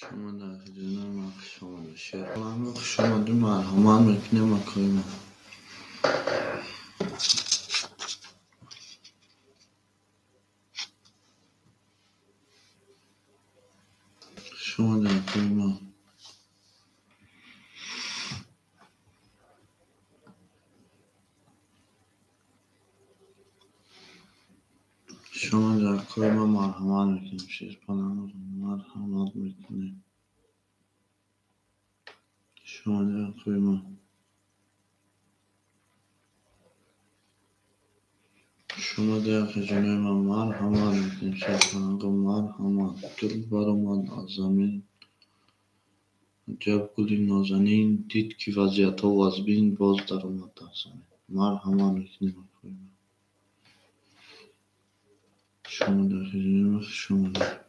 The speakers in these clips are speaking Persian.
شما در خدمت من شما شهر شما دو مرحمان میکنیم کنیم شما در خدمت شما در خدمت مرحمان میکنیم شهر پناه مرحمت میکنیم شما در خدمت شما در خدمت من مرحمت میکنیم شهر پناه مرحمت دل برآمد از زمین جب گلی نازنین دید که وضعیت ها وزبین باز در اومد در زمین مرحمت میکنیم شما در خدمت شما در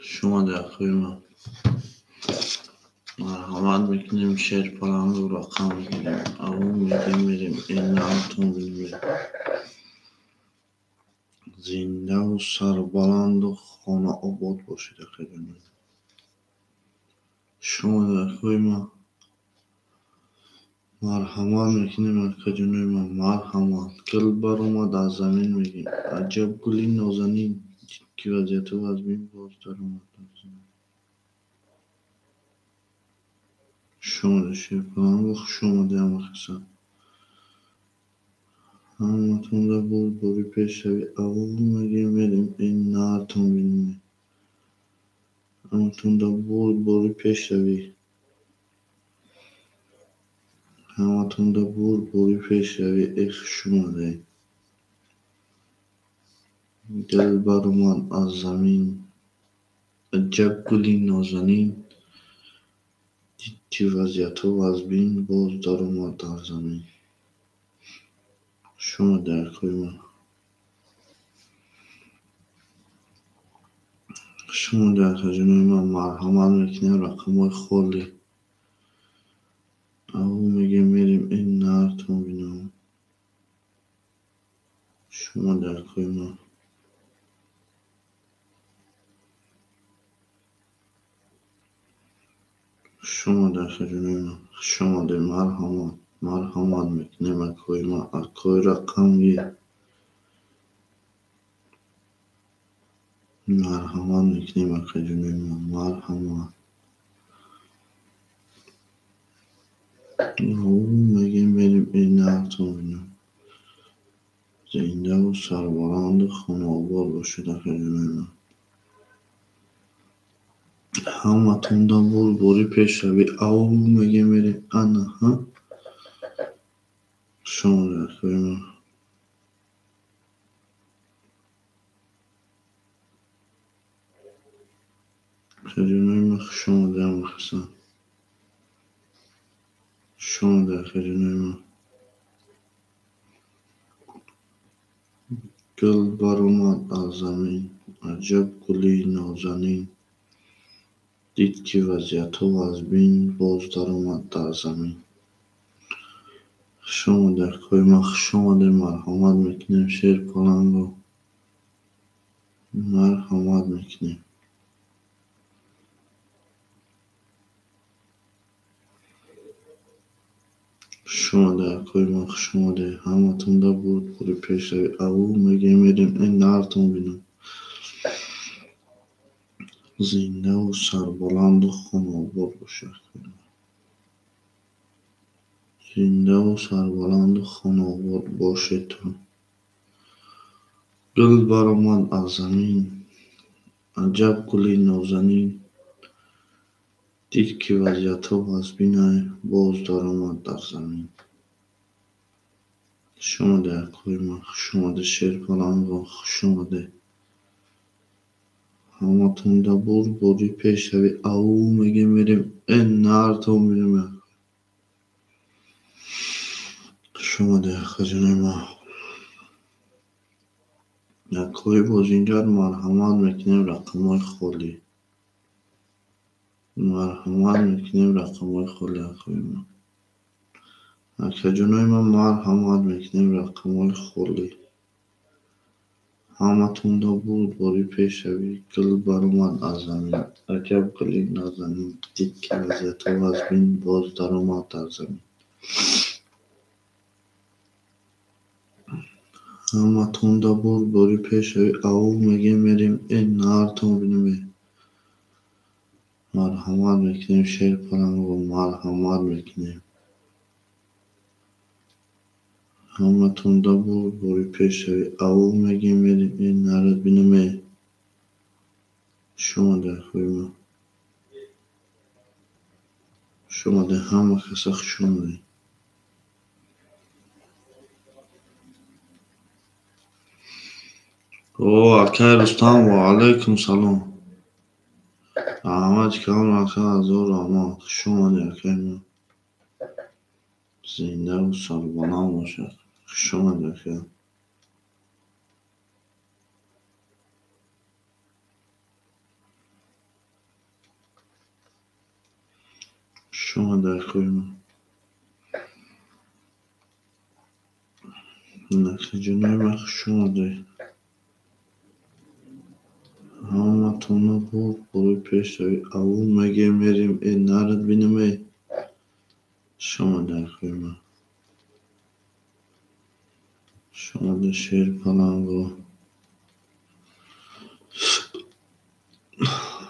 شما در خدمت مرحمت میکنیم شعر پرنگ و رقم میگیریم او میریم این نامتون میریم زنده و سربلند و خانه آباد باشید در خدمت شما در خدمت مرحمت میکنیم خدمت من مرحمت گل بر اومد از زمین میگیم عجب گلی نازنین که وضعیت و از بین باز در اومد در زمین شما در شیر پرنگ و شما در مخصد همتون در بود باری پیش شوی او میریم این نارتون بینیم همتون در بود باری پیش شوی همتون در بود باری پیش شوی عشق شما در دل بر اومد از زمین عجب گلی نازنین دید که وضعیت ها از بین باز در اومد در زمین شما در خدمت شما در خدمت من مرحمت میکنیم رقم های خالی او میریم این نارتون بینم شما در خدمت شما در خدمت شما در مرحمت میکنیم اکوی رقم مرحمت میکنیم خدمت مرحمت او میریم این نارتون بینم زنده و سربلند و خانه آباد باشید در خدمت همتون در بود باری پیش شوی او میریم انا شما در خدمت شما در مخصد شما در خدمت گل بر اومد از زمین عجب گلی نازنین دید که وضعیت ها از بین باز در اومد در زمین شما در خدمت شما در مرحمت میکنیم شعر پلنگ و مرحمت میکنیم شما در خدمت شما در همتون در بود باری پیش روی او میریم این نارتون بینم زنده و سربلند و خانه آباد باشد زنده و سربلند و خانه آباد باشد گل بر اومد از زمین عجب گلی نازنین دید که وضعیت ها از بین باز در اومد در زمین شما در خدمت شما در شعر پلنگ و شما در همتون در بود باری پیش شوی او میریم این نارتون بینیم شما در خدمت نکوی بازینجار مرحمت میکنیم رقم های خالی مرحمت میکنیم رقم های خالی خدمت جونای من مرحمت میکنیم رقمای خالی. همتون دا بود باری پیشوی گل برآمد از زمین. عجب گلی نازنین دید که وضعیت و از بین باز در آمد در زمین. همتون دا بود باری پیشوی او میگه میریم این نهارتون بینیم. مرحمت میکنیم شیر پرنگ و مرحمت میکنیم. همتون دا بود باری پیشوی او میگه میریم این نهارت بینیم. شما در خوی من شما در همه کسخ شما در او اکای رستم و علیکم سلام. احمد کام اکای ازور آماد شما در اکای من زنده و سربانه باشد. شما در اکای شما در خوی من نکه جنای من شما در همتون بود باری پیشوی او میگه میریم این نهارت بینیم. شما در خوی من شما در شیر پرنگ و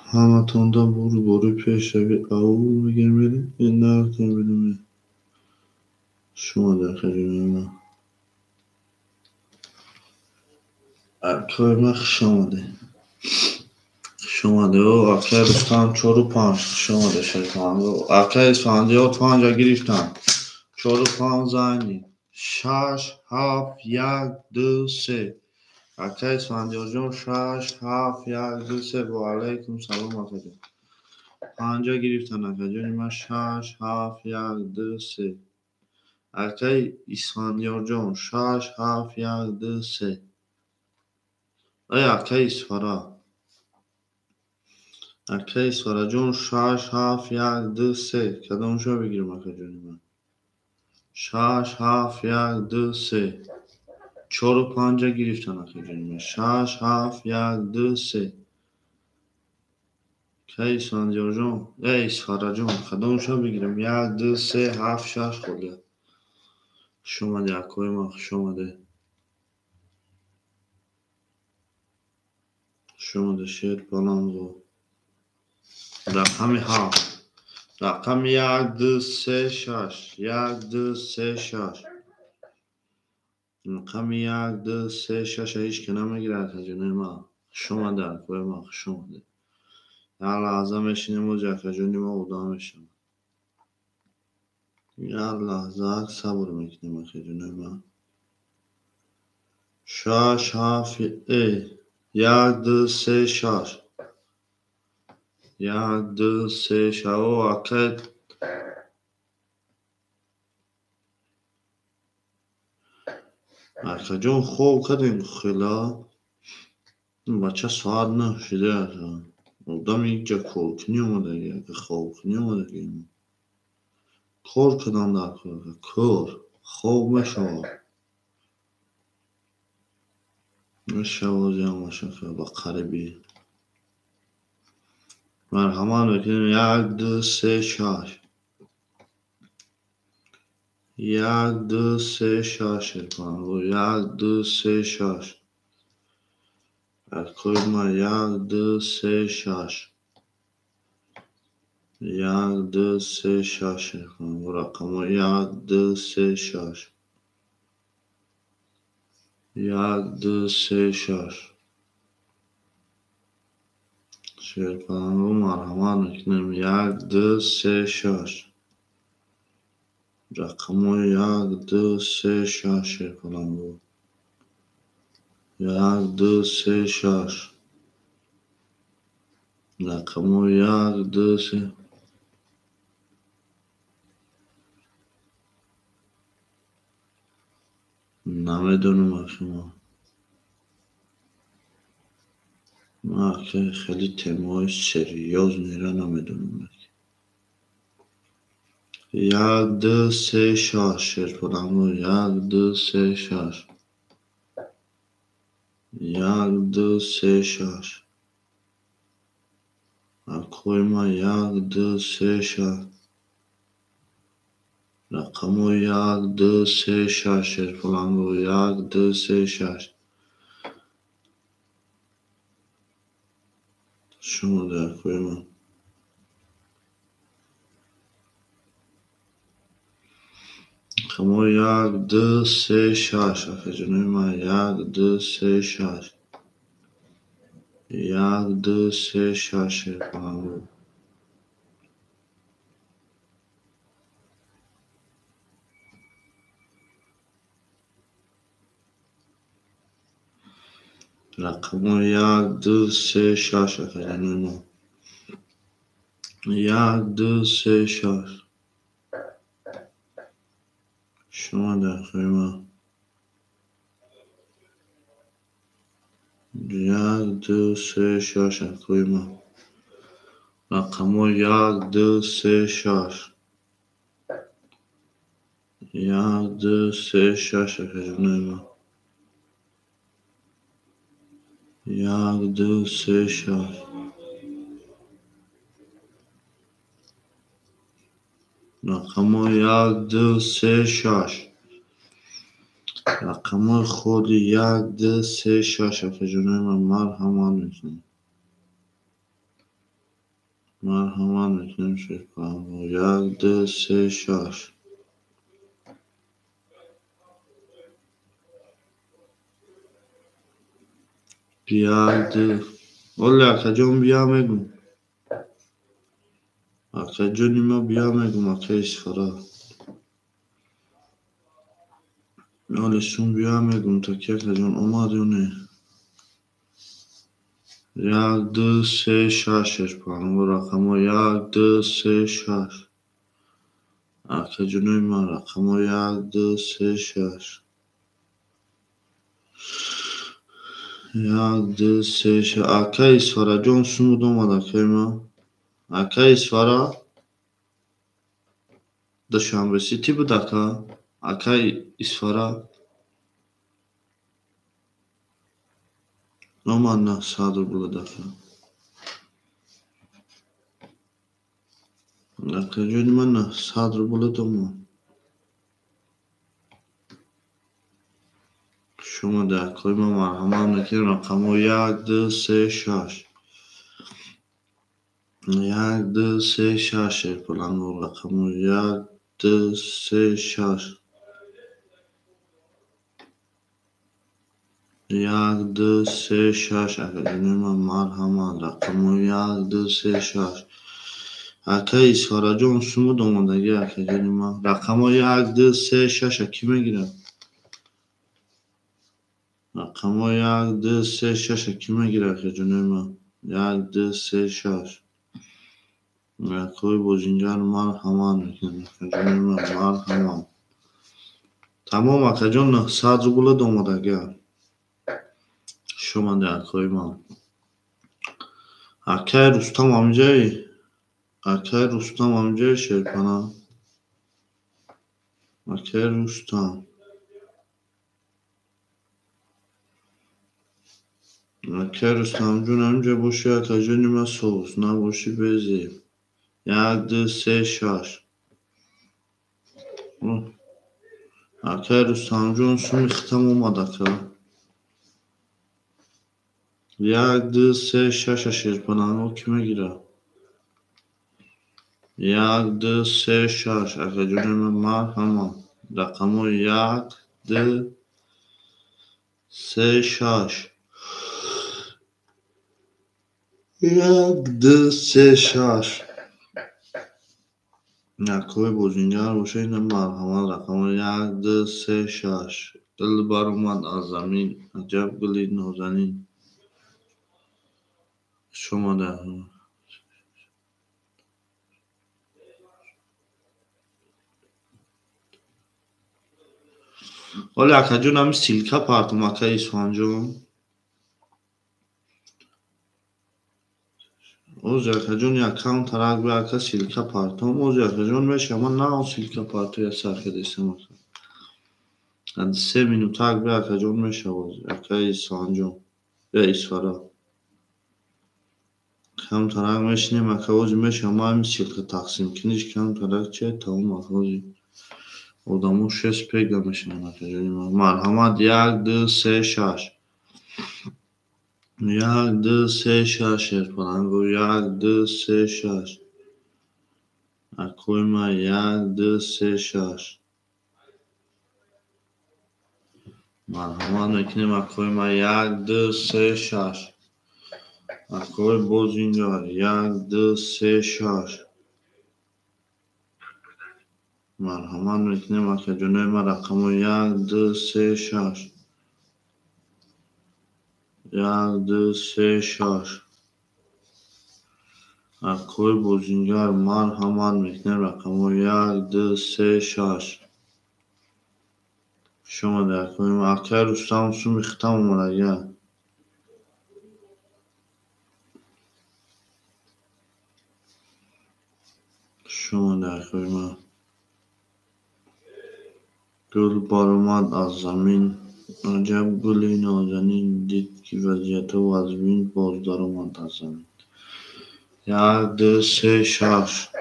همتون دا بود باری پیشوی او میگه میریم این نهارت بینیم. شما در خوی من اکای من شما در شما ده او اکای رستم 4 و 5 شما ده شیر پرنگ و اکای اسفندیار 5 گرفتن 4 و 5 زنی 6 7 1 2 3 اکای اسفندیار جان 6 7 1 2 3 و علیکم سلام اکای جان 5 گرفتن اکای جان من 6 7 1 2 3 اکای اسفندیار جان 6 7 1 2 3 ای اکای اسفرا جان 6 7 1 2 3 کدامشو بگیرم اکای جان من 6 7 1 2 3 4 و 5 گرفتن اکای جان من 6 7 1 2 3 اکای اسفندیار جان ای اسفرا جان کدامشو بگیرم 1 2 3 7 6 خورده. شما ده اکای من شما ده شیر پرنگ و رقم 7 رقم 1 2 3 6 1 2 3 6 رقم 1 2 3 6 هیچ که نمیگیره اکای جان من شما ده اکای من شما ده هر لحظه میشینیم و اکای جان من اودا میشم هر لحظه صبر میکنیم اکای جان من 6 7 1 2 3 6 1 2 3 6 او اکای جان خوب کردیم خیلی بچه ساعت نشده اصلا آدم اینجا کلکنی اومده که خوابکنی اومده که کار کدام در کار خواب میشود جمع شکر با قریبی مرحمت بکنیم 1 2 3 6 1 2 3 6 1 2 3 6 اکای من 1 2 3 6 1 2 3 6 رقم 1 2 3 6 1 2 3 6 شیر پرنگ و مرحمت میکنیم 1 2 3 6 رقم 1 2 3 6 شیر پرنگ و 1 2 3 6 رقم 1 2 3 نمیدونم شما من که خیلی تمای سریاز نیره نمیدونم یک دو سه شش شیر پلنگو یک دو سه شش یک دو سه شش اکوی ما یک دو سه شش رقمو یک دو سه شش شیر پلنگو یک دو سه شش شما در اکوی ما رقمو یک دو سه شش اکجونوی ما یک دو سه شش یک دو سه شش شیر پلنگو رقمو یک دو سه شش اکجونوی ما یک دو سه شش شما در اکوی ما یک دو سه شش اکوی ما رقمو یک دو سه شش یک دو سه شش اکجونوی ما یک دو سه شش رقمو یک دو سه شش رقمو خود یک دو سه شش اکجونوی ما مرحمت میکنیم مرحمت میکنیم شیر پلنگو یک دو سه شش یک دو ولی اکجون بیا میگم اکجونی ما بیا میگم اکه اسفرا ولی سون بیا میگم تا که اکجون اومدونه یک دو سه شش شیر پلنگو رقمو یک دو سه شش اکجونوی ما رقمو یک دو سه شش یک دو سه شش اکه اسفرا جون سود اومد اکه ما اکه اسفرا دوشنبه سیتی بود اکه اسفرا اومد نه صدر بود اکجونی من نه صدر بود اومد شما در اکوی ما مرحمت میکنیم رقمو یک دو سه شش یک دو سه شش شیر پلنگو رقمو یک دو سه شش یک دو سه شش اکجونوی ما مرحمت رقمو یک دو سه شش اکه اسفرا جون سمود اومدگی اکجونی ما رقمو یک دو سه شش کی میگیره رقمو یک دو سه شش کی میگیره اکجونوی ما یک دو سه شش اکوی بوزینجر مرحمت میکنیم اکجونوی ما مرحمت تمام اکجون نه صدر بود اومدگی شما در اکوی ما اکه رستم امجایی اکه رستم امجای شیر پنا اکه رستم اکه رستم جون امجا باشی اکجونی ما سوز نباشی بزی یک دو سه شش اکه رستم جون سومی ختم اومد اکه یک دو سه شش شیر پلنگو کی میگیره یک دو سه شش اکجونی ما مرحمت رقمو یک دو سه شش یک دو سه شش اکوی بوزینجر باشه این مرحمت رقمو یک دو سه شش دل بر اومد از زمین عجب گلی نازنین شما در ولی اکجون همی سیلکه پرتم اکه ایسفان جون Озяка ҷон яккам тарак биака силка партом озяка ҷон мешава нао силка парто я сарка десама ад 3 минутак биака ҷон мешава яка исфанҷон я исфара кам тарак мешинем ака ози мешава ма ами силка тақсим киниш кам тарак че тамом ака ози одамо шест пега мешаванд ака ҷони ман марҳамат 1 2 3 6 1 2 3 6 шерпаланго 1 2 3 6 акои ма 1 2 3 6 марҳамат мекунем акои ма 1 2 3 6 акои бозингар 1 2 3 6 марҳамат мекунем акаҷонои ма рақамо 1 2 3 6 1 2 3 6 акои бозингар марҳамат мекунем рақамо 1 2 3 6 шумода акои ма акаи рустам суми хитам омадагия шумода акои ма гул баромад аз замин аҷаб гули нозанин дид ки вазъияту аз бин боз даромад аз замин 1 2 3 6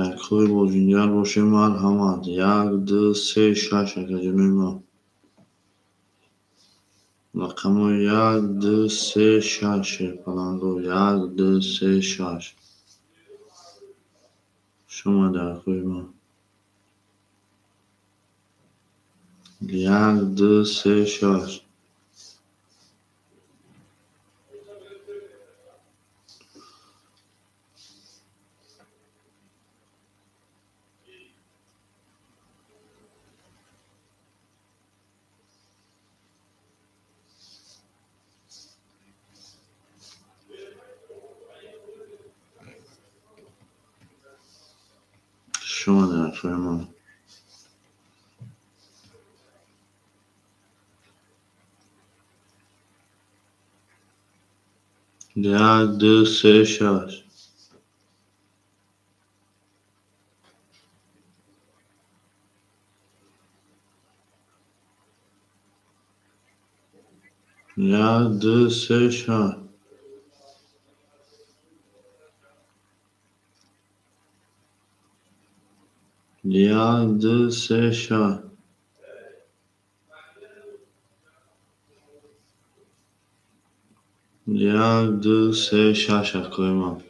акои бозингар бошед марҳамат 1 2 3 6 акаҷонои ма рақамо 1 2 3 6 шерпаланго 1 2 3 6 шумода акои ма 1 2 3 6 шумода акои ма 1 2 3 6 1 2 3 6 1 2 3 6 1 2 3 6 акои ма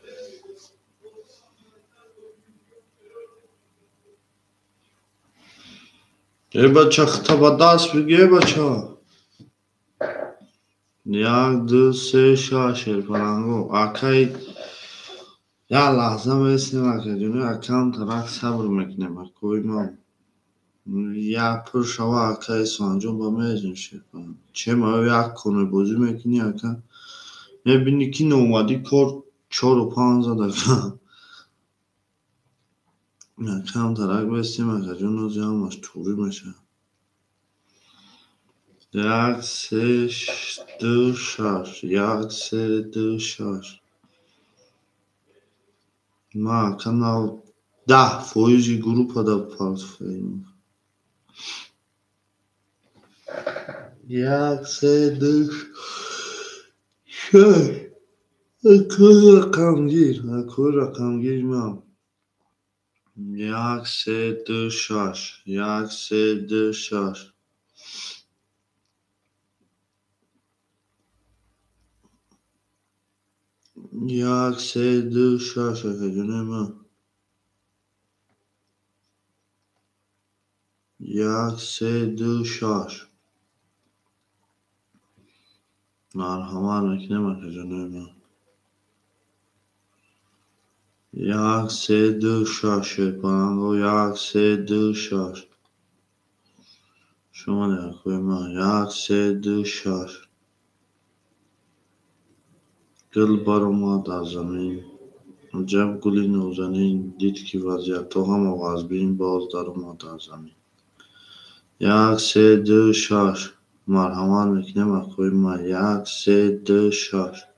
бача хита ба даст биги бача 1 2 3 6 шерпаланго акай я лаҳза меснем акаҷони акам тарак сабр мекунем акои ма як пур шава ака исфанҷон ба мезин шерпаланго чема як конаи бозӣ мекунӣ ака мебинӣ ки наомадӣ кор 4 5 зад ака акам тарак меснем акаҷон ози ҳамаш турӣ мешавад 1 3 2 6 1 3 2 6 ма ака 10% группада портфель 1 3 2 6 акои рақамгир ма 1 3 2 6 1 3 2 6 1 3 2 6 акаҷонои ма 1 3 2 6 марҳамат мекунем акаҷонои ма 1 3 2 6 шерпаланго 1 3 2 6 шумода акои ма 1 3 2 6 гул баромад аз замин аҷаб гули нозанин дид ки вазъиятҳо ҳама аз бин боз даромад аз замин 1 3 2 6 марҳамат мекунем акои ма 1 3 2 6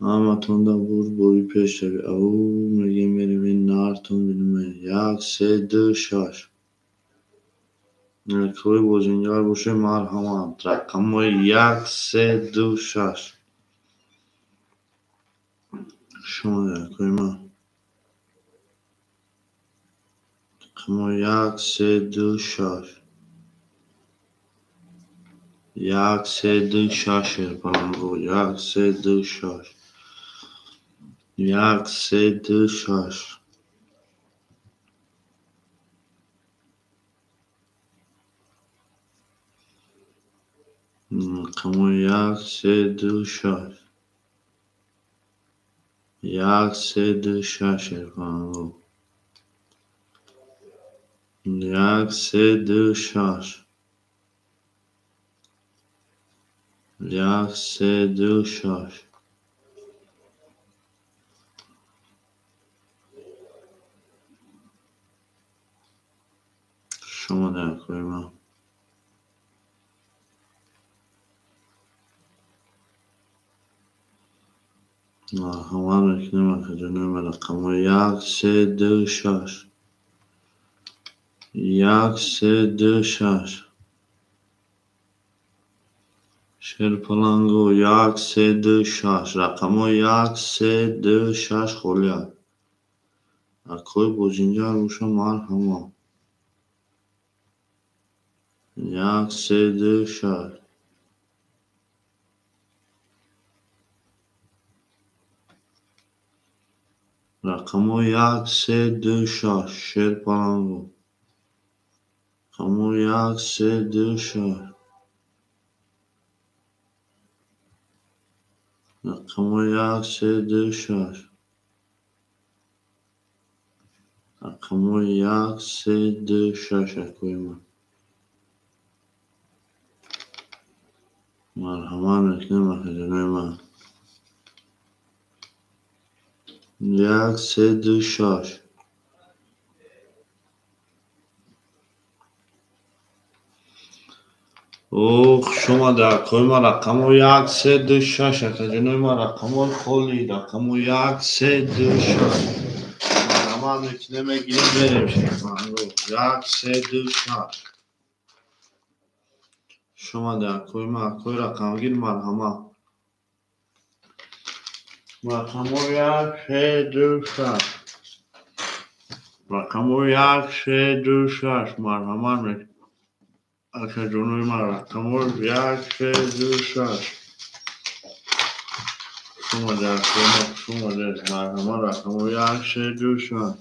همتون دا بوری پیش روی او میگه میریم نارتون بینیم یک سه دو شش کوی بوزینجار باشه مرحمت رقم یک سه دو شش شما در کوی ما رقم یک سه دو شش یک سه دو شش پلنگو یک سه دو شش یک سه دو شش رقم یک سه دو شش یک سه دو شش پلنگو یک سه دو شش یک سه دو شش شما در کوی ما مرحمت میکنیم اخیجانیم رقم یک سه دو شش یک سه دو شش شیر پلنگو یک سه دو شش رقم یک سه دو شش خولیت اکوی بوزینجار بوشه مرحمت یک سه دو شش رقم یک سه دو شش شیر پلنگو رقم یک سه دو شش رقم یک سه دو شش رقم یک سه دو شش اکوی من مرحمت میکنیم اخیجانه من یک سه دو شش اوه شما در کوی ما رقم یک سه دو شش اخیجانه من رقم خولی رقم یک سه دو شش مرحمت میکنیم گیریم بریم شیفان یک سه دو شش شما در کوی ما کوی رقم گیر مرحمت رقم یک سه دو شش رقم یک سه دو شش مرحمت میکنیم اخیجانه من رقم یک سه دو شش شما در کوی ما شما در مرحمت رقم یک سه دو شش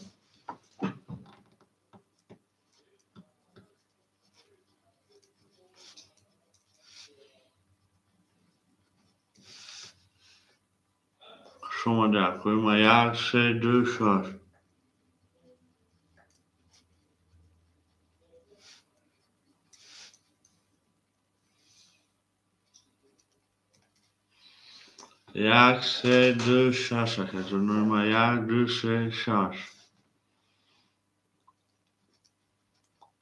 شما در کوی ما یک سه دو شش یک سه دو شش اخیجانه ما یک دو سه شش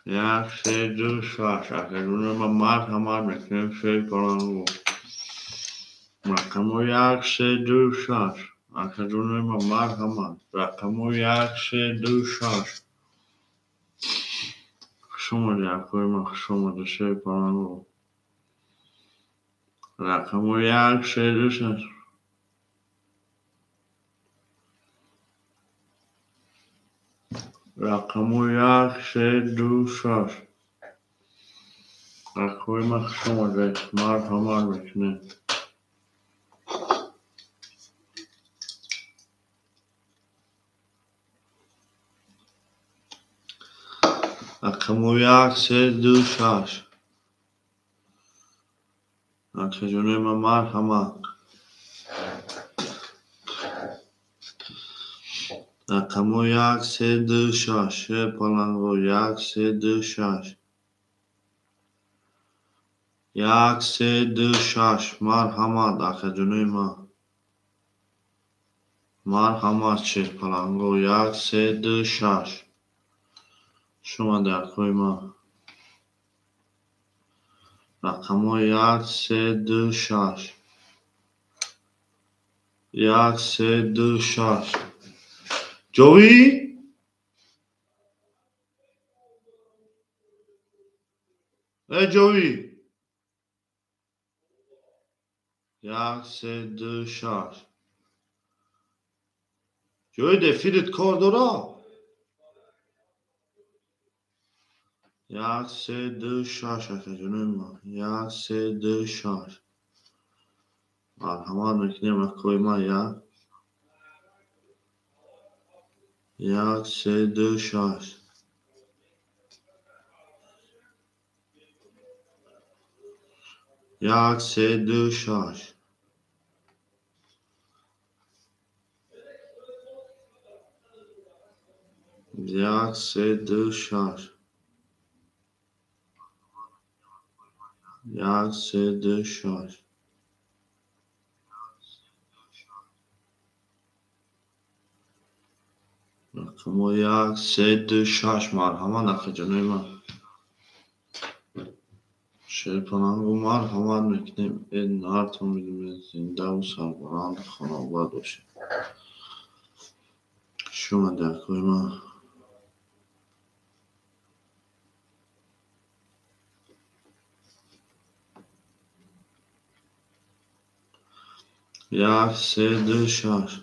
یک سه دو شش اخیجانه ما مرحمت میکنیم شیر پلنگو رقم یک سه دو شش اخیجانه ما مرحمت رقم یک سه دو شش شما در کوی ما شما در شیر پلنگو رقم یک سه دو شش رقم یک سه دو شش اکوی ما شما در مرحمت میکنیم رقم یک سه دو شش اخیجانه ما مرحمت رقم یک سه دو شش پلنگو یک سه دو شش یک سه دو شش مرحمت اخیجانه ما مرحمت شیر پلنگو یک سه دو شش شما در کوی ما رقم یک سه دو شش یک سه دو شش. جوی جوی یک سه دو شش. جوی دفیرت کار داره. یک سه دو شش اکا جنوی ما. یک سه دو شش. مرحمت میکنیم اکوی ما. یک سه دو شش. یک سه دو شش. یک سه دو شش. یک سه دو شش. رقم یک سه دو شش. مرحمت اکا جنوی ما. شیرپناهگو مرحمت میکنیم. این نارتون میدیم زنده و سربلند خانواده باشه. شما دکوی ما. یک سه دو شش.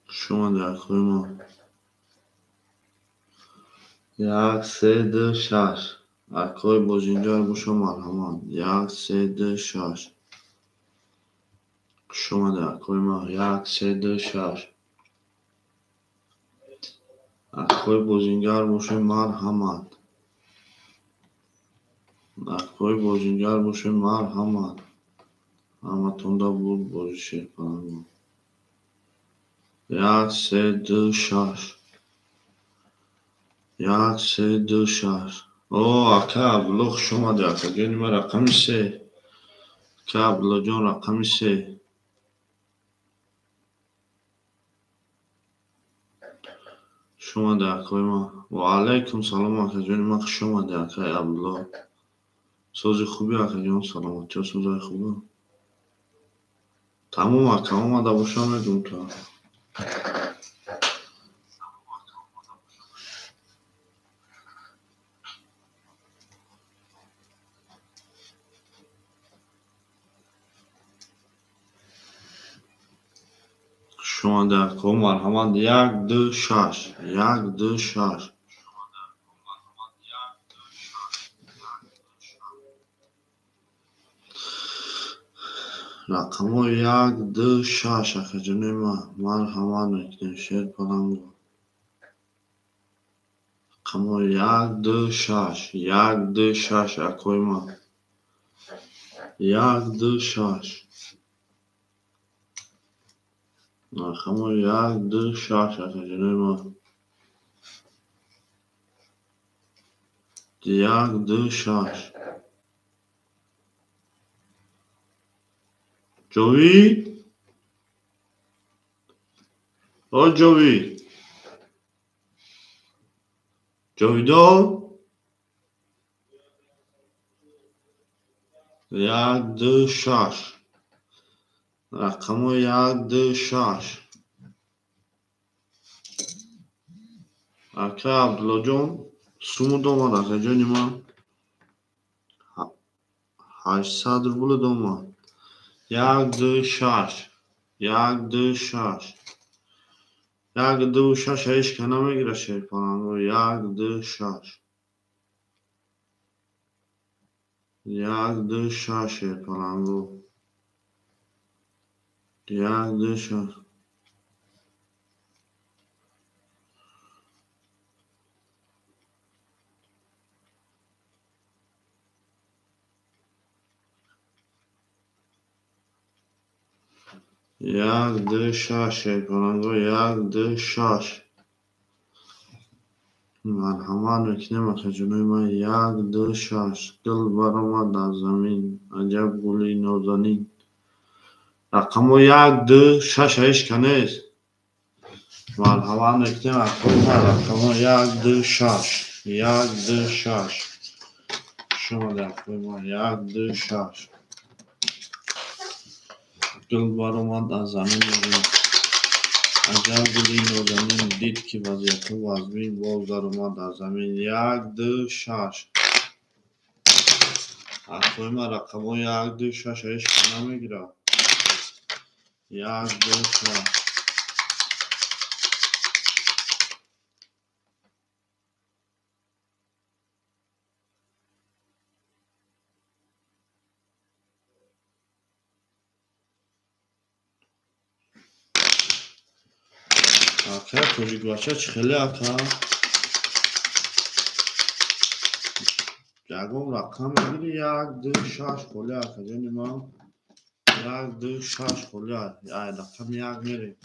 شما دکوی ما. یک سه دو شش. اکوی بازینجا باشو مرحمت. یک سه دو شش. شما دکوی ما. یک سه دو شش. اکوی بازینجا باشو مرحمت. اکوی بازینجا باشو مرحمت. همه تونده بود بازی شیرپناهگو. یک سه دو شش. یک سه دو شش. اوه اکا عبدالله خوش آمده اکا جانی ما. رقمی سه. اکا عبدالله جان رقمی سه. شما دکوی ما. و علیکم سلام اکا جانی ما. خوش آمده اکا عبدالله. سوزی خوبی اکا جان. سلامتی و سوزای خوبی. تموم اکا آمده باشم میدون تو. شما دکوی مرحمت. یک دو شش. یک دو شش. رقم یک دو شش اکا جانی ما. مرحمت میکنیم شیرپناهگو. رقم یک دو شش. یک دو شش اکوی ما. یک دو شش. رقم یک دو شش اکا جانی ما. یک دو شش. جوی او جوی. جویدار. یک دو شش. رقم یک دو شش. اکا عبدالله جان سومو داماد اکا جانی ما. 800 روبل داماد. یک دو شش. یک دو شش. یک دو شش هیچ که نمیگیره شیرپناهگو. یک دو شش. یک دو شش شیرپناهگو. یک دو شش. یک دو شش شیرپناهگو. یک دو شش. مرحمت میکنیم اکا جانوی ما. یک دو شش. دل برآمد در زمین. عجب گلی نازنین. رقم یک دو شش هیچ که نیست. مرحمت میکنیم اکا ما. رقم یک دو شش. یک دو شش. شما در ما یک دو شش گل بر اومد از زمین رو عجب گلی نازنین دید که وضعیت وزمین باز در اومد از زمین یک دو شش اخوی ما رقم ها یک دو شش ایش کنه میگیره یک دو شش اکه توجیک بچه چی خیلی اکه یکم رقم میگیری یک دو شش خیلی اکه جانی ما یک دو شش خیلی اکه رقم یک میری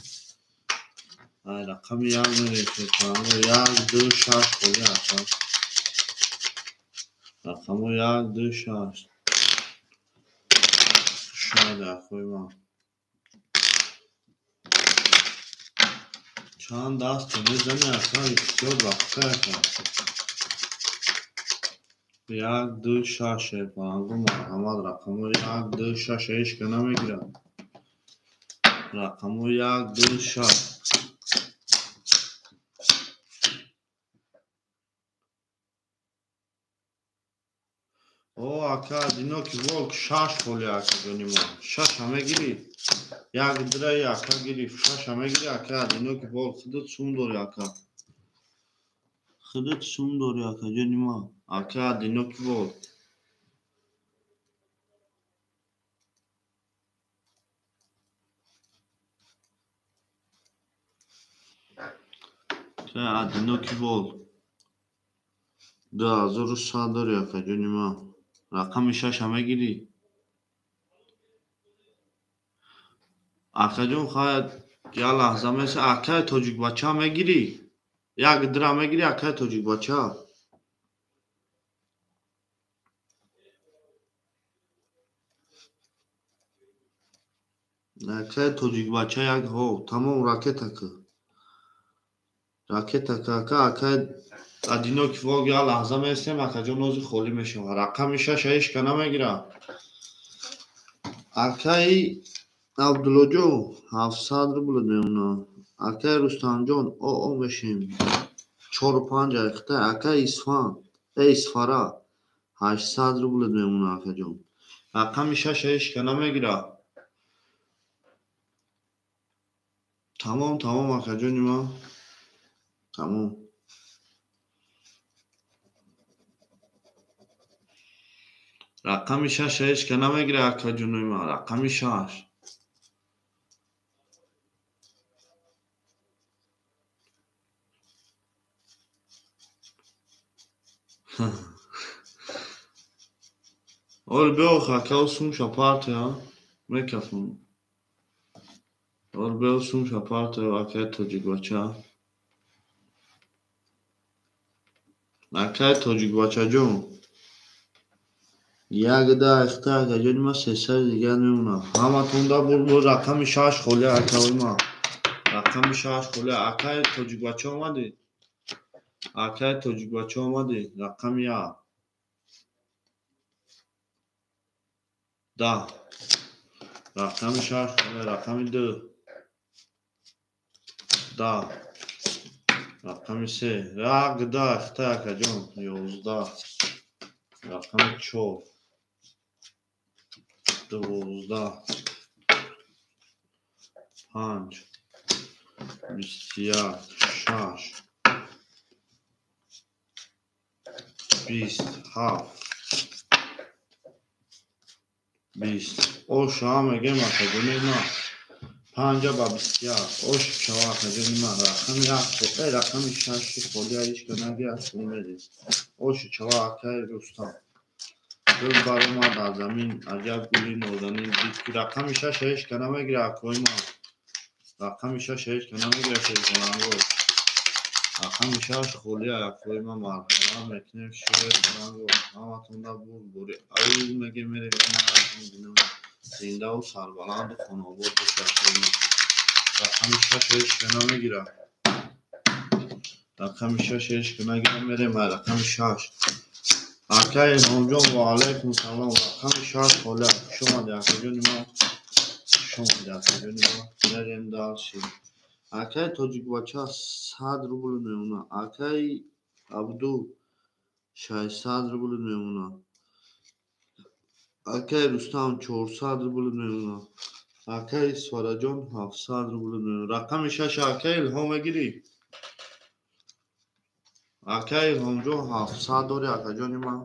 رقم یک میری یک دو شش خیلی اکه رقم یک دو شش شاید اخوی ما چند دست میزنی اکه بسیار وقته اکه یک دو شش پانگو محمد رقم یک دو شش ایش که نمیگیره رقم یک دو شش او اکه دینا که ولک شش خالی اکه جانی ما شش همه گیری یک دره اکه گیری شش همه گیری اکه دینا که ولک خودت سون داری اکه خودت سون داری اکه جانی ما اکه دینا که ولک که دینا که ولک 2100 داری اکه جانی ما رقم شش همه گیری اکه جون خواهد یه لحظه مثل اکه تاجیک بچه همه گیری یک دره همه گیری اکه تاجیک بچه اکه تاجیک بچه یک ها تمام راکت اکه اکه ادینا که واقع یه لحظه میستیم اکه جون نوزی خولی میشه رقم شش ایش که نمیگیره اکه ای عبدالله جو 700 رو بلده اکه رستم جان او میشیم 4-5 اخته اکه ایسفاره 800 رو بلده میمونه اکه جان رقم شش ایش که نمیگیره تمام اکه جانی ما تمام رقم شش ایش که نمیگیره اکه جونوی ما رقم شش Ol beocha kausum shaparte ha mekafun. Ol beosum shaparte aket tojigwacha. Aket tojigwacha جون یک ده اخته اکه جانی ما 300 دیگر میمونه همه تونده بود رقم شش خوله اکه ما رقم شش خوله اکه tojigwacha آمدی اکه tojigwacha آمدی رقم یک 10 رقم شش خوله رقم 2 10 رقم 3 یک ده اخته اکه جون 11 رقم 4 12 5 21 6 27 20 اوش همه گم اکه جونی ما 50 با 21 اوش چوا اکه جونی ما رقم یک خود رقم 6 خولی ایش که نگی از اومدی اوش چوا اکه رستم گل بر اومد از زمین عجب گلی نازنین دید که رقم 6 ایش که نمیگیره اکوی ما رقم 6 ایش که نمیگیره که کننگو رقم 6 خولی اکوی ما مرحبا مکنیم شوی کننگو همه تونده بوری ایو مگه میره زنده و سربلند و خانواد بشه اکوی ما رقم 6 ایش که نمیگیره رقم 6 ایش که نگیره میره ما رقم 6 Akay Ilhomjon va alaykum salom. Raqam shart hola. Xush omadi akajon ma. Xush omadi akajon ma. Merim dalshi. Akay tojikbacha 100 rubl meuna. Akay Abdu 600 rubl meuna. Akay Rustam 400 rubl meuna. Akay Svarajon 700 rubl meuna. Raqam shash akay Ilhom megiri. Akay Ilhomjon 700 dori akajon ma.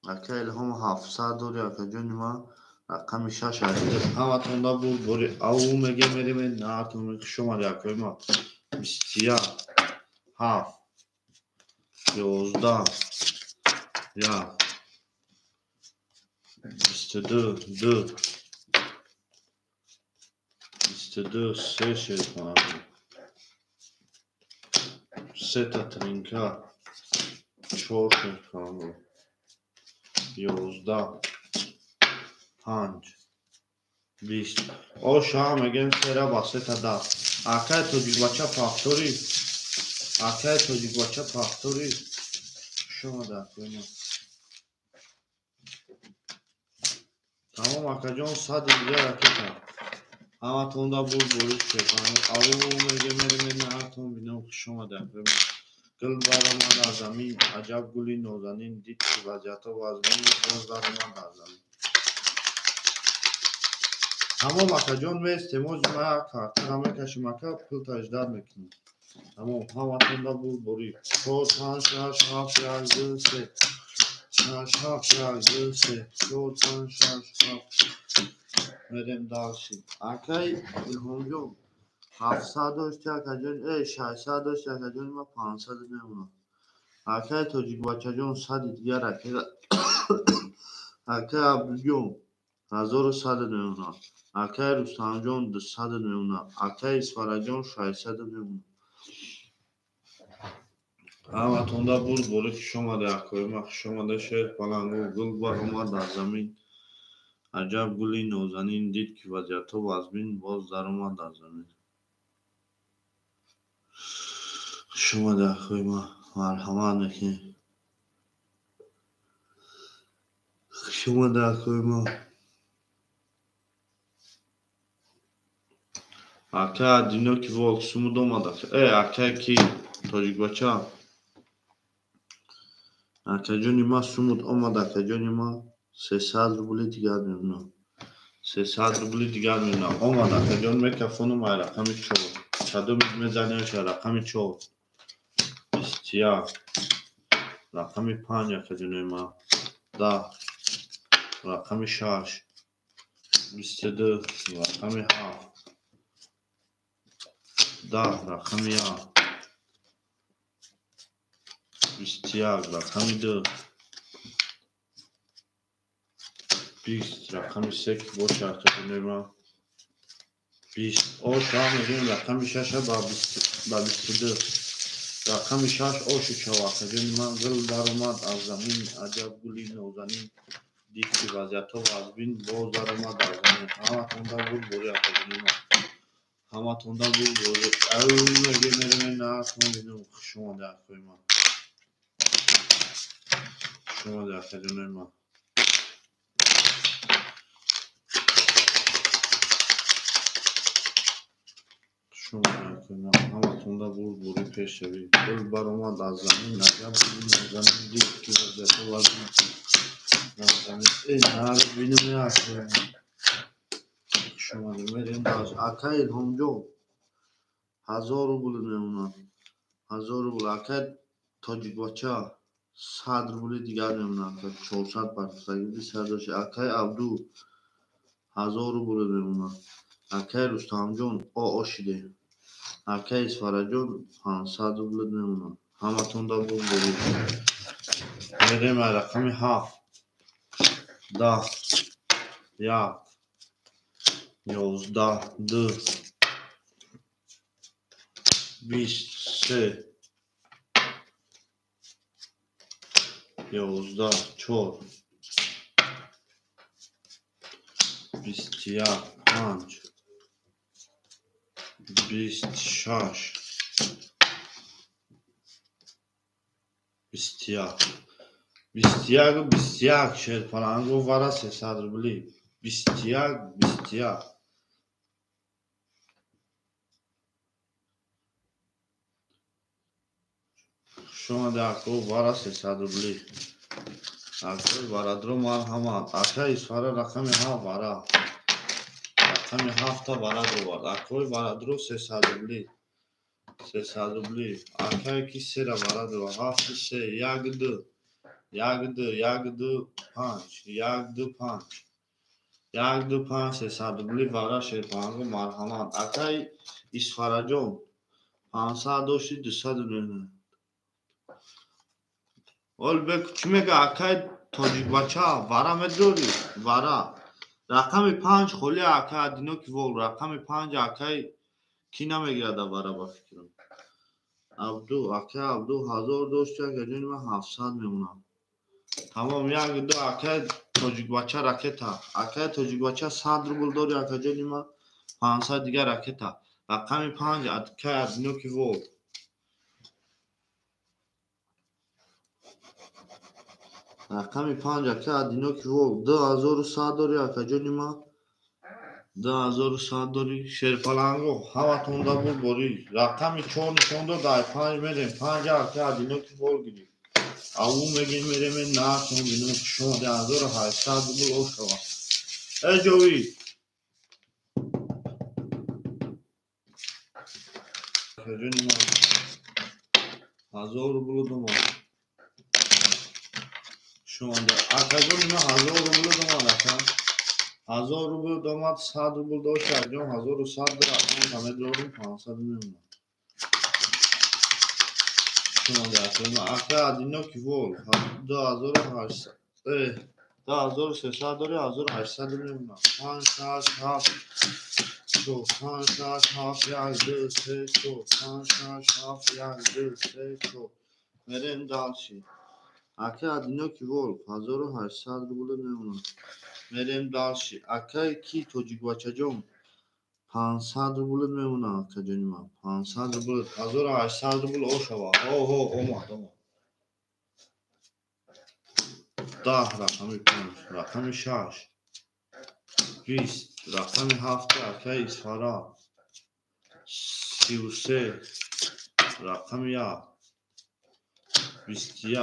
Akay Ilhom 700 dori akajon ma. Raqam shash akay. Hamатон да бур бори ав меге мерим наатон шумо якой ма. 27 7 11 ya 22 2 22 3 şerifan 3 trinka 4 şerifan 11 5 20 o şam egen sera baseta da akay tojikbacha paftori akay tojikbacha paftori şuma da koyma. Tamam akajon sad diğer raketa. Hamатон да бур бориш шерифан ав меге мерим наатон бинам şuma da koyma. Gıl barama da zamin acab guli nozanin dit ki vaziyata vazmin bozlarıma da zamin. Tamam akajon ve istemoz maya kartı rame kaşımaka pıl tajdar mekin. Tamam hamатон da buр bori. Şor tan şaş haf yazdı se. Şaş haf yazdı se. Şor tan şaş haf. Merem dalşi. Akay Ilhomjon 700 داشتی akajon 600 داشتی akajon ma 500 meuna. Akay tojikbachajon 100 diğer akay akay Abdujon 1100 meuna. Akay Rustamjon 200 meuna. Akay Svarajon 600 meuna. Hamатон да бур бори шумо да коима шумо да шер баланго гул барома дар замин аҷаб гули нозанин дид ки вазъятҳо вазмин боз даромад дар замин. Шумо да коима марҳамат мекунед. Шумо да коима акай дино ки волк сумуд омада акай ки тоҷикбача акаҷони ма сумуд омада акаҷони ма 300 рубли дигар мемонам 300 рубли дигар мемонам омад акаҷон мекафонум ай рақами 4 чаду мезанемша рақами 4 21 рақами 5 акаҷони ма 10 рақами 6 22 рақами 7 10 рақами 1 21 рақами 2 20 рақами 3 ки боша акаҷони ма 20 о шам мегӯем рақами 6 ба 22 рақами 6 ошу чав акаҷони ман гул даромад аз замин аҷаб гули нозанин дид ки вазъятҳо вазбин боз даромад аз замин. Ҳаматон да бур бори акаҷони ман ҳаматон да бур бори ав меге мерем наатон бинум шумо да коима шумо да акаҷони ман шумо да коима ҳаматон да бур бори пешшавӣ гул баромад аз замин аҷаб гули нозанин дид ки вазъятҳо вазбин аз замин наро бинум якоима шумо да мерем даш акай Илҳомҷон 1000 рубл мемонад 1000 рубл акай тоҷикбача 100 рубли дигар мемонад 400 партсагиди 100 дошти акай Абду 1000 рубл мемонад акай Рустамҷон ошиде акай Свараҷон 500 рубл мемонад ҳаматон да бур бори мерем ай рақами 7 10 1 11 2 23 11 4 21 5 26 بیستیاگ شیرپلنگو وارا 300 روبلی. بیستیاگ شما داکو وارا 300 روبلی. اکوی وارا درو مرحمت. اکای اسفارا رقم ها وارا. رقم 7 وارا درو وارد. اکوی وارا درو 300 روبلی. 300 روبلی. اکای کی سر وارا درو 7 3 1 2 5 1 2 5 300 روبلی وارا شیرپلنگو مرحمت. اکای اسفارا جون 500 داشتی 200 دونه. اول بگو چی میگه اکای تاجیک بچه وارا مدروری وارا رقم 5 خلی اکای ادینو کی ول رقم 5 اکای کی نمیگیرد وارا با فکرم اکای عبدو 1000 داشتی که جونی من 700 میمونم تمام 1 2 اکای تاجیک بچه راکتا اکای تاجیک بچه 100 روبل داری اکای جونی من 500 دیگه راکتا رقم 5 اکای ادینو کی ول رقم 5 اکای ادینو کی ول 2100 داری اکای جونی من 2100 داری شیرپلنگو همتون دا بود باری رقم 4 نشون داد در 5 میریم 5 اکای ادینو کی ول گیری او میگه میریم نه کن بینم شما 10800 روبل او شما ای جوی جونی من 1000 روبل دو شما اکای جونی من 1000 روبل دو 1000 روبل داماد 100 روبل داشت انجام 1100 درهم همه داریم 500 میمونه شما درتون اکای ادینو کی ول 2800 2300 داری 1800 میمونه 5 7 شو 5 7 1 2 3 شو 5 7 1 2 3 شو مریم دالشی اکای ادینو کی ول 1800 روبل میمونه مریم دالشی اکای کی توجیک بچه جون 500 روبل میمونه اکای جونی من 500 روبل 1800 روبل او شوا اومد 10 رقم 5 رقم 6 20 رقم 7 اکای اسفارا 33 رقم 1 21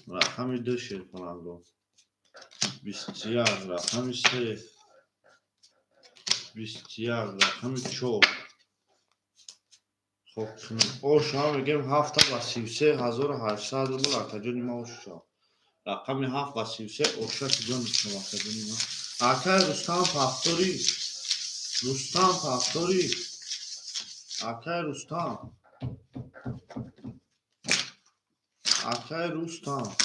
رقم 2 شیرپلنگو 21 رقم 3 21 رقم 4 خب او شما میگیم 7 و 33800 روبل اکای جونی ما اوشا رقم 7 و 33 اوشا که جون شما اکای جونی ما اکای رستم پفتوری اکای رستم اکای رستم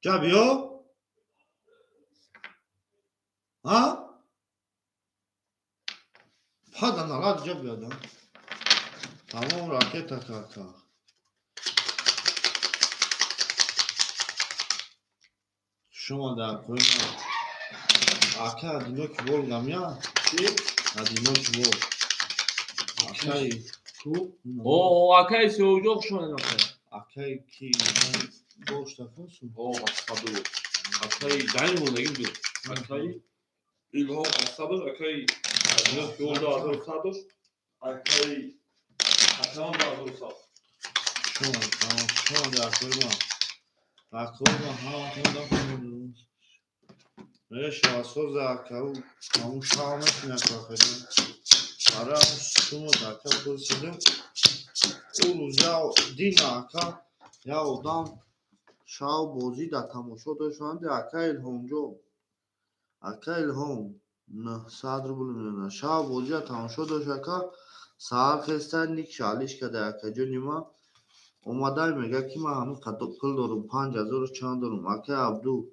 جا بیا ها پادن نالاد جا بیادم تمام راکت کاکا شما در کوی اکای ادینو کی ول گمیا چی؟ ادینو کی ول اکای تو؟ او اکای سوجوق شما نکن اکای کی boş takıyorsun. او sabır اکای دنی مون نگیم دو اکای ایلهام sabır اکای ادینو کی ول 2100 اکای اکام 2100 شما در کوی ما همتون دا کنید شاسوز اکاو همون شامش نکاکدیم برای شما دکا پرسیدیم او روز دین اکا یا odam شاو بازی در تماشا داشتند اکا الهام جو اکا الهام 900 روبل میدونه شاو بازی در تماشا داشت اکا سهار خستن نیک شالیش کده اکا جو نیما اومده میگه که من همون قد پول دارم 5000 چند دارم اکا عبدو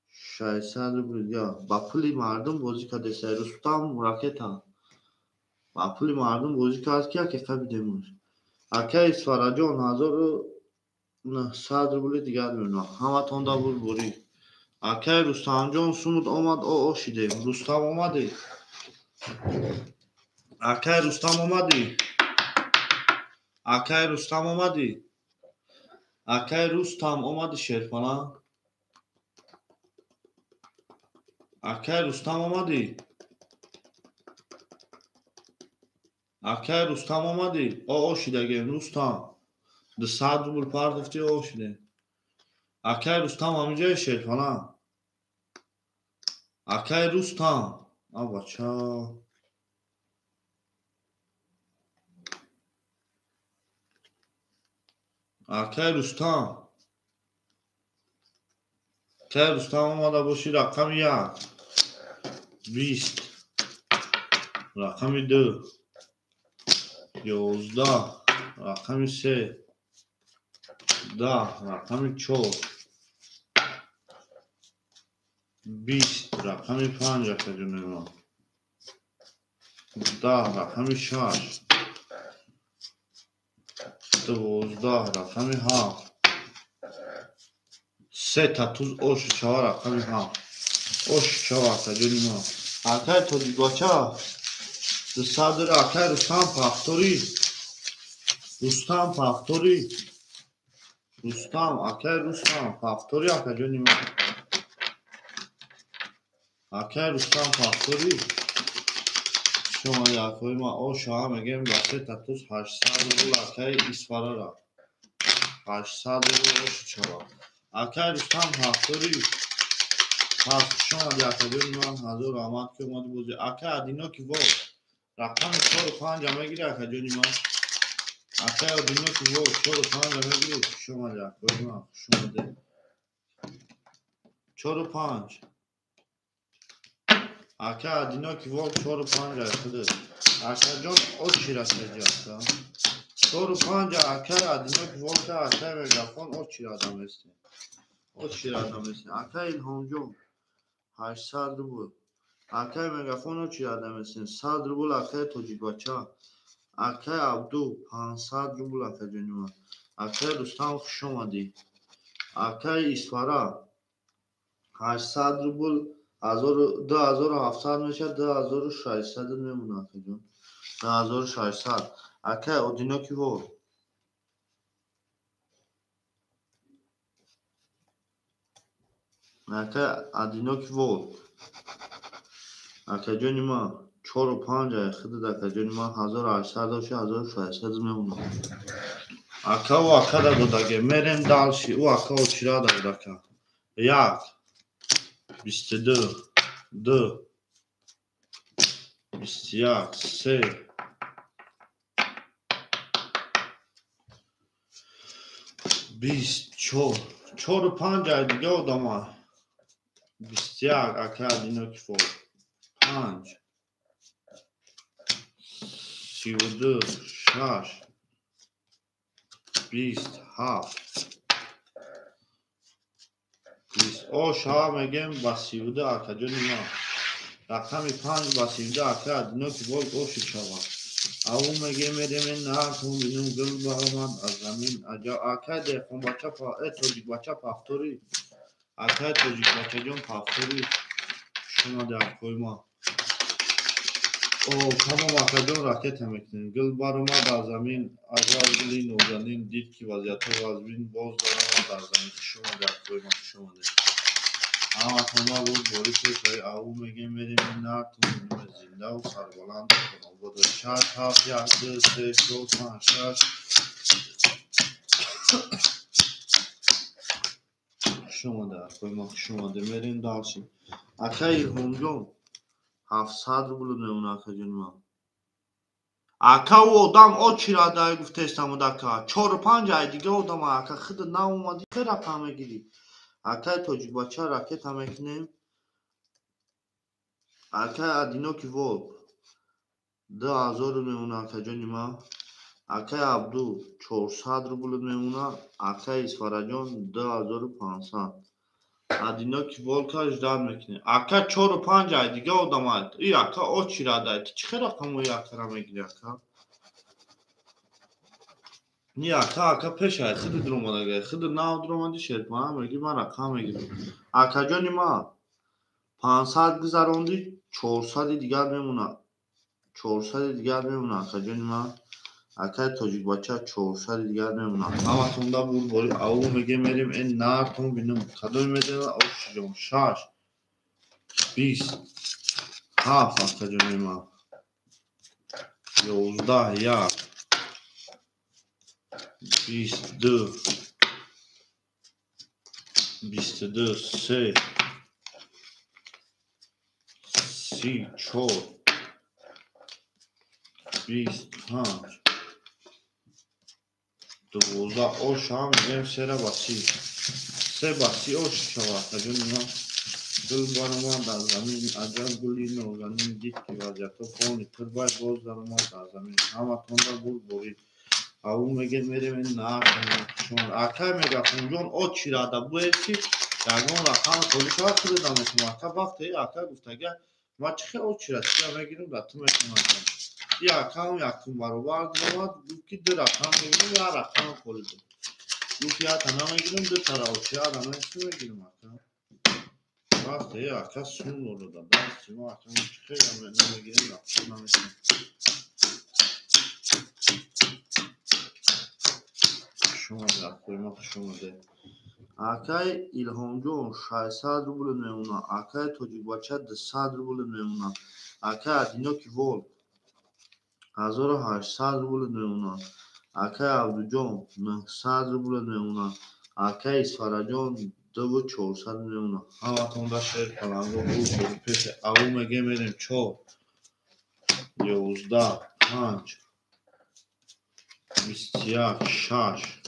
600 روبل یا با پولی مردم بازی کرده سه رستم راکتا با پولی مردم بازی کرد که قبیدمون اکا اسفارا جون 1900 روبل دیگر میمونه همه تون دا بود بوری اکا رستم جون سمود اومد او شیده رستم اومدی اکا رستم اومدی Akay Rustam olmadı Şerpana. Akay Rustam olmadı. Akay Rustam olmadı. O şide gel Rustam. The Sadrubul Partafti o şide. Akay Rustam amca Şerpana. Akay Rustam. Abaça. Akay Rustam. Akay Rustam olmadı bu şi rakam ya. 20. Rakam 2. 11. Rakam 3. 10. Rakam 4. 20. Rakam 5 akajunema. 10. Rakam 6. 12. Rakam 7. 3 tatuz oş 4 rakam 7. Oş 4 akajunema. Akay Tojibacha. The Sadr Akay Rustam Paftori. Rustam Paftori. Rustam Akay Rustam Paftori akajunema. Akay Rustam Paftori. شما در کوی ما او شما میگیم واسه تاتوس 800 رول اکای اسفاره را 800 رول اوش چرا اکای رستم هفتوری پس شما در کوی ما حضور آمد که اومد بوزی اکای ادینا کی بود رقم 45 میگیره اکای جونی ما اکای ادینا کی بود 45 میگیره شما در کوی ما شما ده 45 اکای ادینا کی بود 45 خود اکای جون او چی را سجاست 45 اکای ادینا کی بود اکای مگافون او چی را آدم است او چی را آدم است اکای الهام جون 800 بود اکای مگافون او چی را آدم است 100 روبل اکای توجیباچا اکای عبدو 500 روبل اکای جونیما اکای رستم خوش اومدی اکای اسفارا 800 روبل 2700 میشه 2600 میمونه اکای جون 2600 اکای اودینا کی بود اکای ادینا کی بود اکای جونی ما 4 و 5 خود اکای جونی ما 1800 و 1600 میمونه اکا و اکا دا دادگه میریم دالشی او اکا و چرا دادگه 1 22 2 21 3 24 4 و 5 دیگه و دامه 21 اکا دینو کی فور 5 32 6 27 او شما میگیم با 32 اکا جونی ما رقم 5 با 32 اکا دینو کی فور او شما او میگه میریم نه کن بینم گل برآمد از زمین اجا اکا ده خون بچه پا توجیک بچه پافتوری اکا توجیک بچه جون پافتوری شما در کوی ما او تمام اکا جون راکت میکنین گل برآمد از زمین اجا گلی نوزنین دید که وضعیت وزبین باز دارم در زمین شما در کوی ما شما ده اما تمام بود باری که او میگه میریم نه کن بینم زنده و سربلند کنم بود 6 7 1 2 3 4 5 6 شما در کوی ما شما ده میرین داشتیم اکای هونجون 700 روبل میمونه اکا جون ما اکا و آدم او چی را داری گفته استمود اکا 4 و 5 ای دیگه آدم اکا خود نه اومدی که رقم میگیری اکای توجیک بچه راکت هم میکنیم اکای ادینو کی بود 2000 میمونه اکا جون ما اکای عبدو 400 روبل میمونه اکای اسفراجون 2500 ادینا کی volka اجدار میکنه اکا 4 و 5 ای دیگه آدم هست ای اکا او چی را داری چه رقم اوی اکا را میگیری اکا نی اکا پیش های خیلی درومده گه خیلی ناو درومده شد ما میگی من رقم میگیرم اکا جانی ما 500 گذروندی 400 دیگر میمونه 400 دیگر میمونه اکا جانی ما اکای توجیک بچه 400 دیگر نمونم همه تونده بود باری او میگه میریم این نرتون بینم کدوم میده اوش جون 6 20 7 اکا جون ما 11 1 22 22 3 34 25 12 اوش هم میگیم سره باسی سه باسی اوش شود کجون ما دل بارمان در زمین عجب گلی نوزنین دید که وضعیت و پانی تر باید باز در ما در زمین همه تونده بود بورید او میگه میریم این نکنیم شما اکای میگه خونجان او چی را ده بویسی یکمان رقم تولی شاید تولی دانشم اکا وقتی اکا گفتگه ما چخی او چی را میگیریم در تو میکنم ی اکا هم یکتون برابر دومد دوکی دو رقم میگیریم یا رقم کولی دو دوکی یا تنها میگیریم دو تر او چی را دانشم میگیریم اکا وقتی اکا سون رو داد دستی ما اکا چخی را نمیگیریم رقم نمیگیریم شما در قیمت شما ده اکای ایلهام جون 600 روبل میمونه اکای توجیک بچه 200 روبل میمونه اکای ادینو کی وول 1800 روبل میمونه اکای عبدو جون 900 روبل میمونه اکای اسفر جون 2400 میمونه همه تونده شیر پلنگو بود پیش او میگه میریم 4 11 5 21 6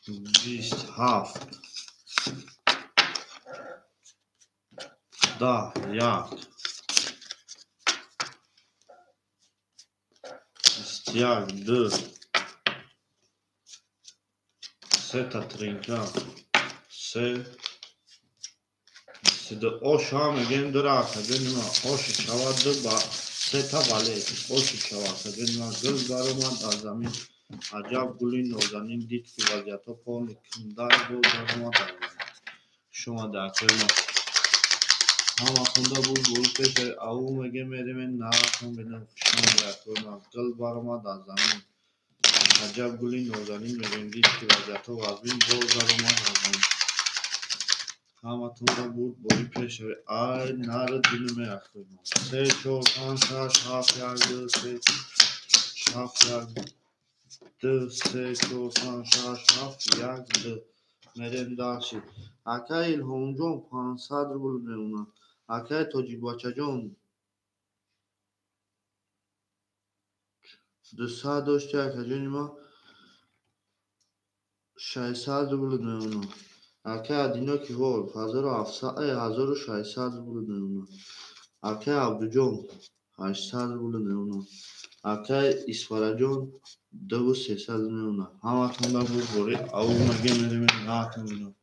27 10 1 21 2 3 ta trinka 3 22 osh ha megem dora kadenima osh chavad ba 3 ta vale osh chavad kadenima gul baromad az zamin ajab guli nozanin did ki vaziyato pon kindar bo baromad az zamin shoma dar koima hama khunda bul bul pesh au mege mere men na khum bina shoma dar koima gul baromad az zamin ajab guli nozanin megem did ki vaziyato azmin bo baromad az zamin همه تونده بود بایی پیش ای نره دینو میرختیم 3 4 5 6 7 1 2 3 7 1 2 3 4 5 6 7 1 2 میریم داشتی اکای ایلهام جون 500 روبل میمونه اکای توجیک بچه جون 200 داشتی اکا جونی ما 600 روبل میمونه اکای ادینو کی وول 1600 روبل میمونه اکای عبدو جون 800 روبل میمونه اکای اسفر جون 2300 میمونه همه تونده بود بوری او مگه میریم ناتون بینم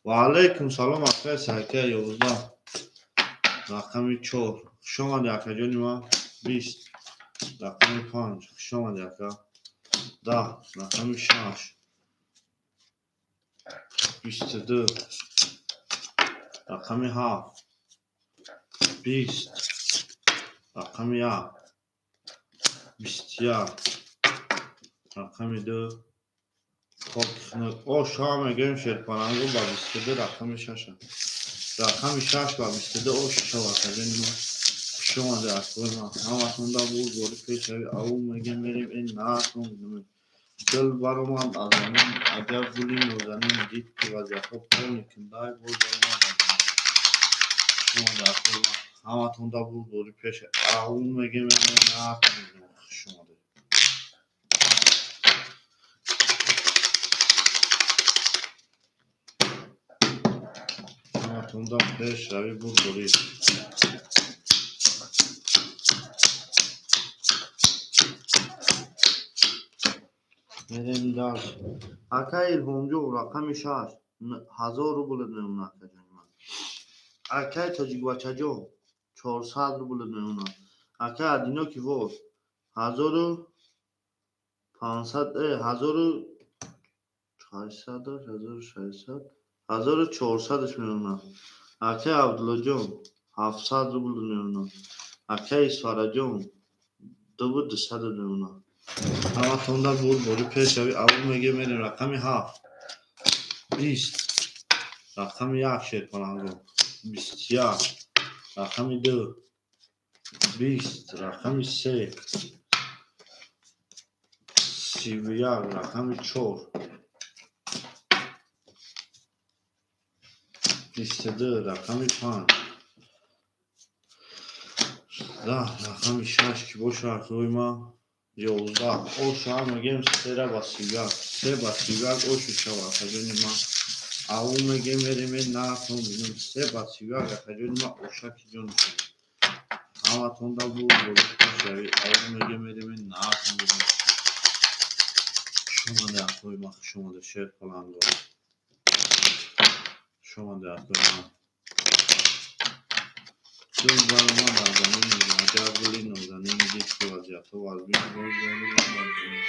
و علیکم سلام اکای سکه 11 رقمی 4 شما دی اکا جونی ما 20 رقمی 5 شما دی اکا 10 رقمی 6 22 رقمی 7 20 رقمی 1 21 رقمی 2 اوش ها میگیم شیرپاننگو با 22 رقم 6 رقم 6 با 22 اوش شما کردین شما در کنم همه تونده بود بوری پیش او میگیم میریم این ناتون بینیم دل برمان از زمین عجب گلی نوزنین دید که وضعیت ها پرونی کندای بود برمان از زمین شما در کنم همه تونده بود بوری پیش او میگیم میریم ناتون بینیم شما در تونده پیش روی بود بوری میریم داشت اکای ایلهام جون رقم 6 1000 روبل میمونه اکا جون من اکای توجیک بچه جون 400 روبل میمونه اکای ادینو کی وول 1500 1600 1600 1400 میمونه اکای عبدالله جون 700 روبل میمونه اکای اسفر جون دو 200 میمونه. اما توندا بود بوری پیشوی اول میگه میریم رقمی 7 20 رقمی 1 شیر کنم 21 رقمی 2 20 رقمی 3 31 رقمی 4 22 رقمی 5 10 رقمی 6 که باشه اخوی ما 11 او شما میگیم 3 با 31 3 با 31 او شو خجونی ما اول میگیم میریم نه تو میگیم 3 با 31 خجونی ما او شکی جون اما توندا بود بوری پیشوی اول میگیم میریم نه تو میگیم شما ده اخوی ما شما ده شیر پلنگو شما ده اخوی ما دو برای ما در زمین میگم عجب گلی نازنین میگید که وضعیت و وزبین باز زمین بازنین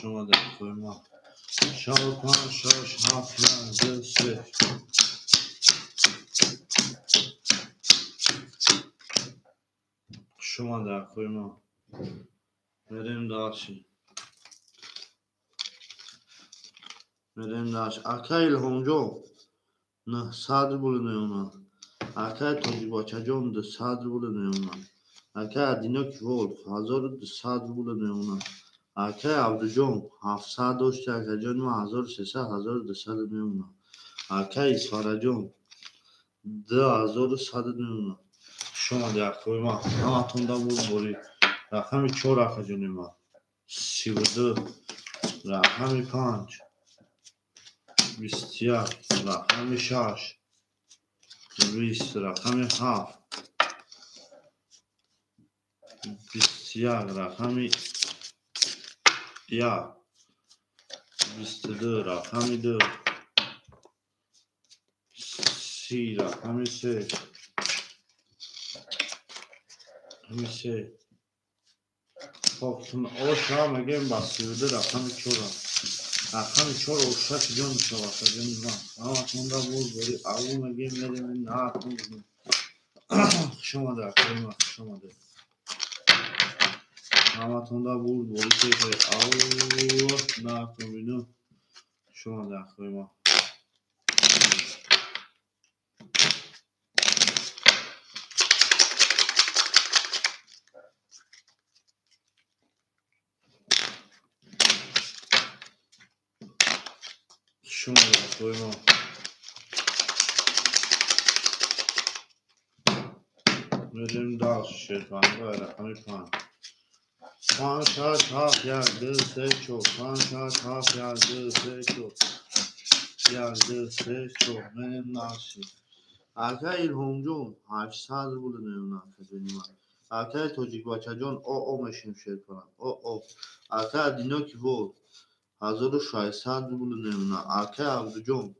شما در اخوی ما 4 5 6 7 9 10 شما در اخوی ما میریم داشی اکایل همجا نه صدر بوله نیونا اکای تاجی باچه جان ده صدر بوله نیونا اکای ادینا کی ولف 1200 بوله نیونا اکای عبدو جان 700 داشته اکای جان ما 1300 1200 نیونا اکای اسفاره جان 2100 نیونا شما در اخوی ما اما توندا بود بوری رقمی 4 اکای جانی ما 32 رقمی 5 21 رقمی 6 20 رقمی 7 21 رقمی 1 22 رقمی 2 30 رقمی 3 خب او شما میگیم با 32 رقمی 4 رقمی 4 او شک جان شما خجونی ما اما توندا بود بوری اول میگیم میریم نه تو میگیم شما در اخوی ما شما در اما توندا بود بوری که اول نه تو میگیم شما در اخوی ما شما در اخوی ما میریم داشت شیرپنگه رقمی 5 5 6 7 1 2 3 4 5 6 7 1 2 3 4 1 2 3 4 میریم داشتی اکای همجون 800 بوده نیونا خجونی ما اکای تاجیک باچه جان او میشیم شیر کنم او اکای ادینا کی بود 1600 بوده نیونا اکای عبدو جان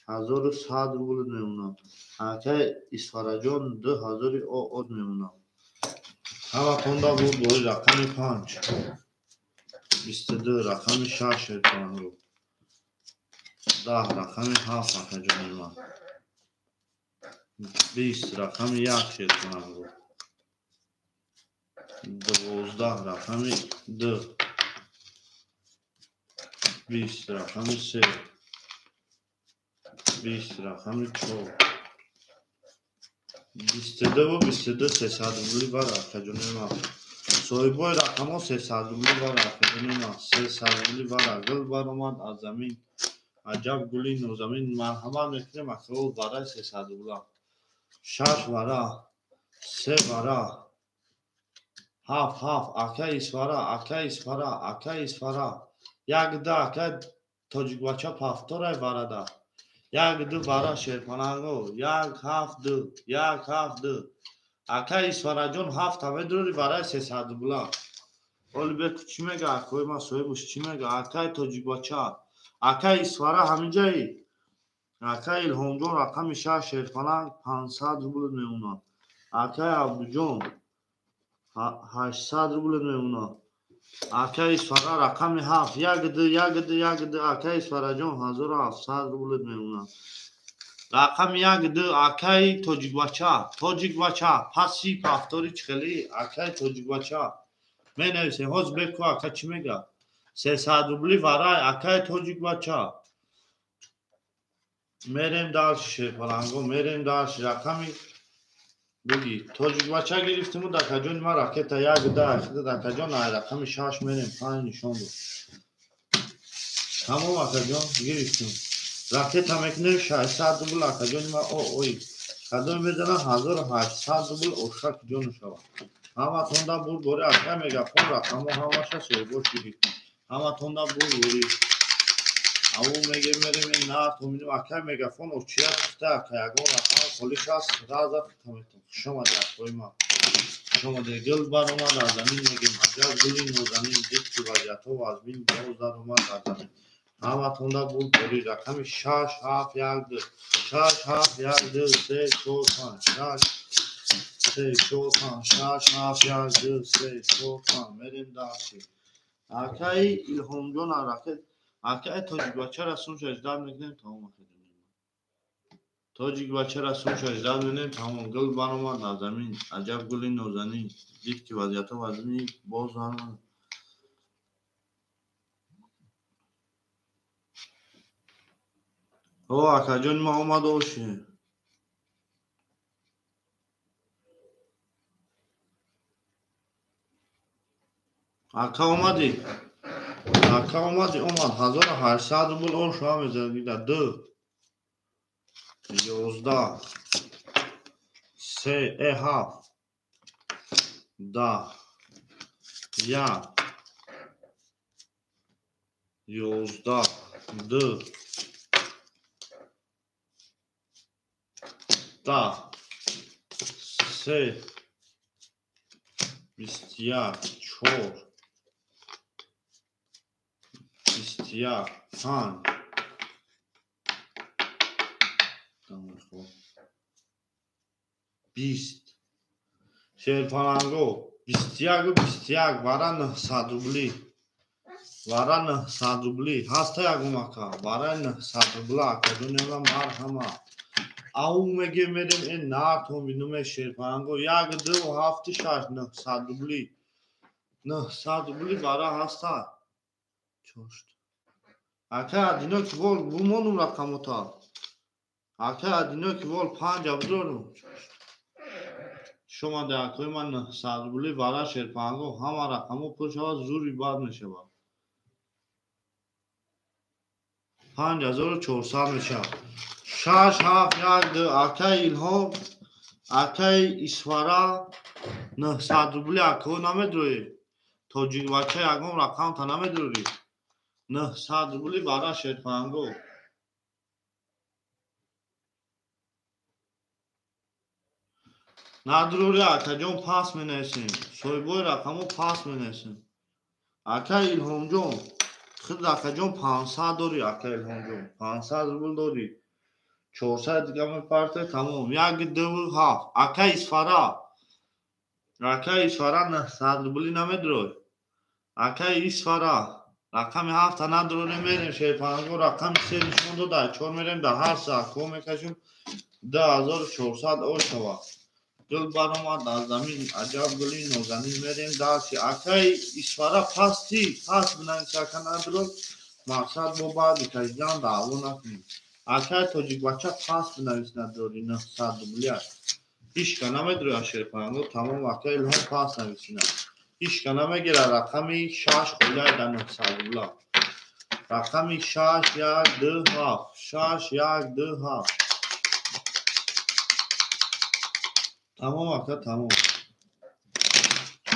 1100 بوده نیونا اکای اسفاره جان 2000 او نیونا اما توندا بود بوری رقمی 5 22 رقمی 6 شیر کنم 10 رقمی 7 خجونی ما 20 رقمی 1 شیر کنم 12 رقمی 2 20 رقمی 3 20 رقمی 4 22 و 22 300 روبلی بر خجونی ما صاحبای رقم ها 300 روبلی بر خجونی ما 300 روبلی بر گل بر اومد از زمین عجب گلی نوزمین مرحبا میکنیم اخوال برای 300 روبلی 6 برای 3 برای 7 اکای اسفاره یک ده اکای تاجیک باچه پافتور برده یک دو برای شیرپناهگو 1 7 2 اکای اسفاره جان 7 همه دوری برای 300 روبلی ولی بگو چی میگه اکوی ما صاحبش چی میگه اکای تاجیک باچه اکای اسفاره همینجایی اکای الهام جان رقم 6 شیرپناه 500 روبلی نیونا اکای عبدو جان 800 روبلی نیونا اکای اسفاره رقم 7 1 2 اکای اسفاره جان 1700 روبلی نیونا رقم یک دو اکای توجیک بچه پاسیف هفتاری چخلی اکای توجیک بچه می نویسه حوز بکو اکا چی میگه 300 روبلی برای اکای توجیک بچه میریم دارش پلنگو میریم دارش رقمی بگی توجیک بچه گرفتیم و دکا جون ما راکت یک دکا جون رقم 6 میریم پای نشون بود تمام اکا جون گرفتیم راکت هم اکنیم 600 روبل اکا جون ما اوی کدوم میزنن 1800 روبل اوشک جون شود همه تونده بود بوری اکا میگفون رقم همه شا سوگو شدی همه تونده بود بوری او میگه میریم این نه تو مینو اکا میگفون اوچیه تخته اکا یکون رقم کلیش هست رازد تمیتون شما در کوی ما شما در گل بر اومد از زمین میگیم عجب گلی نوزمین دید که وجهتو و از بین باز در اومد از زمین همه تونده بود بوری رقم 6 7 1 2 6 7 1 2 3 4 5 6 3 4 5 6 7 1 2 3 4 5 میریم داشتیم اکای الهام جان راکت اکای توجیک بچه رسون اجداد میکنیم تمام توجیک بچه رسون اجداد میکنیم تمام گل برآمد از زمین عجب گلی نوزنی دید که وضعیت وزنی باز برآمد او اکا جان ما اومده باشه اکا اومدی اومد 1800 روبل اون شما میزنید 2 11 3 7 10 1 11 2 10 3 21 4 21 5 20 شیر پانانگو 21 برای 900 روبلی برای 900 روبلی هسته یکم اکا برای 900 روبلی اکا دونیلا مرحمه او میگه میریم این نه تو مینوم شیر پانانگو 1 2 7 6 900 روبلی 900 روبلی برای هسته چوشت اکا دینا که بول بومونم رقمو تا اکا دینا که بول 5 ابزارم شما در کوی من 900 روبلی برای شیر پانانگو همه رقمو پوش ها زوری باد میشه با 5400 میشه 6 7 1 2 اکای الهام اکای اسفارا 900 روبلی اکو نمیدروی توجیک بچه یکم رقم تا نمیدروی 900 روبلی برای شیر پانانگو ندروری اکا جون پاس مینیسیم سویبوی رقمو پاس مینیسیم اکای الهام جون خود اکا جون 500 دوری اکای الهام جون 500 روبل دوری 400 دیگه میپرته تمام 1 2 7 اکای اسفارا 900 روبلی نمیدروی اکای اسفارا رقم 7 ندروری میریم شیر پانانگو رقم 3 نشون داده 4 میریم در هر ساعت کو میکشیم 10400 او شوا گل برآمد از زمین عجب گلی نوزنی میریم داشتی اکای اسفارا پس بنویسه اکا ندروی مقصد با بعد کشیدن دعوا نکنیم اکای توجیک بچه پس بنویس ندروری 900 روبلی هیچ که نمیدروی شیر پانانگو تمام اکای الهام پس نویسینه هیچ که نمیگیره رقمی 6 خلیه در 900 روبلا رقمی 6 1 2 7 6 1 2 7 تمام اکا تمام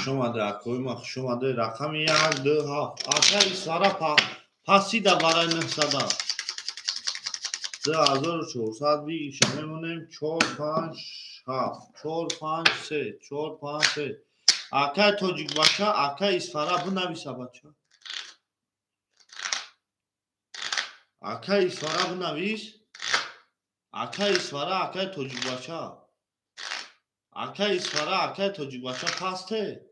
شما در کوی ما شما در رقم 1 2 7 اکای اسفارا پسیده برای 900 2400 بی شما میمونیم 4 5 7 4 5 3 4 5 3 اکای توجیک بچه اکای اسفارا بنویسه بچه اکای اسفارا بنویس اکای اسفارا اکای توجیک بچه اکای اسفارا اکای توجیک بچه پسته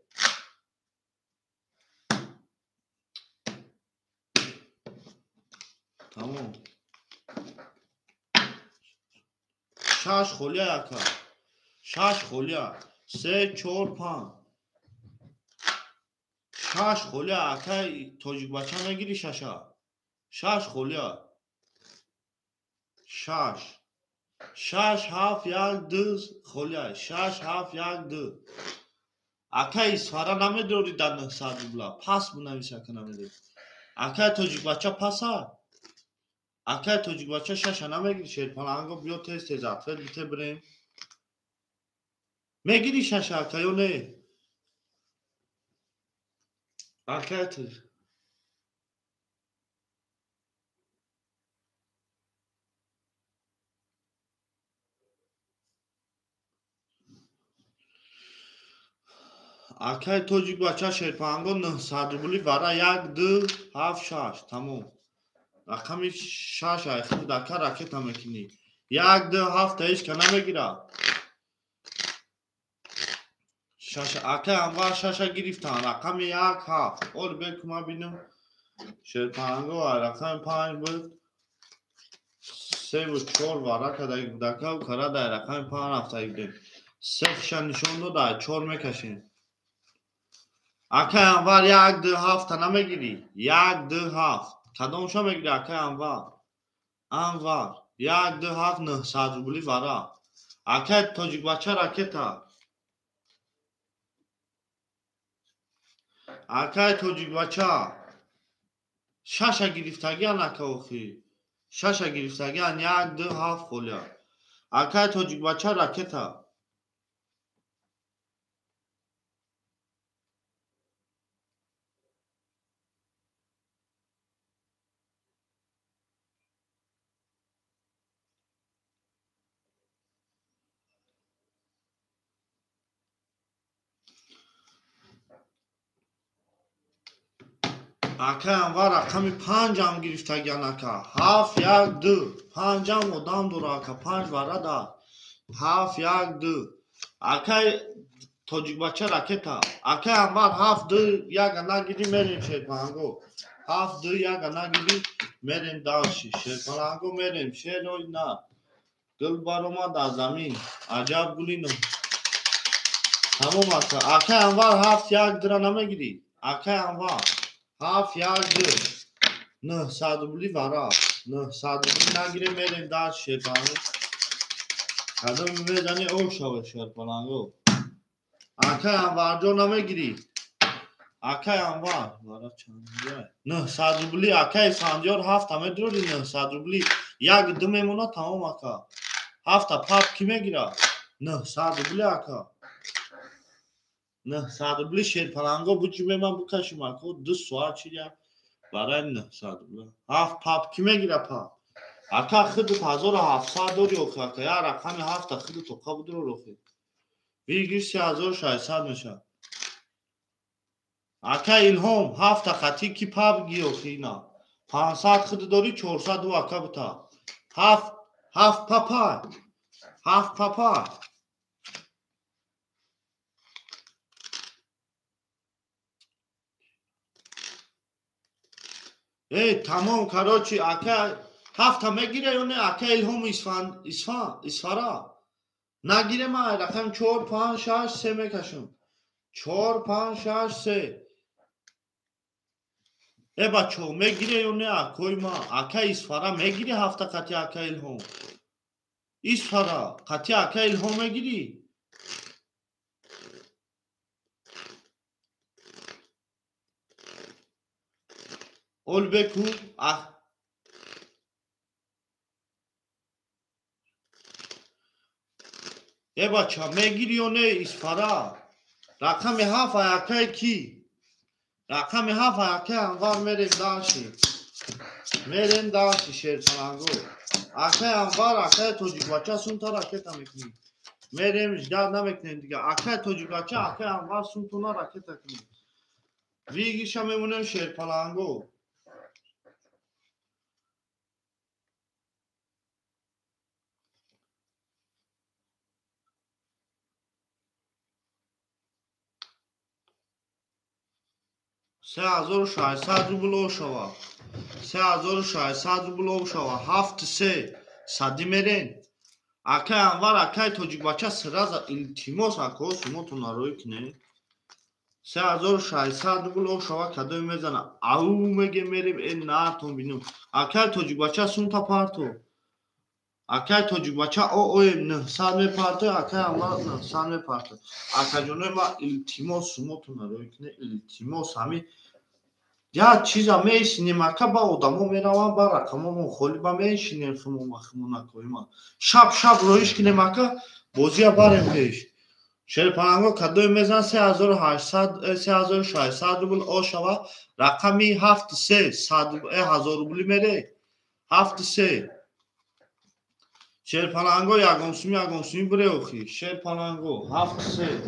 تمام 6 خولیا اکا 6 خولیا 3 4 5 6 خولیا اکا توجیک بچه نگیری 6 خولیا 6 7 1 2 خولیا 6 7 1 2 اکا اسفارا نمیدوری در 900 روبلا پس بنویس اکا نمیدوری اکا توجیک بچه پس ها اکا توجیک بچه 6 نمیگیری شیرپالنگو بیا تیز تیز اتفل بیته بریم میگیری 6 اکا یا نه اکا توجیک اکا توجیک بچه شیرپالنگو 900 روبلی برای 1 2 7 6 تموم رقمی 6 ایخی دکه رکت هم میکنی 1 2 7 ایش که نمیگیره 6 اکا انوار 6 گرفتن رقم 1 7 اول بکن ما بینم شیرپالنگو رقم 5 بود 3 و 4 واره که دکه و کاره در رقم 5 هفته ایدیم 3 نشون دو در 4 میکشیم اکا انوار 1 2 7 نمیگیری 1 2 7 کدامشو میگیری اکا انوار 1 2 7 900 روبلی واره اکا توجیک بچه رکتا اکا توجیک بچه 6 گرفتگی اکا اوخی 6 گرفتگی 1 2 7 خولیا اکا توجیک بچه رکتا اکا انوار رقم 5 هم گرفتگی اکا 7 1 2 5 هم ادام دور اکا 5 واره دا 7 1 2 اکا توجیک بچه رکتا اکا انوار 7 2 1 نگیری میریم شیرپالنگو 7 2 1 نگیری میریم داشی شیرپالنگو میریم شیروی نه گل بار اومد از زمین عجب گلی نو تموم اکا انوار 7 1 2 نمیگیری اکا انوار 7 1 2 900 روبلی واره 900 روبلی نگیره میریم در شیرپالنگو کدام میزنی او شو شیرپالنگو اکا انوار جو نمیگیری اکا انوار واره چند 900 روبلی اکا سانجور 7 همه دوری 900 روبلی 1 2 میمونه تمام اکا 7 پاپ کی میگیره 900 روبلی اکا 900 روبلی شیرپالنگو بچی من بکشیم اکا 2 سوار چیه برای 900 روبلی 7 پاپ کی میگیره پاپ اکا خودت 1700 دوری اوخی اکا یا رقم 7 خودت اوخا بدر روخی بگیر 3600 میشه اکا الهام 7 خطی کی پاپ گی اوخی اینا 500 خود داری 400 و اکا بتا 7 پاپا 7 پاپا ای تمام کراچی اکا 7 میگیره یا نه اکا الهام اسفارا نگیره ما رقم 4 5 6 3 میکشم 4 5 6 3 ای بچه میگیره یا نه اکوی ما اکا اسفارا میگیری 7 قطعی اکا الهام اسفارا قطعی اکا الهام میگیری اول بکو ای بچه میگیری یا نه اسفارا رقم 7 اکا کی رقم 7 اکا انوار میریم داشتی شیرپالنگو اکا انوار اکا توجیک بچه سون تا رکت هم میکنی میریم اجداد نمیکنیم دیگه اکا توجیک بچه اکا انوار سون تا رکت کنیم ویگیش هم میمونیم شیرپالنگو سه 3600 روبل او شوا 3600 روبل او شوا 7 3 صدی میرین Акай Анвар, акай тоҷикбача сразу илтимос ако сумотон ароик не 3600 рубл ошава кадой мезана ау меге мерим наартон бинум акай тоҷикбача сумта парто акай тоҷикбача ой 900 мепарто акай Анвар 900 мепарто акаҷонои ма илтимос сумотон ароик не илтимос ҳами як чиза мешинем ака ба одамо меравам ба рақамомон холӣ ба мешинем шумо махмунакоима шаб роиш кинем ака бозия барем пеш шерпананго кадой мезан 3600 рубл ошава рақами 1000 рубли мере 73 шерпананго ягонсуми биреохи шерпананго 73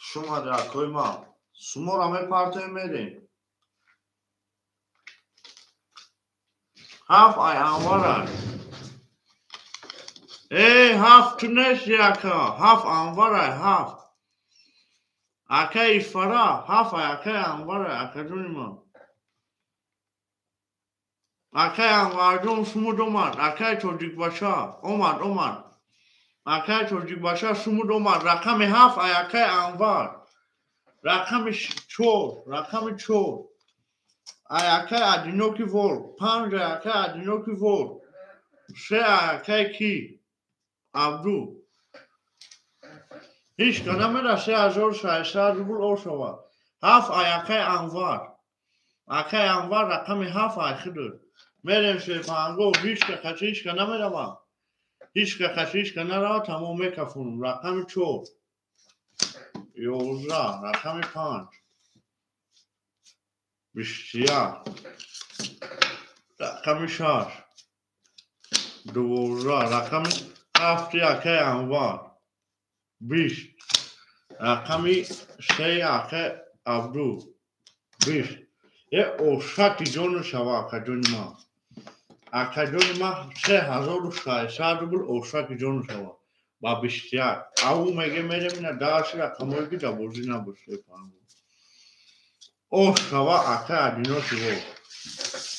шума ракоима Sumora me parto emeri. Half ay anvara. Half tuneş yaka. Half anvara half. Akay fara. Half ay akay anvara. Akadunima. Akay anvarcun sumudomar. Akay çocuk başa. Omar. Akay çocuk başa sumudomar. Rakami half ay akay anvar. رقم 4 ayakay adinoki vor 5 ayakay adinoki vor 3 ayakay ki abdu hiç kanamera 3600 rubl oşova haf ayakay anvar akay anvar rakami haf ayxidir merem şefango hiç kanamera va hiç kanara tamome kafunum rakami 4 11 رقم 5 بسیار رقم 6 12 رقم 7 akay anvar 20 رقم 3 akay abdu 20 oşaki jonu şava akajonima 3600 rubl oşaki jonu şava Babiştiya, avu mege meremine daşıra kamoyki da bozina buşepangu. O şava akay adinoki vo.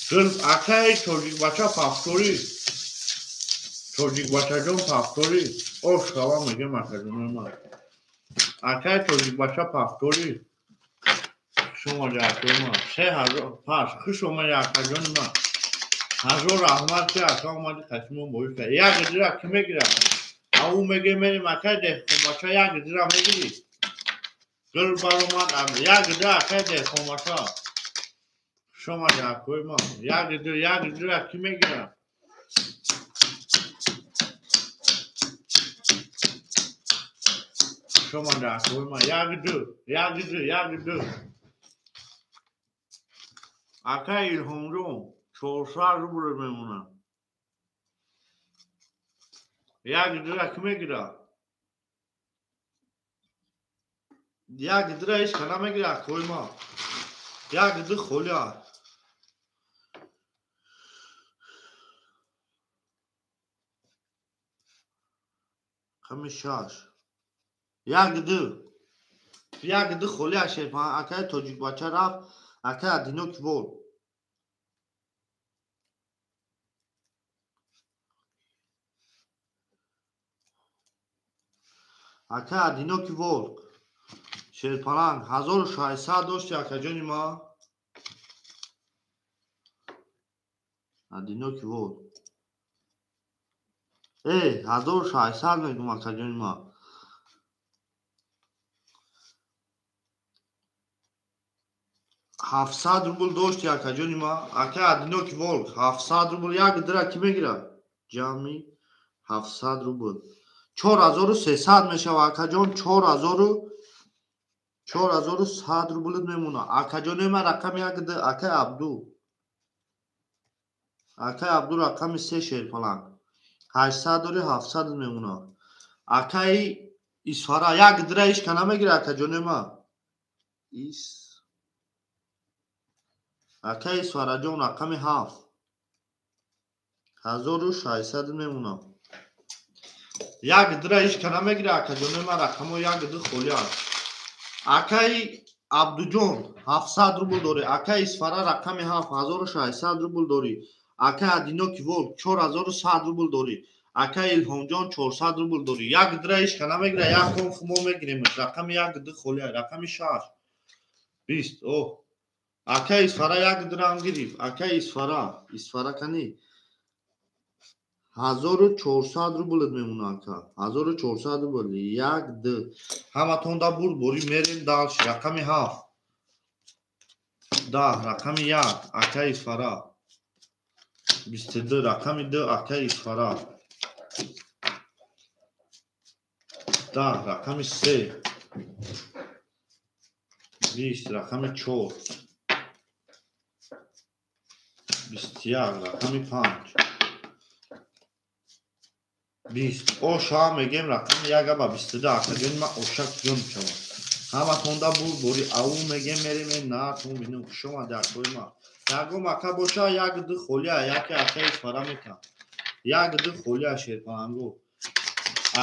Gıl akay çocukbaça paftori. Çocukbaçajon paftori. O şava mege makajonoma. Akay çocukbaça paftori. Şoma jakoyma. Pas, kışoma yakajonma. Hazor ahmarki akamadi kaçmon boyuka. Ya gidira kime gira? Avu mege meri makay de komaça ya gidira megiri. Gıl baroman abi ya gidira akay de komaça. Şoma ya koyma. Ya gidira kime gira? Şoma ya koyma. Ya gidir. Akay ilhomron. Çoğuşlar rubur memuna. Ya gidira kime gira? Ya gidira hiç kanama gira koyma. Ya gidir kolya. Kamışaş. Ya gidir kolya şerpan. Akay tocuk baça raf. Akay adino kivol. Akay adinoki volk şerpalan 1600 doşti akajon ma adinoki volk 1600 megum akajon ma 700 rubl doşti akajon ma akay adinoki volk 700 rubl ya gidira kime gira jami 700 rubl 4300 мешава акаҷон 4100 рублит мемуна акаҷони ман рақами акай абду рақами 3 шерпалан 800 дори 700 мемуна акай исфара як дира иш кана мегира акаҷони ман акай исфараҷон рақами 7 1600 мемуна як дира иш кана мегира акаҷони ман рақамо як ди холия акай абдуҷон 700 рубл дори акай исфара рақами 7 1600 рубл дори Ака Одинокий волк 4100 рубл дорӣ. Ака Илҳомҷон 400 рубл дорӣ. Як дра ишка намегира, як ком хумо мегиремш. Рақами як ди холия, рақами 6. 20. О. Ака Исфара як драм гирифт. Ака Исфара кани 1400 рубл мемона ака. 1400 рубл. Як ди. Ҳаматон да бур бори мерем далш. Рақами 7. 10. Рақами 1. Ака Исфара. 22. Рақами 2. Ака Исфара. 10. Рақами 3. 20. Рақами 4. 21. Рақами 5. 20. Оша мегем рақами 1 ба 22. Акаҷон ма ошак ҷон шава. Ҳаматонда бур бори аву мегем мерем на тун бинум шума дакои ма. Ягом ака боша як ди холия, яке ака Исфара мека. Як ди холия шерпанго.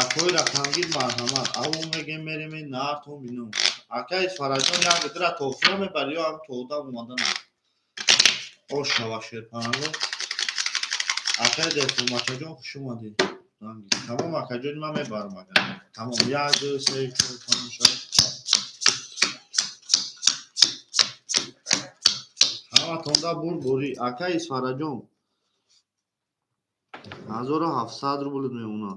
Акои рақамгир марҳамат. Аву мегем мерем на тун бинум. Ака Исфараҷон як дира тофиро мебари ё ам тода омадана. Ошава шерпанго. Ака дефумачаҷон хуш омадӣ. Тамом акаҷон ма мебарам агар. Тамом 1 2 3 4 5 6. Ҳаматонда бур бори ака Исфараҷон 1700 рубл мемона.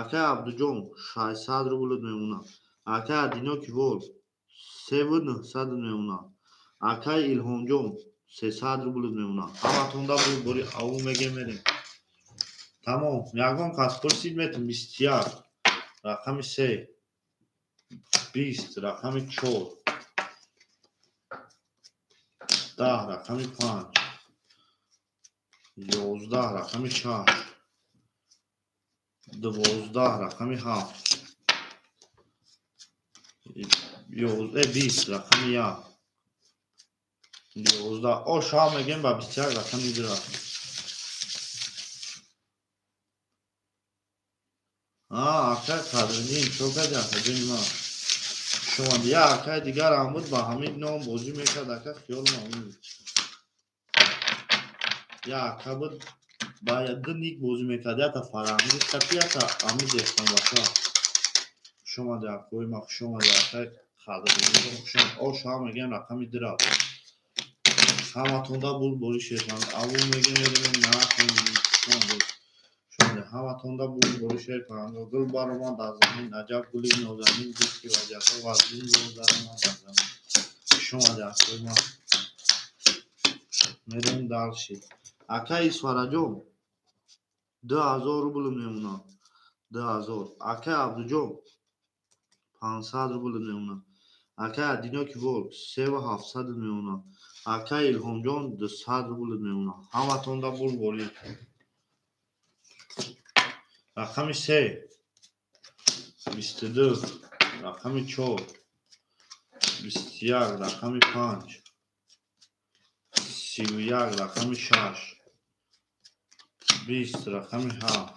Ака Абдуҷон 600 рубл мемона. Ака Одинокий волк 700 мемона. Ака Илҳомҷон 300 рубл мемона. Ҳаматонда бур бори аву мегем мерем. Тамом. Ягон кас пурсид метам 21. Рақами 3. 20. Рақами 4. 10. Рақами 5. 11. Рақами 6. 12. Рақами 7. 20. Рақами 1. 11. Оша мегем ба 21 рақами дира. Ака қадринин чокаҷ акаҷони ма. Шумо я акаи дигар ам буд ба ҳамин ном бозӣ мекард ака хиёл маъмул. Я ака буд ба ду ник бозӣ мекард. Яка фарҳангист кати яка ами деҳқонбаша. Шумо акои ма хушомади акаи қадринин хушом. Оша мегем рақами дира. Ҳаматонда буд бори шерпан. Аву мегем мерем на хушомади. ҳаматонда бур бори шерпанго гул баромад аз замин аҷаб гули нозанин буд ки ваҷҳҳо вазин гузаронад аз замин. Шумади акои ма мерем далши. Ака Исфараҷон 2000 рубл мемона. 2000. Ака Абдуҷон 500 рубл мемона. Ака Одинокий волк 3700 мемона. Ака Илҳомҷон 200 рубл мемона. Ҳаматонда бур бори рақами 3. 22. рақами 4. 21. рақами 5. 31. рақами 6. 20. рақами 7.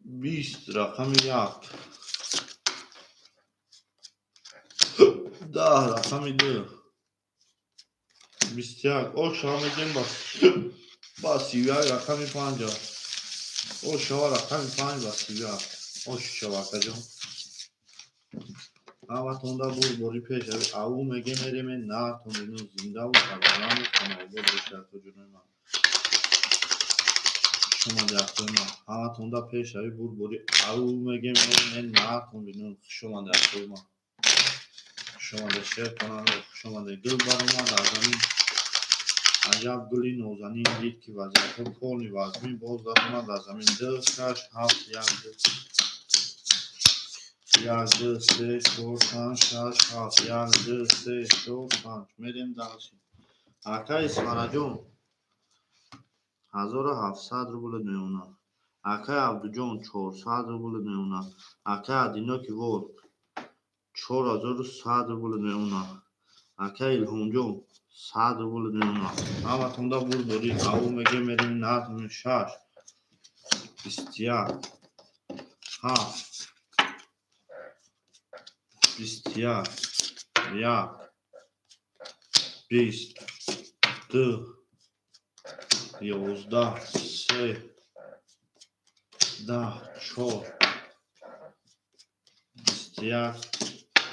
20. рақами 1. 10. рақами 2. 21. оша мегем ба 31 рақами 5. ошава рақами 5 ба 31. ошава акаҷон. ҳаматонда бур бори пешави аву мегем мерем на тонину зиндаву сарбаланду камолбод бошад ҷунои ман. шумо дактори ман ҳаматонда пешави бур бори аву мегем мерем на тонину шумо дактори ман. шумо дешер конанду шумо де гул баромад аз замин аҷаб гули нозанин дид ки вазиятҳо полни вазмин боз даромад аз замин 2 6 7 1 2 3 4 5 6 7 1 2 3 4 5 мерем далши. ака Исфараҷон 1700 рубл меона. ака Абдуҷон 400 рубл меона. ака Одинокий волк 4100 рубл меона. ака Илҳомҷон 100 рубл меона. ҳаматонда бур бори аву мегем мерем на 6 21 7 21 1 20 11 3 10 4 21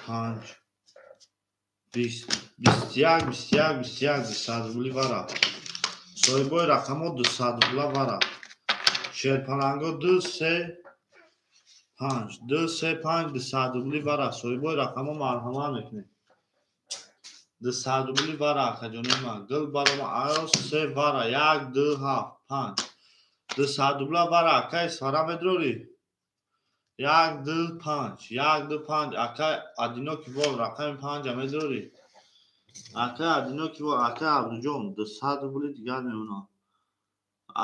5 20 21 200 вара. Соҳибои рақамҳо 200 вара. Шерпаланго 2 3 5 2 3 5 200 вара. Соҳибои рақамҳо марҳамат мекунед. 200 вара акаҷони ман. Гул барома аёс 3 вара 1 2 7 5 200 вара акай сара медрори. 1 2 5 1 2 5 акай адиноки вол рақами 5 медрори. Акай адиноки вол акай Абдуҷон 200 дигар мемона.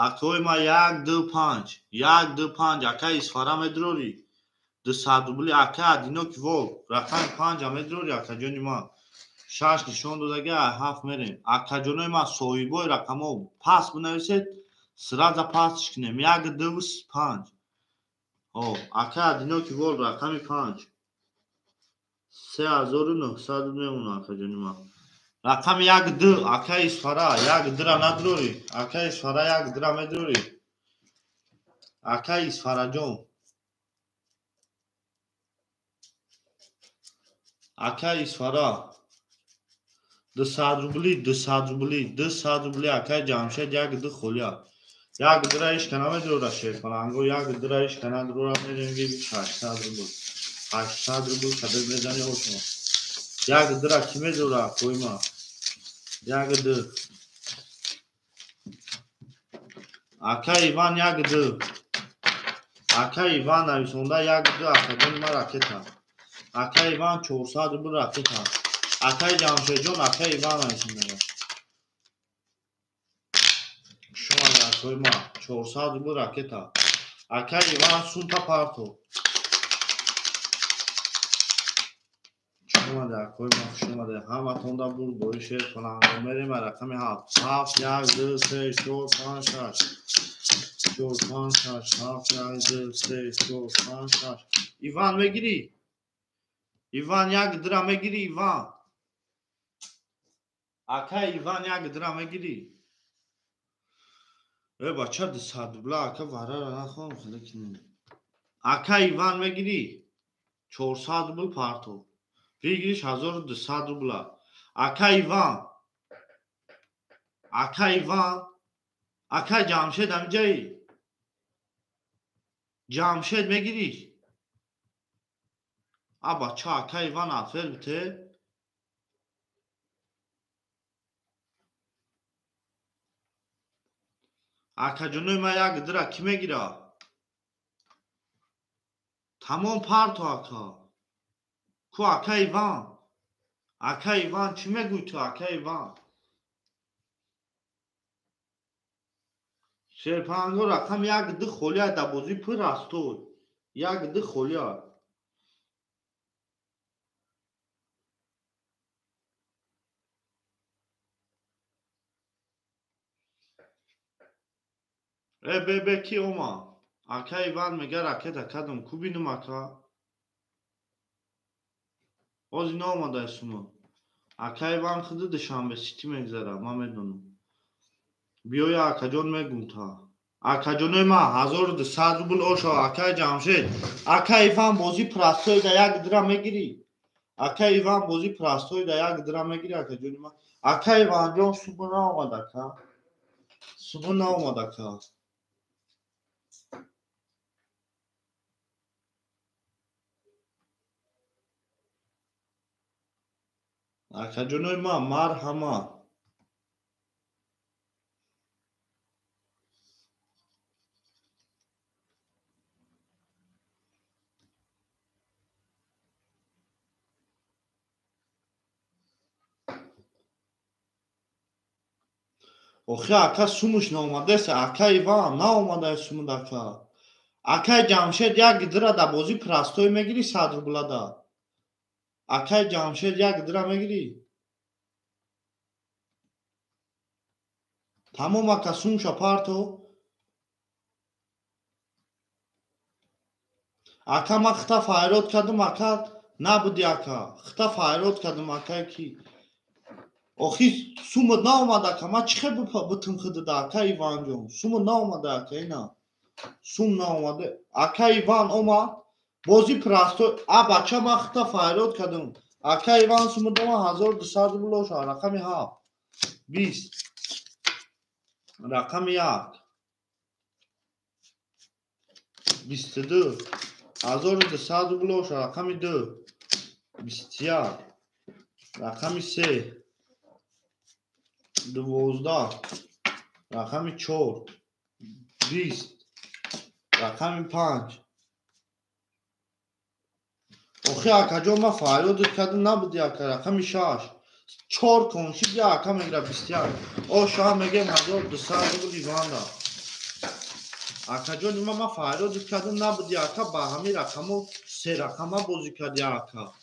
Акой ма 1 2 5 1 2 5 акай исфара медрори. 200 акай адиноки вол рақами 5 медрори акаҷони ман. 6 нишон додаги 7 мерем. Акаҷонои ман соҳибои рақамҳо пас бинависед сразу пасш кунем. 1 2 5 акай адиноки вол рақами 5 3900 мемона акаҷони ман. Рақами 1 2 акай исфара 1 дира надрори. Акай исфара 1 дира медрори. Акай исфараҷон. Акай исфара 200 рубли акай Ҷамшед 1 2 холия. 1 дира ишкана медрора шерпаланго 1 дира ишкана дрора мерем 800 рубли. 800 рубли кадр мезани ошмо. 1 дира ки медрора койма. 1 2 акай Иван 1 2 акай Иван нависонда 1 2 акаҷони ман ракета. Акай Иван 400 рубли ракета. Акай Ҷамшеджон акай Иван нависонда. Шумо акой ма 400 рубли ракета. Акай Иван сунта парто. Шумо акой ма шумо ҳаматонда бур бори шер фаланго мерем рақами 7 7 1 2 3 4 5 6 4 5 6 7 1 2 3 4 5 6 Иван мегирӣ? Иван 1 дира мегирӣ Иван? Акай Иван 1 дира мегирӣ? бача 200 рубла ака варара нахоҳам хеле кинем. Акай Иван мегирӣ? 400 рубл парто. Бигириш 1200 рубла. Акай Иван? Акай Иван? Акай Ҷамшед амҷаи? Ҷамшед мегириш? Бача акай Иван афер бите? Акаҷонои ман 1 дира ки мегира? Тамом парто ака. Ку акай Иван? Акай Иван чӣ мегӯй ту акай Иван? Шерпаланго рақами 1 2 холия дар бозӣ пир аст той. 1 2 холия. бе ки ома? Акай Иван мега ракета кадом ку бинум ака? Оз ино омадаистумо. Акай Иван худи Душанбе ситӣ мегзара ман медонам. Биёя акаҷон мегум та. Акаҷонои ман 1200 рубл ошо акай Ҷамшед. Акай Иван бозӣ прастоида 1 дира мегирӣ? Акай Иван бозӣ прастоида 1 дира мегирӣ акаҷони ман? Акай Иванҷон субҳ наомад ака? Субҳ наомад ака? Акаҷонои ман марҳамат. охи ака сумуш наомадаест. Акай Иван наомадаест сумуд ака. Акай Ҷамшед 1 дира дар бозӣ прастоӣ мегирӣ 100 рублада? Акай Ҷамшед 1 дира мегирӣ? Тамом ака сумша парто. Ака ман хита файрод кардам ака набуди ака. Хита файрод кардам ака ки آخی سوم نامده که ما چخه بتون خود ده اکا ایوان جون سوم نامده اکا اینا سوم نامده اکا ایوان اومد بازی پرستو بچه ما خطا فایرات کردم اکا ایوان سوم دوما 1200 روبل شد رقمی 7 20 رقم 1 22 1200 روبل شد رقم 2 21 رقم 3 12 رقم 4 20 رقم 5 آخی اکا جان ما فریاد کردم نبودی اکا رقم 6 4 کنشید یا اکا میگره 21 او شما میگه 1200 روبل ایوان ده اکا جان ما فریاد کردم نبودی اکا با همی رقم 3 رقم بازی کردی اکا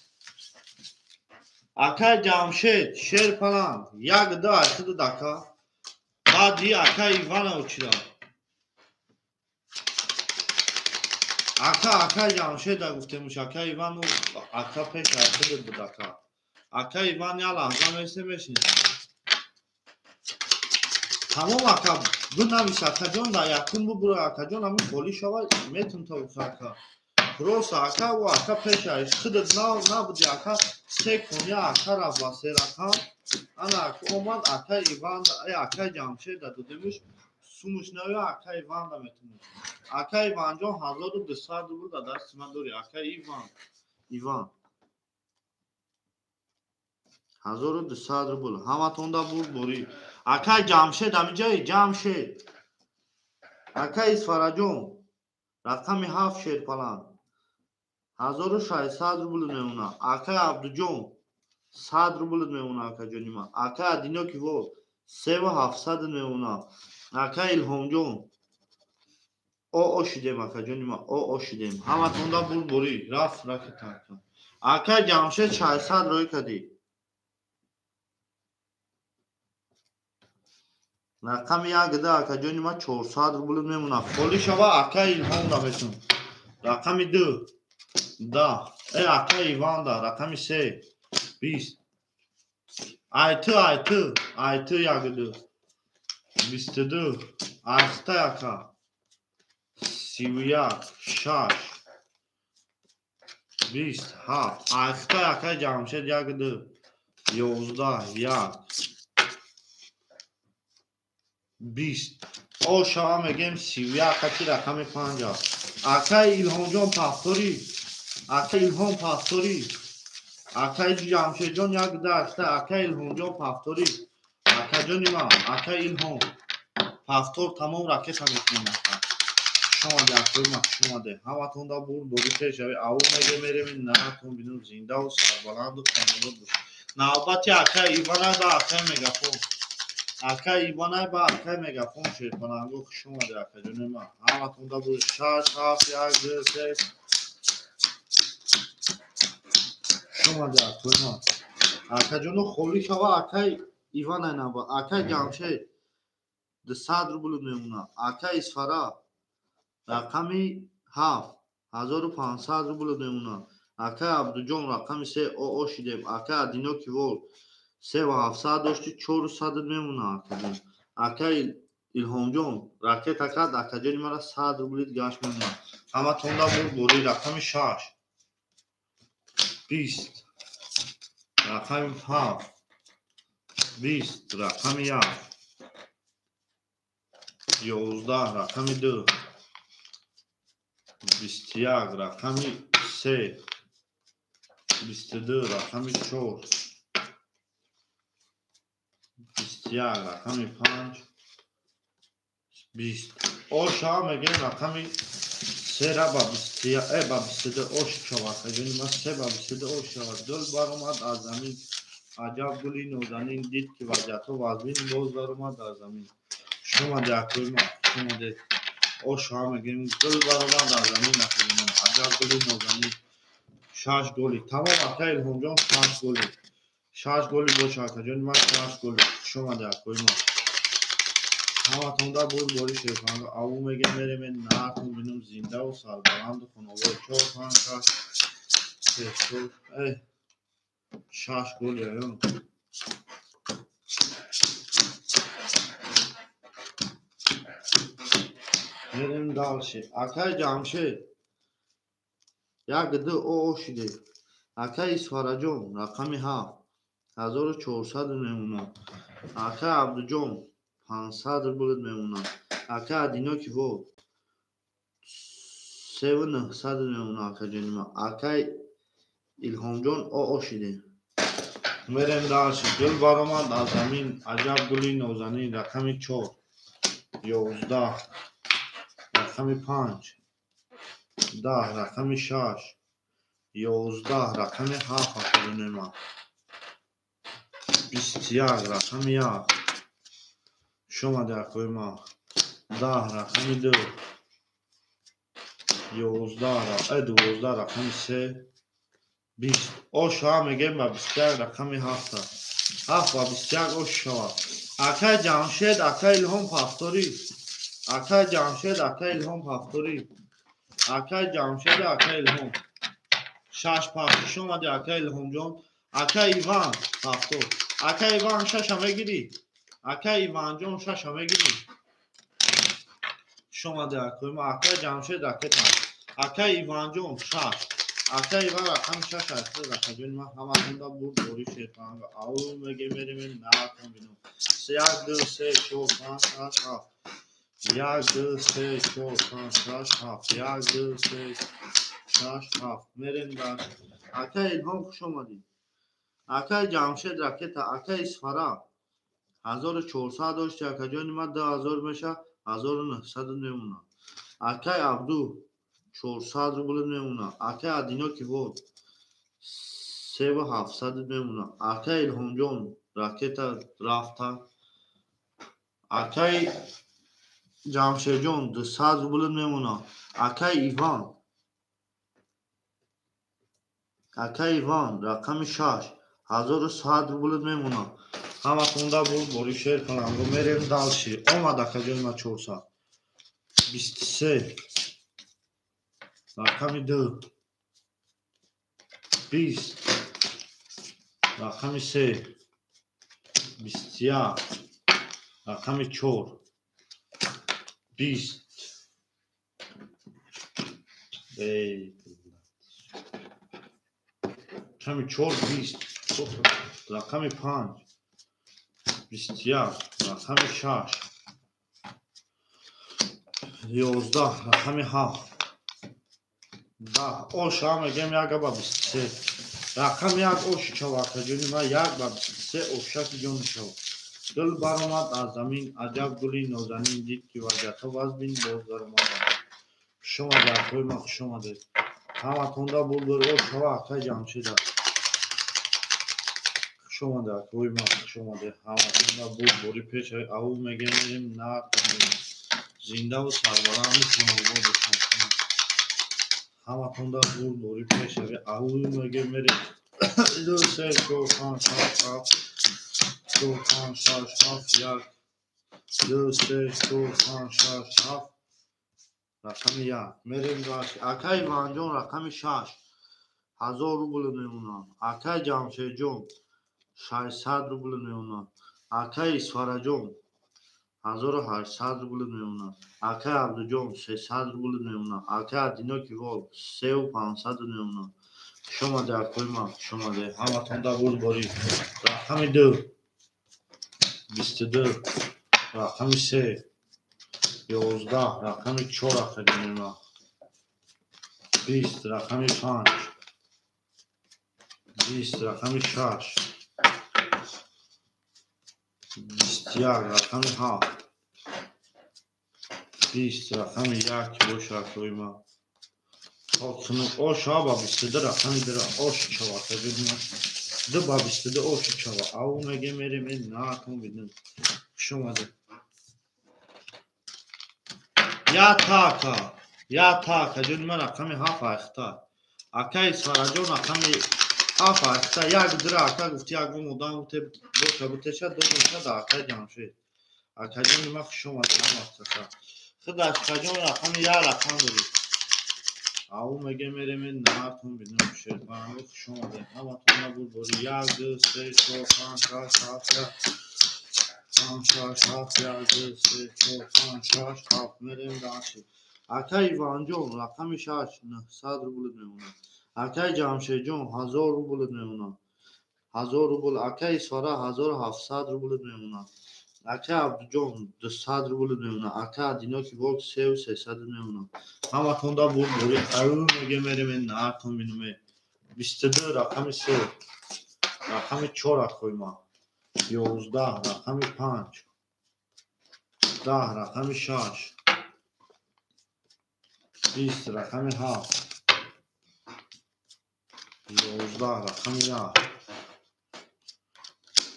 اکا جمشید شیر پلند 1 2 8 دکا بعدی اکا ایوان اوچیده اکا جمشید گفته موش اکا ایوان و اکا پیش رسید بود اکا ایوان یا لحظه میسته میشین تمام اکا بنویس اکا جان در یکون ببرو اکا جان همین خالی شود میتون تا بخور اکا کروس اکا و اکا پیش رسید خودت نبودی اکا 3 کنیا اکا را با 3 رقم انا اکا اومد اکا ایوان اکا جمشید داده موش سومش نوی اکا ایوان دا میتونه اکا ایوان جان 1200 روبل در دست من داری اکا ایوان 1200 روبل همه تونده بود بوری اکا جمشید همی جایی جمشید اکا اسفره جان رقم 7 شیر پلند 1600 روبل میمونه اکا عبدو جان 100 روبل میمونه اکا جانی من اکا ادینو کی بود 3700 میمونه اکا الهام جان او شدیم اکا جانی من او شدیم همه تونده بود بوری رفت اکا جمشید 600 روی کدی رقم 1 ده اکا جانی من 400 روبل میمونه خالی شوه اکا الهام ده میتون رقم 2 ده اکا ایوان ده رقم 3 20 aytı 1 22 asta اکا 31 6 27 asta اکا جمشید 1 11 1 20 او شما میگیم 31 اکا چی رقم 50 اکا الهام جان پفتوری اکا جمشید جان 1 دسته اکا الهام جان پفتوری اکا جانی ما اکا الهام پفتور تمام راکت هم میتونیم اکا شما ده اکوی ما شما ده همه تون دا بوری پیش شوی او میگه میریم نه تون بینون زنده و سربلند و کامل بود نوبتی اکا ایوانه با اکا میگفون اکا ایوانه با اکا میگفون شیر کننگو شما ده اکا جانی ما همه تون دا بوری 6 7 1 2 3 شما ده اکوی ما اکا جانو خولی شوا اکا ایوانه نبا اکا جمشید 200 روبل میمونه اکا اسفره رقمی 7 1500 روبل میمونه اکا عبدو جان رقمی 3 او شدیم اکا ادینو کی بود 3700 داشتی 400 میمونه اکا الهام جان راکت اکا اکا جانی مرا 100 روبل گاش میمونه همه تونده بود بوری رقمی 6 20 رقمی 7 20 رقمی 1 11 رقمی 2 21 رقمی 3 22 رقمی 4 21 رقمی 5 20 او شما میگیم رقمی 3 را با 21 با 22 او شود اگه ما 3 با 22 او شود دل بر اومد از زمین عجب گلی نازنین دید که وضعیت و وزبین باز بر اومد از زمین شما دکوی ما شما ده او شما میگیم دل بر اومد از زمین نکنیم عجب گلی نازنین 6 گلی تمام اکا الهام جان 6 گلی 6 گلی باشه اکا جان من 6 گلی شما دکوی ما همه تونده بود باری شیفانگا او میگه میریم نه تون بینم زنده و سربلند و خانواده 4 5 6 6 گلی ایون Merim dalshi. Akay Jamshed. یک دو او شده. اکای اسفراجون رقمی 7 1400 میمونه. اکای عبدجون 500 بولد میمونه. اکای ادینا کی بود 7900 میمونه. اکای جنما اکای الهام جون او شده. میرم داشت گل برآمد از زمین عجب گلی نازنین رقمی 4 11 رقمی 5 10 رقمی 6 11 رقمی 7 اکای جنما 21 رقمی 1 شما در کوی ما 10 رقمی 2 12 رقمی 3 20 اوش ها میگیم با 21 رقمی 7 7 و 21 اوش شود. اکای جمشید اکای الهام پفتوری. اکای جمشید اکای الهام پفتوری. اکای جمشید اکای الهام 6 پفت شما در اکای الهام جان. اکای ایوان پفتور. اکای ایوان 6 همه گیری. اکای ایوان جان 6 همه گیری. شما در کوی ما اکای جمشید اکای تن. اکای ایوان جان 6 اکای ایوان رقم 6 هست. اکای جان ما همه کنده بود دوری شیطان او میگه میریم نه کن بینم 1 2 3 4 5 6 7 1 2 3 4 5 6 7 1 2 3 6 7 میریم داشت. اکای الهام خوش آمدید. اکای جمشید راکت اکای اسفرا 1400 داشت. اکای جان ما 2000 میشه 1900 میمونه. اکای عبدو 400 بولد میمونه. اکای ادینا کی بود 3700 میمونه. اکای الهام جان راکت رفته. اکای جمشید جان 200 بولد میمونه. اکای ایوان رقم 6 1100 بولد میمونه. همه خونده بود باری شیر کنم و میریم دالشی آمد اکای جان ما 400 23 رقم 2 20 رقم 3 21 رقم 4 20 رقم 4 20 رقم 5 21 رقم 6 11 رقم 7 10 اوش هم میگم یک با 23 رقم 1 اوش چواکه جونی ما 1 با 23 اوشک جون شو. دل برآمد از زمین عجب گلی نازنین دید که وجهتا باز بین باز برآمد. شما در کوی ما خوش آمدید. همه تونده بود بر او شوا اکای جمشید شما در کوی ما خوش آمدید. همه تونده بود بری پیش او میگه میریم نه زنده و سربراه میکنه و بود بکنه. همه تونده بود بری پیش او میگه میریم 2 3 4 5 6 7 4 5 6 7 1 2 3 4 5 6 7 رقم 1 میریم داشت. اکای وانجون رقم 6 1000 روبل میمونه. اکای جمشید جون 600 روبل میمونه. اکای اسفراجون 1800 روبل میمونه. اکای عبدجون 300 روبل میمونه. اکای ادینا کی بود 3500 میمونه. شما در کوی ما شما در همه تونده بود باری. رقم 2 22 رقم 3 11 رقم 4 اکای میمونه. 20 رقم 5 20 رقم 6 21 رقم 7 20 رقم 1 باشه اکوی ما اوش ها با 22 رقم در اوش چوا تجربه دو با 22 اوش چوا او میگه میریم این نه کن بیدن شما ده یا تاکا جون من رقم 7 اختار اکای سارجون رقم 7 اختار یک در اکا گفتی یک مدام گفتی باشه گفتی شد دو گفتی در اکای جمشید اکای جون من شما ده هم اختار خود اکای جون رقم 1 رقم دارید او میگه میریم این نهارتون بیدنم شد برنامه خوش آمده. همه تون نبود باری 1 2 3 4 5 6 7 5 6 7 1 2 3 4 5 6 7 میریم داشتید. акаи Иванҷон рақами 6 900 рубл мемонад. акаи Ҷамшедҷон 1000 рубл мемонад. 1000 рубл. акаи Исфара 1700 рубл мемонад. акаи Абдуҷон 200 рубл мемонад. акаи Адиноки Волк 3300 мемонад. ҳаматонда бурбури аюр мегемеремен наартон бинуме 22 рақами 3 рақами 4 акоима 11 рақами 5 10 рақами 6 20 рақами 7 11 рақами 1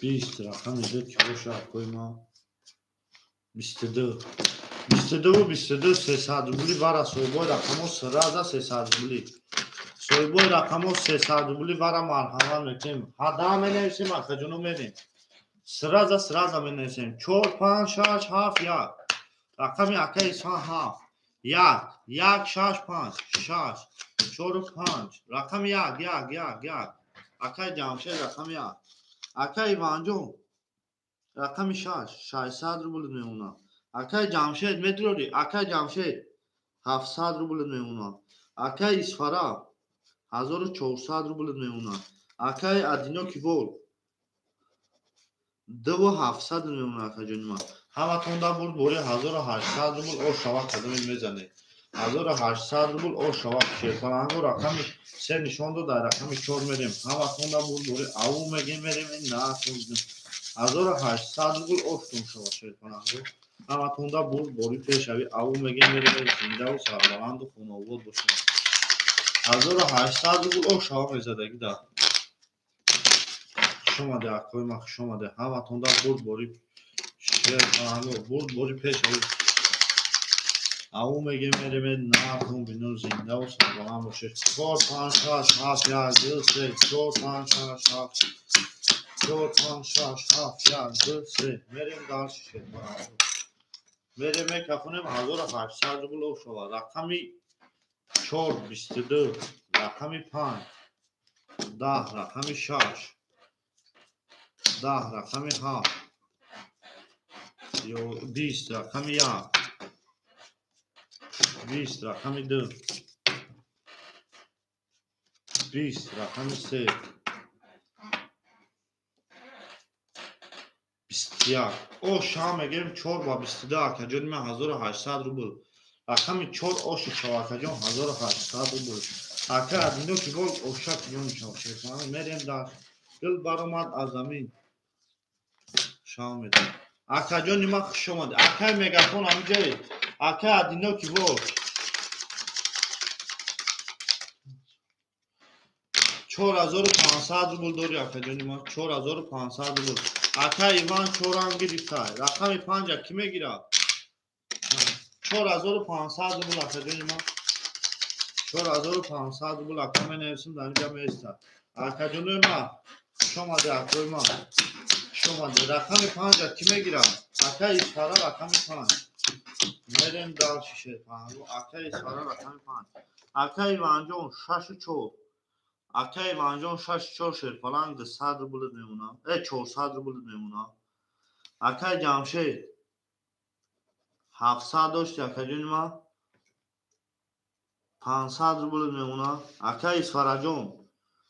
20 рақами 2 ки боша акоима 22 22 300 рубли вара соҳибои рақамо сраза 300 рубли соҳибои рақамо 300 рубли вара марҳамат мекунем ҳада менависем акаҷоно менем сраза менависем 4 5 6 7 1 рақами акаи Исфан 7 1 1 6 5 6 4 5 рақами 1 1 1 1 акаи Ҷамшед рақами 1 акаи Иванҷон рақами 6 600 рубл мемонад. акаи Ҷамшед медорӣ акаи Ҷамшед 700 рубл мемонад. акаи Исфара 1400 рубл мемонад. акаи Адиноки Волк 2700 мемонад. акаҷони ман ҳаматонда бурд бори 1800 рубл ошава кадоме мезанед 1800 рубл ошава шерпаранго рақами 3 нишон дода рақами 4 мерем ҳаматонда бурд бори аву мегем мерем наатон 1800 рубл оштон шава шерпаранго ҳаматонда бурд бори пешави аву мегем мерем зиндаву сарбаланду хонобод бошед 1800 рубл ошава мезадаги да шомаде акоима шомаде ҳаматонда бурд бори шерпаранго бурд бори пешави аву мегем мерем наатон бину зиндаву сарбаланд бошед 4 5 6 7 1 2 3 4 5 6 7 4 5 6 7 1 2 3 мерем дар шерпаранго мерем мекафонем 1800 рубл ошава рақами 4 22 рақами 5 10 рақами 6 10 рақами 7 20 рақами 1 20 рақами 2 20 рақами 3 21 оша мегем 4 ба 22 акаҷони ман 1800 рубл рақами 4 оши шава акаҷон 1800 рубл ака Адиноки Волк оша киён шава мерем дар дил баромад аз замин шава медем акаҷони ман хуш омад акаи мегафон ҳамиҷае акаи Адиноки Волк 4500 рубл дори акаҷони ман 4500 рубл акаи Иван 4 ам гирифта рақами 5 ки мегирад 4500 рубл акаҷони ман 4500 рубл ака менависем дар инҷа меистад акаҷонои ман шомаде акои ман шомаде рақами 5 ки мегирад акаи Исфара рақами 5 мерем дар шерпаранго акаи Исфара рақами 5 акаи Иванҷон 64 акаи Иванҷон 64 шерпаланг 200 рубл мемонад 400 рубл мемонад акаи Ҷамшед 700 дошти акаҷони ман 500 рубл мемонад акаи Исфараҷон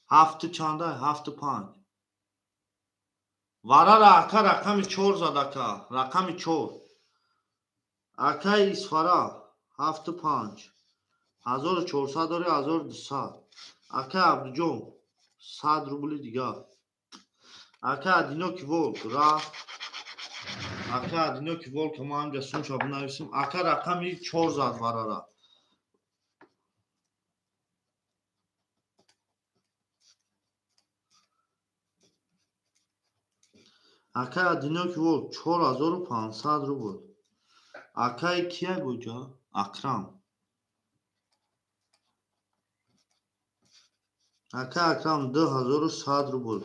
7 чанда 7 5 варара ака рақами 4 зад ака рақами 4 акаи Исфара 7 5 1400 дори 1200 акаи Абдуҷон 100 рубли дигар акаи Адиноки Волк рафт акаи Адиноки Волк ма ҳамҷа сумша бинависем ака рақами 4 зад варара акаи Адиноки Волк 4500 рубл акаи кия гуҷа Акрам акаи Акрам 2100 рубл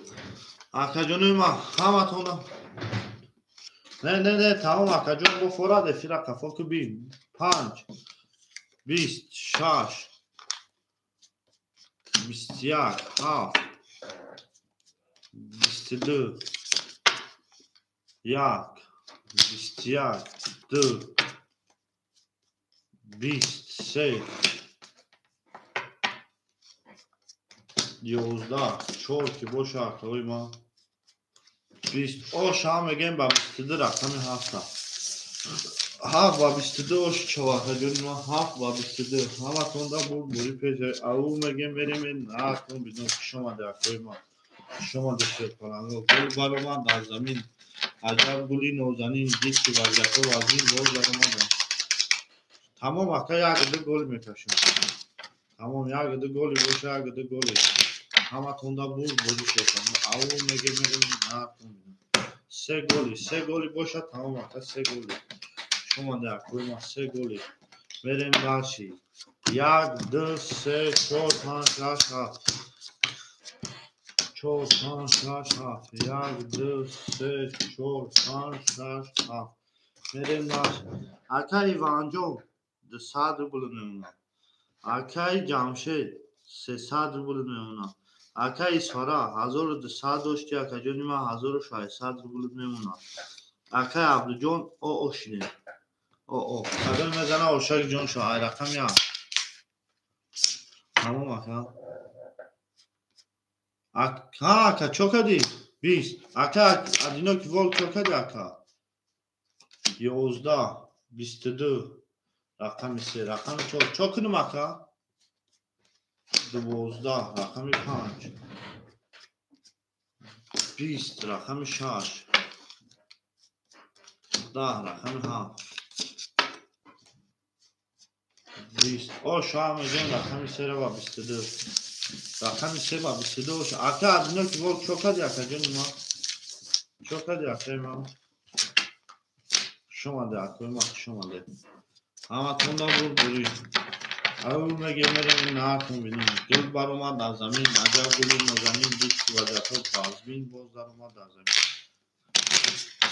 акаҷонои ман ҳаматона не тамом акаҷон бофораде фирақа фоки би 5 20 6 21 7 22 1 21 2 23 11 4 که باشه اکای ما 20 شام میگیم با 22 رقم 7 7 و 22 4 جون ما 7 و 22 همه توندا بوری پیش او میگیم بریم نه تون بدون شما در اکای ما شما داشته کنم گل برای من در زمین عجب گلی نوزنین دید که وضعیت و وزین گل برای من تمام وقتا یک عده گل میکشم تمام یک عده گلی باشه یک عده گلی همه توندا بوری شکم او میگه میریم نه تون بدون سه گلی باشه تمام وقتا سه گلی شما در کوی ما سه گلی بریم باشی 1 2 3 4 5 6 7 4 5 6 7 1 2 3 4 5 6 7 بریم باشی اکای وانجو 200 روبل میمونه اکای جمشید 300 روبل میمونه اکای اسفارا 1200 داشتی اکای جانی ما 1600 روبل میمونه اکای عبدالجان او شده او اگر میزنه اوشک جان شو ای رقم یا تمام اکا اکا چوکدی 20 اکا ادینو که ول چوکدی اکا 11 22 رقم 3 رقم 4 چوکنم اکا 12 رقم 5 20 رقم 6 10 رقم 7 20 شام جان رقم 3 و 22 رقم 3 و 22 اکا ادینو که ول چوکدی اکا جان ما چوکدی اکا ما شما ده اکوی ما شما ده همه توندا بوری او میگه میریم نهارتون بینیم گل بر اومد در زمین عجب گلی نازنین دید که وضعیت ها تازبین باز در اومد در زمین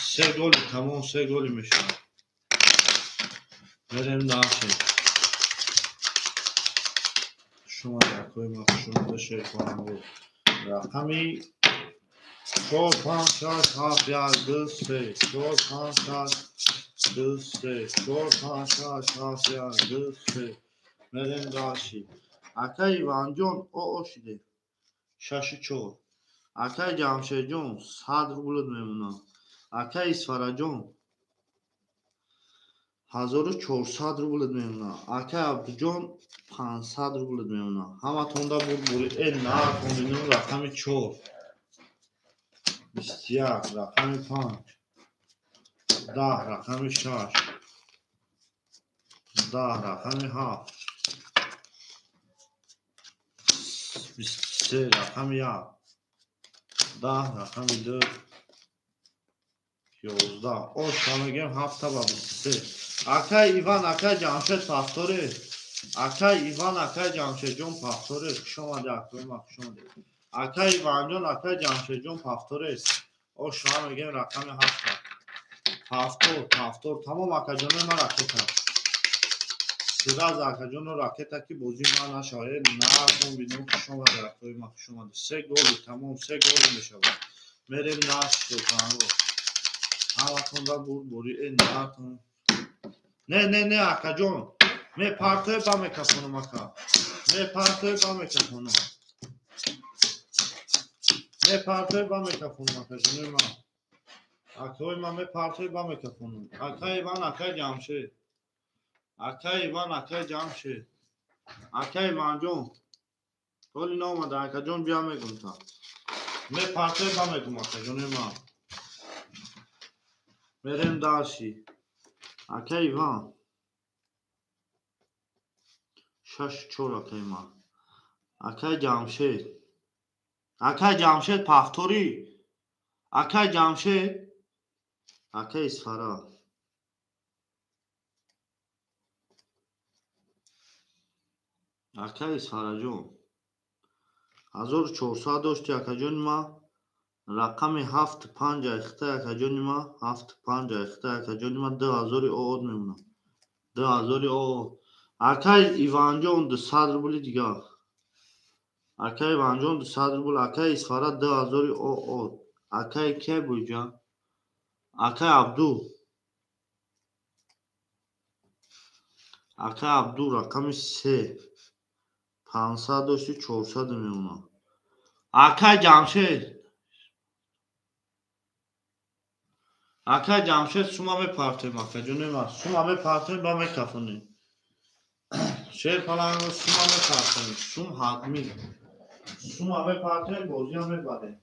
سه گلی تمام سه گلی میشه میریم داشتیم شما در اکوی ما شما ده شیر کنم بود رقمی 4 5 6 7 1 2 3 4 5 6 2 3 4 5 6 7 1 2 3 میریم داشتیم اکای وانجون او شده 64 اکای جمشید جون 100 روبل میمونه اکای اسفارا جون 1400 روبل میمونه اکای عبدالجان 500 روبل میمونه همه توندا بوری این نه کندینو رقم 4 21 رقم 5 10 رقم 6 10 رقم 7 23 رقم 1 10 رقم 2 11 شامگیم 7 و 23 اکای ایوان اکای جمشید پافتوری اکای ایوان اکای جمشید جون پافتوری شما ده اکوی ما شما ده اکای ایوان جون اکای جمشید جون پافتوری شامگیم رقم 7 پافتور تمام اکای جون ما راکتا سراز اکای جون راکتا کی بوزی ما نشاید نه کن بینم شما ده اکوی ما شما ده سه گولی تمام سه گولی میشه میریم ناش کنم همه توندا بوری این نهارتون نه اکا جون می پارتوی با میکافونم اکا می پارتوی با میکافونم اکا جونوی ما اکای ما می پارتوی با میکافونم اکای ایوان اکای جمشید اکای ایوان اکای جمشید اکای ایوان جون تولی نامده اکا جون بیا میگم تا می پارتوی با میکافونم اکا جونوی ما بریم داشی اکای ایوان 64 اکای ما اکای جمشید پافتوری اکای جمشید اکای اسفارا اکای اسفارا جون 1400 داشتی اکا جون ما رقم 7 5 اخته اکا جون ما 7 5 اخته اکا جون ما 2000 او میمونه 2000 او اکای ایوان جون 200 روبل دیگه اکای ایوان جون 200 روبل اکای اسفارا 2000 او اکای کی بوجا اکای عبدو Ака Абдул рақами 3 500 дошти 400 меомад. Ака Ҷамшед сума мепартем ака ҷони ман сума мепартем ба мекафонем. Шер паланго сума мепартем сум ҳатмӣ сума мепартем бозиам мебарем.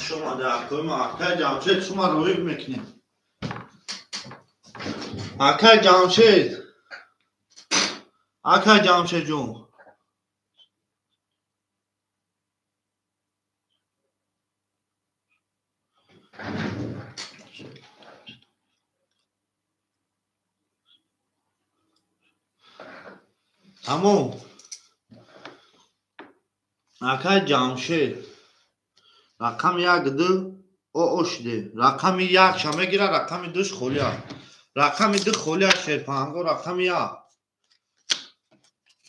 شما در کنیم اکای جمشید شما روی میکنیم. اکای جمشید جون تمام. اکای جمشید رقم 1 2 او شده. رقم 1 شما گیره رقم 2 خولیا. رقم 2 خولیا شیر پانگو رقم 1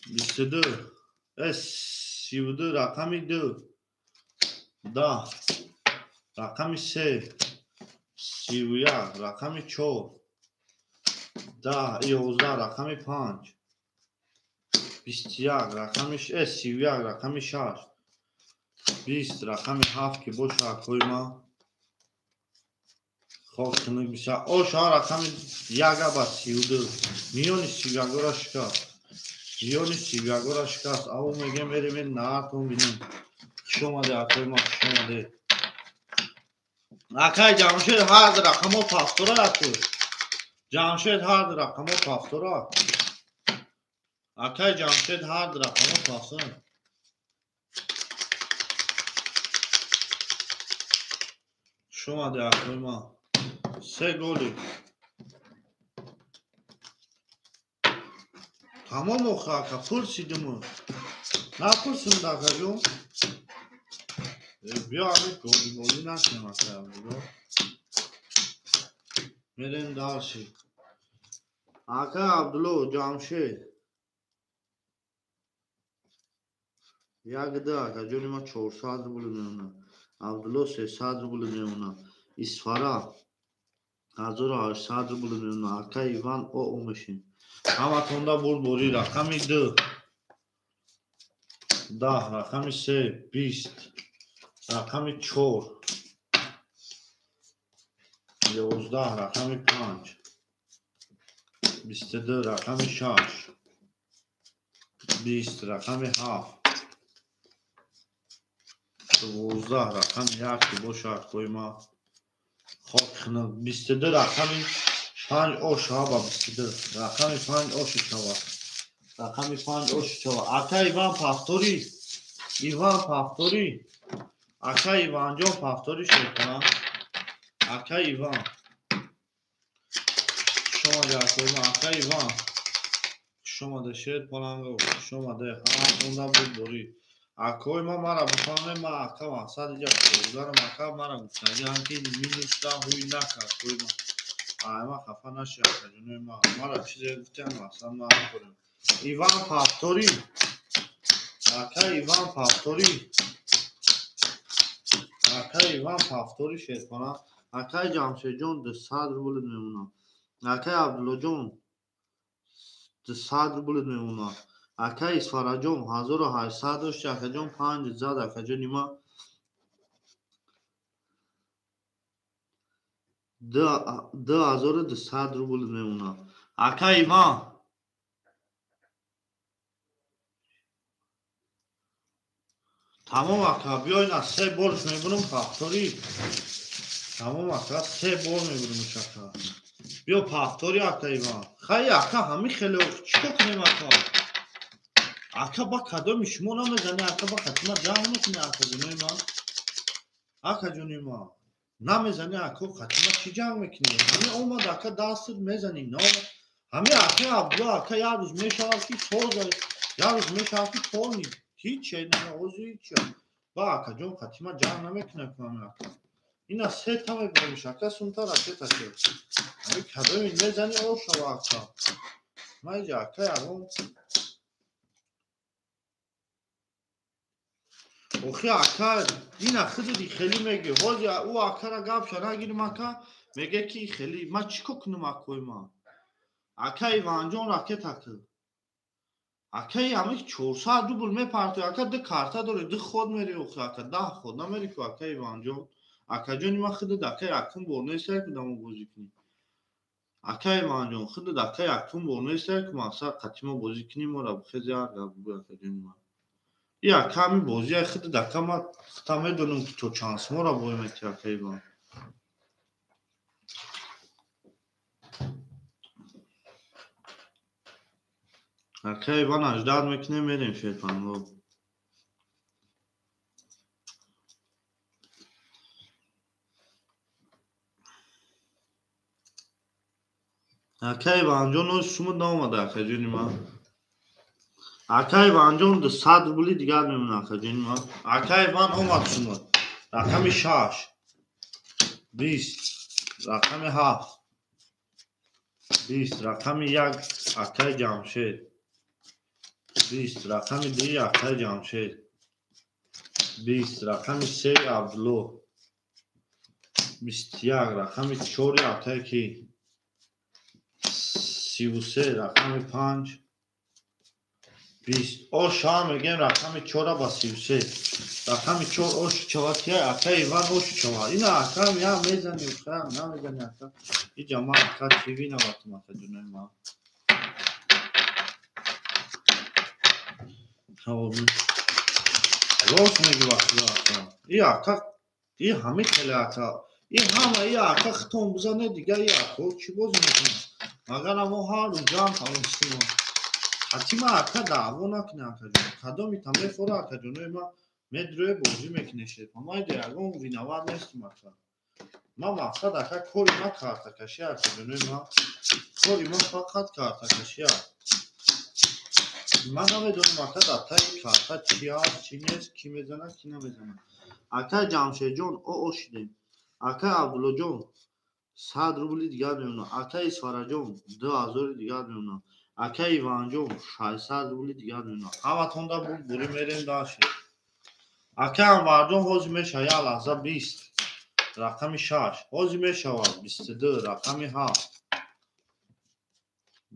22 32 رقم 2 10 رقم 3 31 رقم 4 10 11 رقم 5 21 رقم 31 رقم 6 20 رقم 7 که باشه اکوی ما خواه کنگ بسیار اوشا رقم 1 با 32 میونی 31 را شکست میونی 31 را شکست او میگه میریم این نهارتون بینیم شما ده اکوی ما شما ده اکای جمشید هر در رقم ها پافتورا اکوی جمشید هر در رقم ها پافتورا اکای جمشید هر در رقم ها پافتورا شما ده اکوی ما 3 گولی تمام اخاکا پرسیدم نپرسیم داکا جون بیا همین گولی نکنیم اکا میریم دارشی اکا عبدالله جمشید 1 2 اکا جونی ما 400 روبل میمونه عبدالله 300 روبل میمونه اسفارا 1800 روبل میمونه اکا ایوان او میشیم همه تونده بوری رقم 2 10 رقم 3 20 رقم 4 11 رقم 5 22 رقم 6 20 رقم 7 12 رقم 1 که باشه اکوی ما خواه کنه 22 رقم 5 اوش ها با 22 رقم 5 اوش شوا رقم 5 اوش شوا اکا ایوان پافتوری اکا ایوان جان پافتوری شد کنم اکا ایوان شما ده اکوی ما اکا ایوان شما ده شیر پلنگو شما ده همه بود بوری اکوی ما مرا بخانه ما اکا مقصد جا بودارم اکا مرا گفتنی هنگی مینوش دا هوی نکا اکوی ما ما خفا نشی اکا جنوی ما مرا چیزی گفتن اصلا ما نکنیم ایوان پافتوری اکا ایوان پافتوری شیر کنم اکای جمشید جون 200 روبل میمونه اکای عبدالله جون 200 روبل میمونه اکای اسفارا جون 1800 داشت اکا جون 500 اکا جون نیما 2200 روبل میمونه اکای ایوان تمام اکا بیاین از 3 بولش میبرم پافتوری تمام اکا 3 بول میبرم اکا بیا پافتوری اکا ایوان خیلی اکا همین خیلی چیکو کنیم اکا با کدوم شما نمیزنی اکا با خطمه جمع نکنی اکا جونی ما اکا جونی ما نمیزنی اکا خطمه چی جمع میکنی همین اومد اکا دست میزنی نه همین اکا عبدالله اکا یه روز میشوار که طول داری یه روز میشوار که طول نید هیچ چه نمازی هیچ با اکا جون خطیما جمع نمیکنه کنم اکا اینا سه تمه برمیشه اکا سونتا رکت اکا امی کدو این بزنی او شوا اکا ما ایجا اکا یارون اوخی اکا اینا خیلی خیلی میگه هوزی او اکا را گاب شنا گیریم اکا میگه کی خیلی ما چیکو کنم اکوی ما اکا ایوان جون رکت اکا اکا امی 400 روبل میپرته اکا ده کارتا داره ده خود میری اوخی اکا ده خود نمیری که اکا ایوان جون اکا جونی ما خیلی دکه اکون برنه سر کدامو بازی کنی اکا ایوان جون خیلی دکه اکون برنه سر که ما اصلا قطیما بازی کنیم و را بخیزی هر گفت اکا جونی ما یا کمی بازی خیلی دکه ما خطا میدونم که تو چانس ما را بایمتی اکا ایوان اکا ایوان اجداد میکنه میریم شیطان اکا ایوان جون او شما نامده اکا جونی ما اکا ایوان جون ده 100 روبلی دیگر میمونه اکا جونی ما اکا ایوان اومد شما رقم 6 20 رقم 7 20 رقم 1 اکا جمشید 20 رقم 2 اکا جمشید 20 رقم 3 عبدالله 21 رقم 4 اکا کی 33 رقم 5 20 او شام میگم رقم 4 با 33 رقم 4 اوش چواتی اکا ایوان اوش چوا اینا اکا یا میزنی اکا نمیزنی اکا این جمع اکا چیوی نواتم اکا جنوی ما خب راست میگی وقتی اکا این اکا این همه کلی اکا این همه این اکا ختم بزنه دیگه این اکا چی بازی میکنه مگر همون هر رو جمع تماستیم حتیما اکا دعوا نکنه اکا جون کدام میتونه فوره اکا جونوی ما مدروی بازی میکنه شد ما دیگرگون وینوار نیستیم اکا ما مقصد اکا کوری ما کارتا کشی اکا جونوی ما کوری ما فقط کارتا کشی من نمیدونم اکا دتای کارتا چی هست چی نیست کی میزنه کی نمیزنه اکا جمشید جون او شدیم اکا عبدالله جون 100 روبلی دیگر میمونه اکا اسفاره جون 2000 دیگر میمونه اکا ایوان جون 600 روبلی دیگر میمونه همه تون دا بوری میریم داشت اکا انوار جون حوزی میشه یا لحظه 20 رقم 6 حوزی میشه 22 رقم 7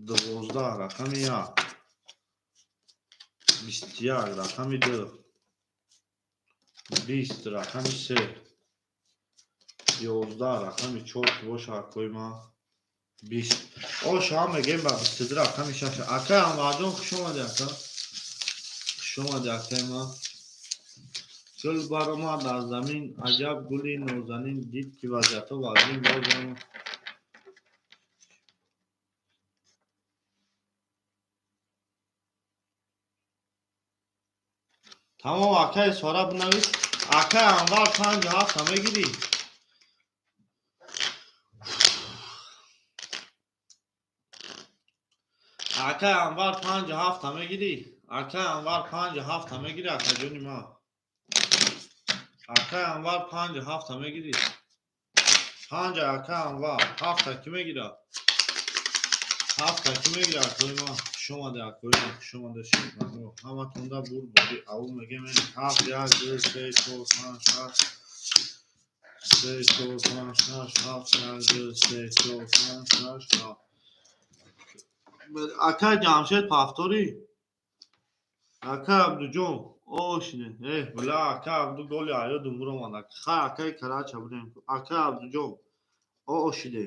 12 رقم 1 21 رقم 2 20 رقم 3 11 رقم 4 که باشه اکوی ما 20 او شما میگیم با 22 رقم 6 اکا انوار جون خوش اومده اکا خوش اومده اکا ما گل برآمد از زمین عجب گلی نازنین دید که وضعیت وزین بازم تمام اکا اسفاره بنویس اکا انوار 57 همه گیری اکا انوار 57 همه گیری اکا انوار 57 همه گیری اکا جونی ما اکا انوار 57 همه گیری 5 اکا انوار 7 کی میگیره 7 کی میگیره اکوی ما شما ده اکوی ما شما ده شید همه تونده بور بودی او میگه من 7 1 2 3 4 5 6 3 4 5 6 7 1 2 3 4 5 6 7 اکا جمشید پافتوری اکا عبدو جون اوشنه بلا اکا عبدو گولی آیا دنگرو مانا خا اکا کراچ بودیم اکا عبدو جون اوشنه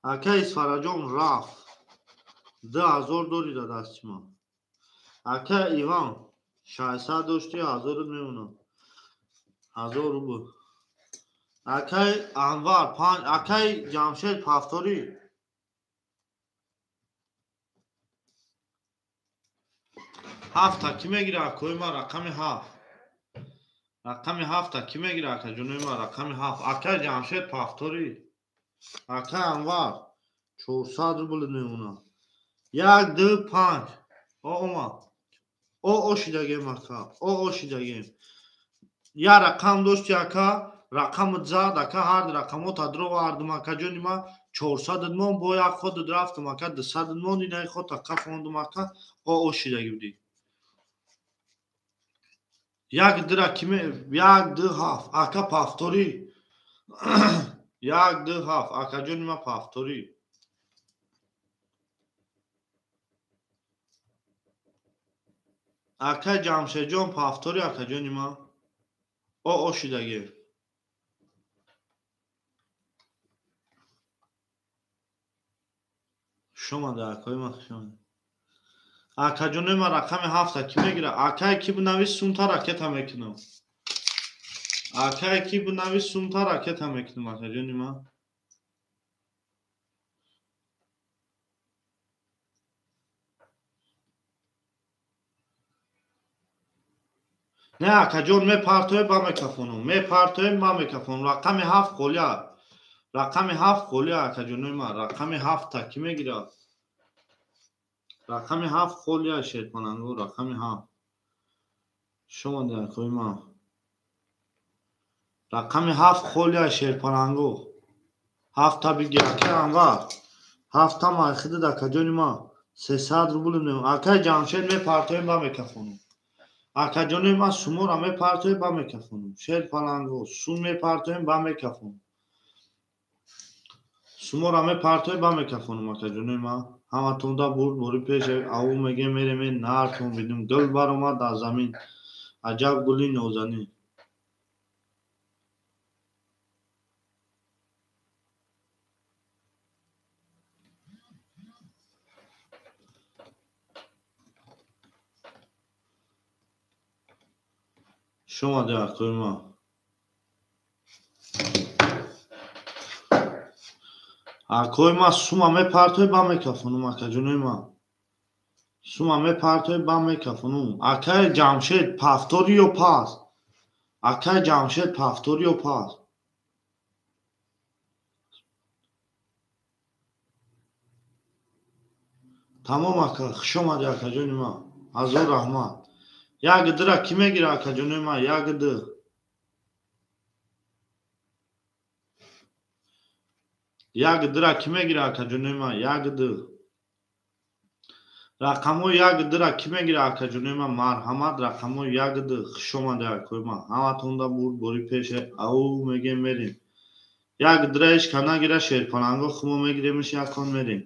اکا اسفاره جون رفت 2000 دوری داد است ما اکا ایوان 600 داشتی 1000 میمونه 1000 روبل اکا انوار 5 اکا جمشید پافتوری 7 کی میگیره اکوی ما رقم 7 رقم 7 کی میگیره اکا جونوی ما رقم 7 اکا جمشید پافتوری اکا انوار 400 روبل میمونه 1 2 5 او اومد O şidagem aka. O şidagem. Ya rakam dost yaka. Rakam zad aka. Hard rakamot adro vardım aka canıma. 400 mon boya خود رفتم aka. 200 mon inay خود aka fondum aka. O şidagem di. Як дира киме як ду ҳафт ака пафторӣ як ду ҳафт акаҷони ма пафторӣ ака ҷамшедҷон пафторӣ акаҷони ма о шидагӣ шомада акои ма шомада акаҷони ма рақами ҳафта ки мегирад акае ки бинавис сумта ракета мекунам акае ки бинавис сумта ракета мекунам акаҷони ма не акаҷон мепартоем ба мекафонам мепартоем ба мекафонам рақами ҳафт қолия рақами ҳафт қолия акаҷонои ма рақами ҳафта ки мегирад рақами ҳафт қолия шерпанангу рақами ҳафт шомада акои ма рақами ҳафт қолия шерпанангу ҳафта биги ака анвар ҳафта майхидид акаҷони ма 300 рубл мем акаи ҷамшед мепартоем ба мекафонам акаҷони ма сумора мепартоем ба мекафонам шерпанангу сум мепартоем ба мекафонам сумора мепартоем ба мекафонам акаҷони ма ҳаматонда бурд бори пеш аву мегем мерем нартон бидим гул баромад дар замин аҷаб гули нозанин шомада акои ма акои ма сума мепартоем ба мекафонам акаҷонои ма сума мепартоем ба мекафонам акаи ҷамшед пафторӣ ё паст акаи ҷамшед пафторӣ ё паст тамом ака хушомадӣ акаҷони ма ҳазор раҳмат як дира кӣ мегирад акаҷонои ма як ди як дира кӣ мегирад акаҷонои ма як ди рақамҳои як дира кӣ мегирад акаҷонои ма марҳамат рақамҳои як ди хушомадӣ акои ма ҳаматонда бурд бори пеше ау мегем мерем як дира ишка нагира шерпананго хумо мегиремиш якон мерем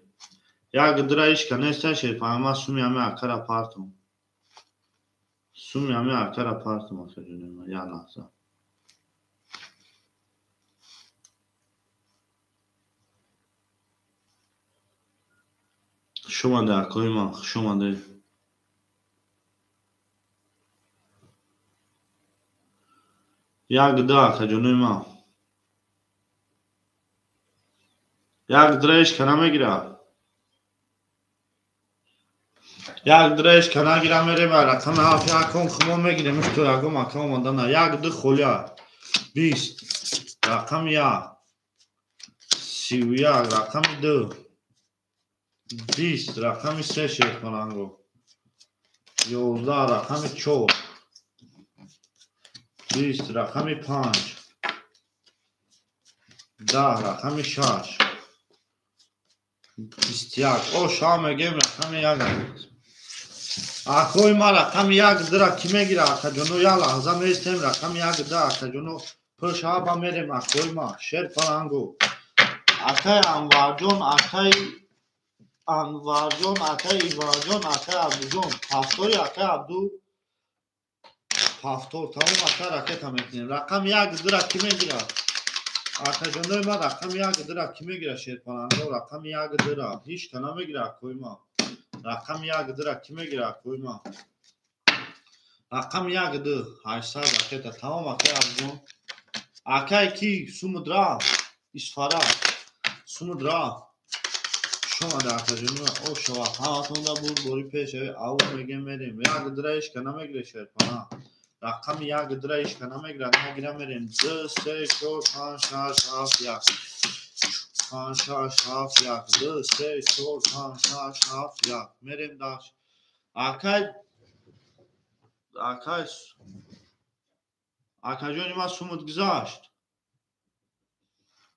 як дира ишка неста шерпананго ма суми ҳами акара партам суми ҳами акара партам акаҷонои ма як лаҳза хушомадӣ акои ма хушомадӣ як ди акаҷонои ма як дира ишка намегирад як дира ишка нагира мерем рақами ҳафт якон хумо мегирем то ягон ака омадана як ди холия 20 рақами як 31 рақами 2 20 рақами 3 шерпананго 11 рақами 4 20 рақами 5 10 рақами 6 21 о шам мегем рақами як акои ма рақами як дира кӣ мегирад акаҷоно як лаҳза меистем рақами як ди акаҷоно пӯшаба мерем акои ма шерпананго акаи анварҷон акаи анварҷон акаи иванҷон акаи абдуҷон пафторӣ акаи абду пафтор тамом ака ракета мекунем рақами як дира кӣ мегирад акаҷонои ма рақами як дира кӣ мегирад шерпананго рақами як дира ҳичка намегирад акои ма рақами як дира кӣ мегирад акои ма рақами як ди 800 ракета тамом акаи абдуҷон акаи ки сумуд рафт исфара сумуд рафт шомада акаҷони ма о шава ҳаматонда бурд бори пеш ау мегем мерем як дира ишка намегирад шерпана рақами як дира ишка намегирад нагира мерем 2 3 4 5 6 7 1 5 6 7 1 2 3 4 5 6 7 1 мерем даш акаи акаҷони ман сумут гузашт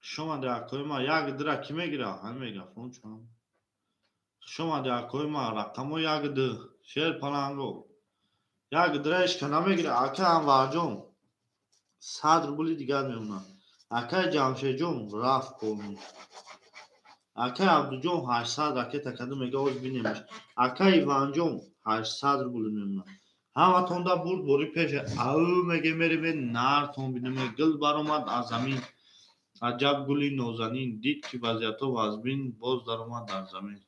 хушомади акои ман як дира ки мегира ҳамегафон чам хушомади акои ман рақамо як ду шер паланго як дира ишка намегира акай анварҷон 100 рубли дигар мемонад акай ҷамшедҷон рафт кони акай абдуҷон 800 ракета каду мега оз бинемаш акай иванҷон 800 рубли мемонад ҳаматонда бурд бори пеша ав меге мериме нартон бинеме гул баромад аз замин аҷаб гули нозанин дид ки вазъиятҳо вазбин боз даромад дар замин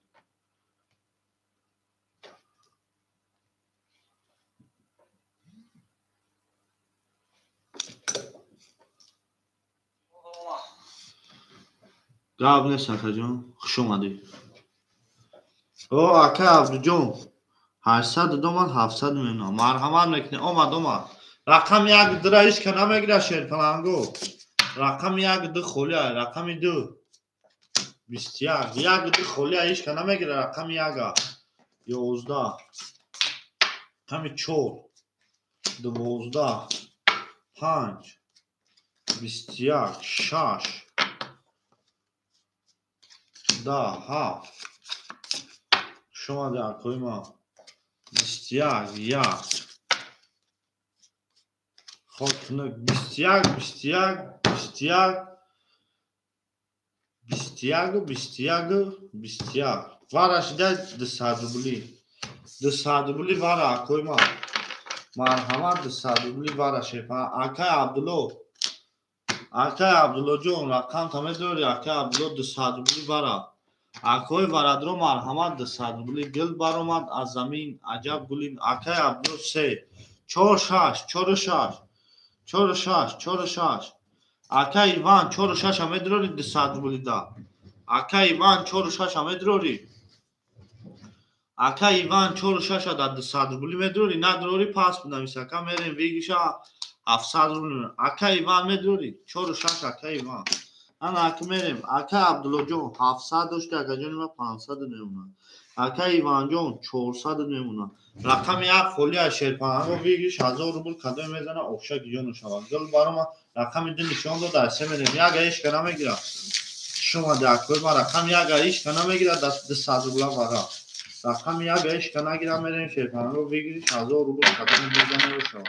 гап нест акаҷон хуш омадӣ о акай абдуҷон 800 додамад 700 мемонам марҳамат мекунӣ омад рақам як дира ишка намегира шерпаланго рақам як ду холия рақами ду 21 як ду холия ишка намегира рақами яга 11 рақами 4 12 5 21 6 10 7 шумади акои ман 21 1 хотнук 21 21 21 21 21 21 вараш дай 200 рубли 200 рубли вара акои ман марҳамат 200 рубли вара шепа акай абдуллоҷон рақамта медорӣ акай абдулло 200 рубли вара акои варадро марҳамат 200 рубли гул баромад аз замин аҷаб гули акай абдулло 3 46 46 46 46 акай иван 46 медорӣ 200 рубли да акай иван 46 медорӣ акай иван 46 да 200 рубли медорӣ надорӣ пас бинавис акай мерем вигиша 700 рубли акай иван медорӣ 46 акай иван ана ака мерем акай абдуллоҷон 700 дошти акаҷони ман 500 мемонад акай иванҷон 400 мемонад рақами як холия шерпаланго вигиш 1000 рубл кадой мезана офша гиҷону шавад гул баромад рақами ду нишон дода асе мерем яга ишка намегира шумади акои ман рақами яга ишка намегира 200 рубла вара рақами яга ишка нагира мерем шерпаланго вигиш 1000 рубл кадой мезана шавад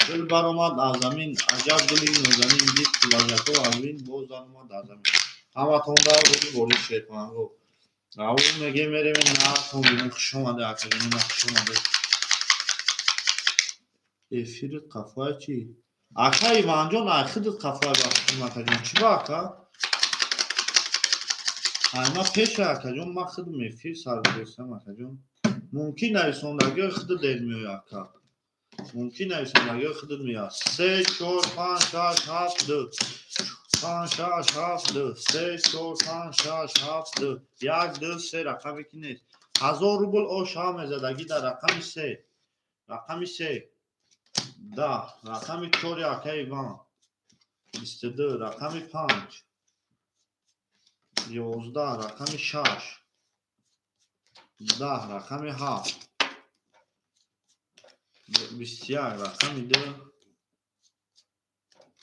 гул баромад аз замин аҷаб гули нозанин дид ки вазъиятҳо азбин боз даромад аз замин ҳаматонда рӯи бори шерпаланго ав меге мерем натон бинем хуш омаде акаҷони ман хуш омаде эфири қафоя чӣ акай иванҷон айхидид қафоя бахтим акаҷон чӣ ба ака айма пеша акаҷон ман хидм эфир саргузештам акаҷон мумкин нависондагиҳои худд дер меоя ака мумкин нависондагиҳои худд меояд 3 4 5 6 7 2 5 6 7 2 3 4 5 6 7 2 1 2 3 рақаме ки нест 1000 рубл ошава мезадаги дар рақами 3 рақами 3 10 рақами 4 акай иван 22 рақами 5 11 рақами 6 10 рақами 7 21 рақами 2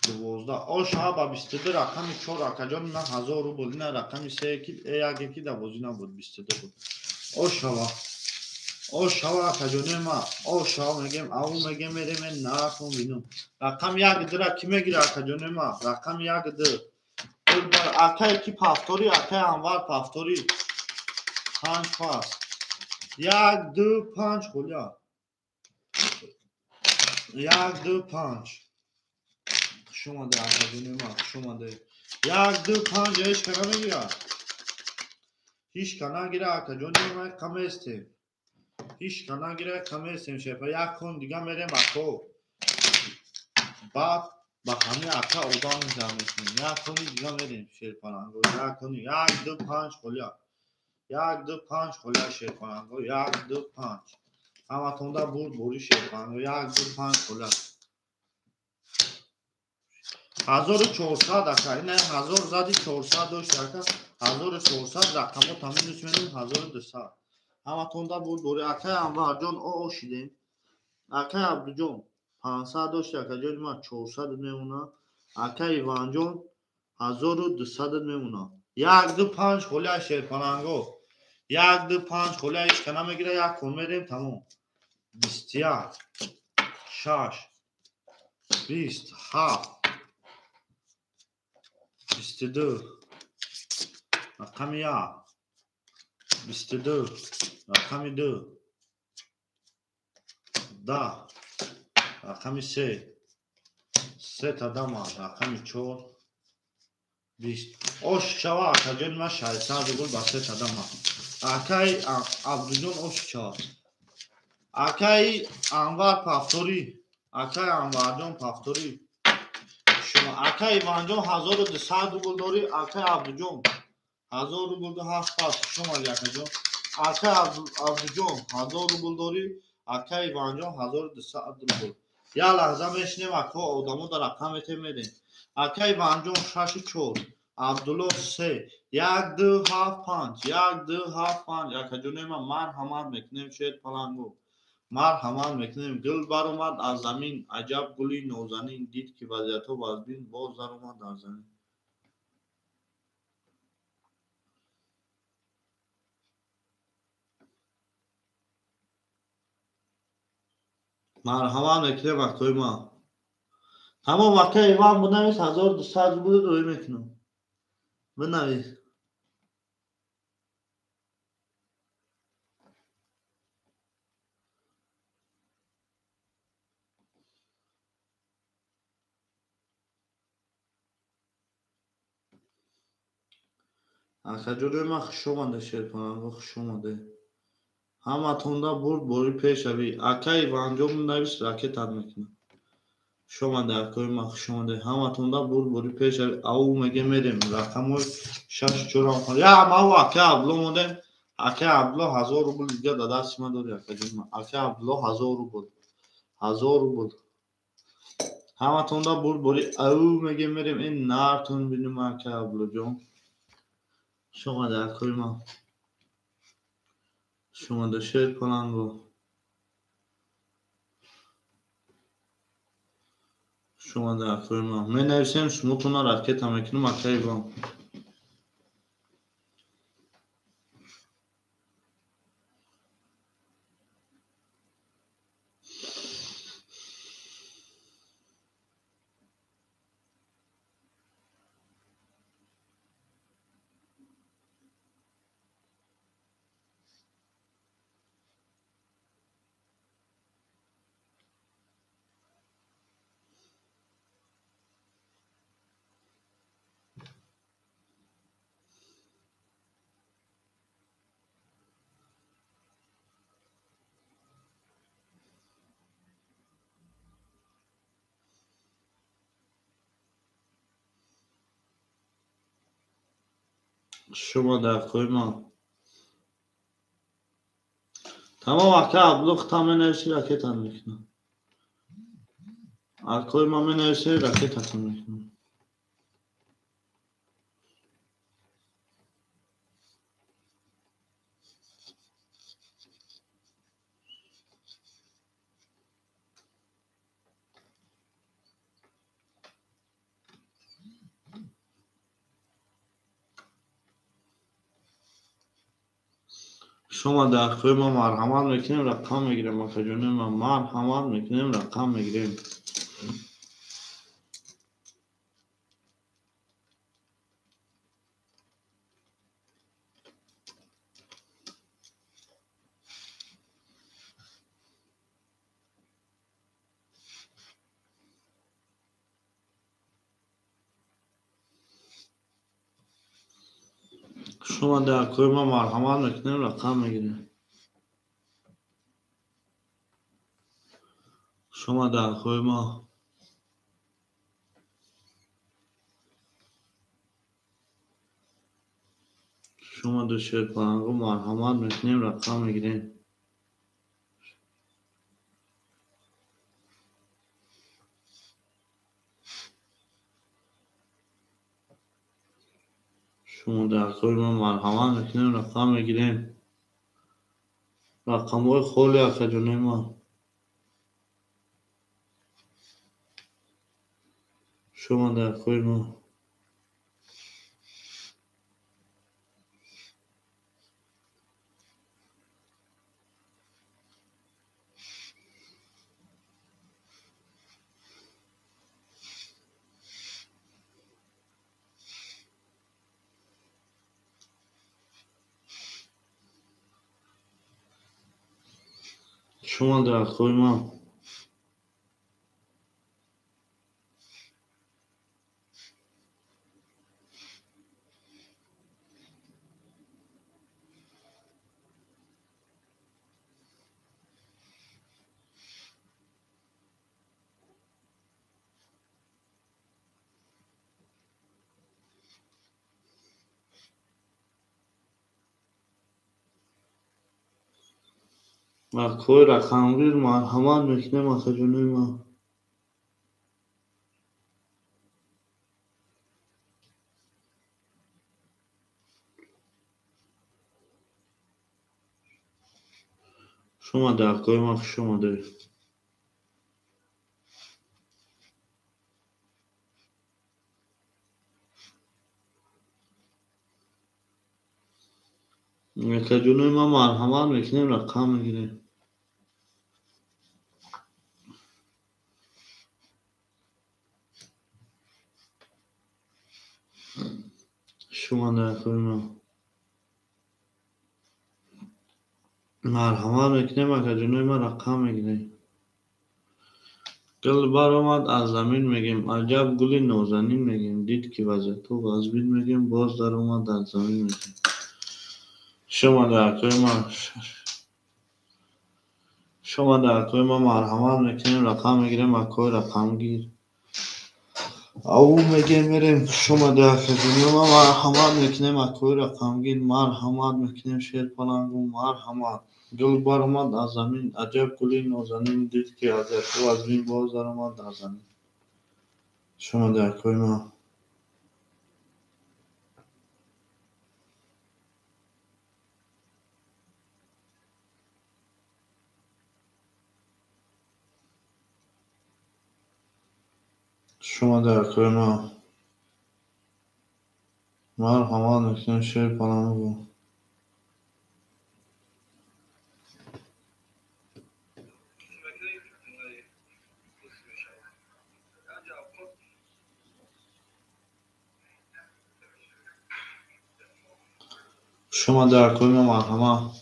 12 ошава ба 22 рақами 4 акаҷони ман 1000 рубл ина рақами 3 ки яке да бозӣ набуд 22 буд ошава акаҷони ман ошава мегем ав мегем мерем натон бинум рақами як дира ки мегира акаҷони ман рақами як ду акай ки пафторӣ акай анвар пафторӣ 5 пас 1 2 5 холия 1 2 5 хуш омаде акаҷони ман хуш омаде 1 2 5 ишка намегира ишка нагира акаҷони ман каместем ишка нагира каместем шепа як кон дига мерем ако баъд ба ҳами ака одам мезам мекунем як кони дига мерем шерпаланго як кони 1 2 5 холия 1 2 5 холия шерпаланго 1 2 5 ҳаматонда бурд бори шерпаланго 1 2 5 холия 1400 ака ина 1000 зади 400 дошти ака 1400 рақамо таминус менем 1200 ҳаматонда бурд бори акай анварҷон ошидем акай Абдуҷон 500 дошт, якаҷони ман 400 мемона. Акай Иванҷон 1200 мемона. 1 2 5 холияи шерпаланго. 1 2 5 холияи ишкана мегира, як кун медем тамом. 21 6 27 22 рақами 1 22 рақами 2 10 рақами 3 3 тадама рақами 4 20 ош шава акаҷони ман 600 рубл ба 3 тадама. акай Абдуҷон ош шава. акай Анвар Пафтори, акай Анварҷон Пафтори. шумо акай Иванҷон 1200 рубл дори, акай Абдуҷон 1000 рубл до 7 пас шумо якаҷон. акай Абдуҷон 1000 рубл дори, акай Иванҷон 1200 рубл. я лаҳза мешинем акҳо одамо дар рақамете медем. акай Иванҷон 64 Абдулло 3 1 2 7 5 1 2 7 5 якаҷони ман марҳамат мекунем шерпаланго. марҳамат мекунем. гул баромад аз замин, аҷаб гули нозанин, дид ки вазъиятҳо бадбин, боз даромад дар замин. марҳамат мекунем акои ман. тамом акай Иван бинавис 1200 рубл дорӣ мекунам. бинавис. акаҷони ман хуш омаде шерпаланго, хуш омаде. ҳаматонда бурд бори пешавӣ. акай Иванҷон бинавис, ракетат мекунам. хуш омаде акои ман, хуш омаде. ҳаматонда бурд бори пешавӣ. ав меге медем рақамои 64 я маву акай Абдулло модем. акай Абдулло 1000 рубл дига дар дасти ман дори акаҷони ман. акай Абдулло 1000 рубл. 1000 рубл. ҳаматонда бурд бори ав меге медем. ин нартон бинем акай Абдуллоҷон. хуш омаде акои ман. хуш омаде шерпаланго. хуш омаде акои ман. менависем шумотона ракета мекунам акай Иван. хуш омаде акои ман. тамом акай Абдулло хутам менависӣ, ракетат мекунам. акои ман менависӣ, ракетатон мекунам. хуш омаде акои ман. марҳамат мекунем рақам мегирем акаҷони ман. марҳамат мекунем рақам мегирем. хуш омаде акои ман. марҳамат мекунем рақам мегирем. хуш омаде акои ман. хуш омаде шерпаланго. марҳамат мекунем рақам мегирем. хуш омаде акои ман. марҳамат мекунем рақам мегирем. рақамҳои холи акаҷони ман. شما در کوی ما. شما در کوی ما. و کوی رقمگیر مرحمت میکنیم آخه جونوی ما. شما در کوی ما خوش اومده. که جونوی ما مرحمت میکنیم رقم میگیریم. شما در کوی ما مرحمت میکنیم که جونوی ما رقم میگیریم. گل برآمد از زمین میگیم عجب گلی نازنین میگیم دید که وضع تو غزبین میگیم باز در اومد از زمین میگیم. شما در کوی ما. شما در کوی ما مرحمت میکنیم رقم میگیریم و کوی رقم گیر او میگه میریم. شما در کوی ما مرحمت میکنیم و کوی رقم گیر مرحمت میکنیم شیر پلنگو مرحمت. گل برآمد از زمین عجب گلی نازنین دید که از تو از بین باز در اومد از زمین. شما در کوی ما. شما در کوی ما مرحمت میکنیم شیر پلنگو. شما در کوی ما مرحمت.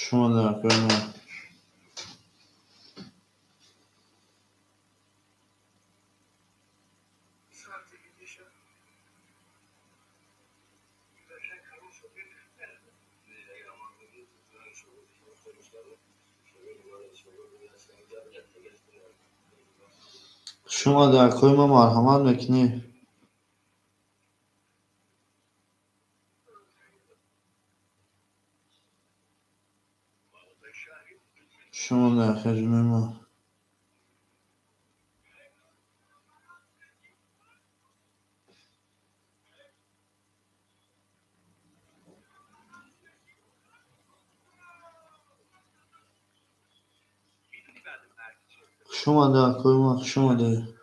شما در کوی ما. شما در کوی ما مرحمت میکنی. شما در خجمه ما. شما در کوی ما شما در.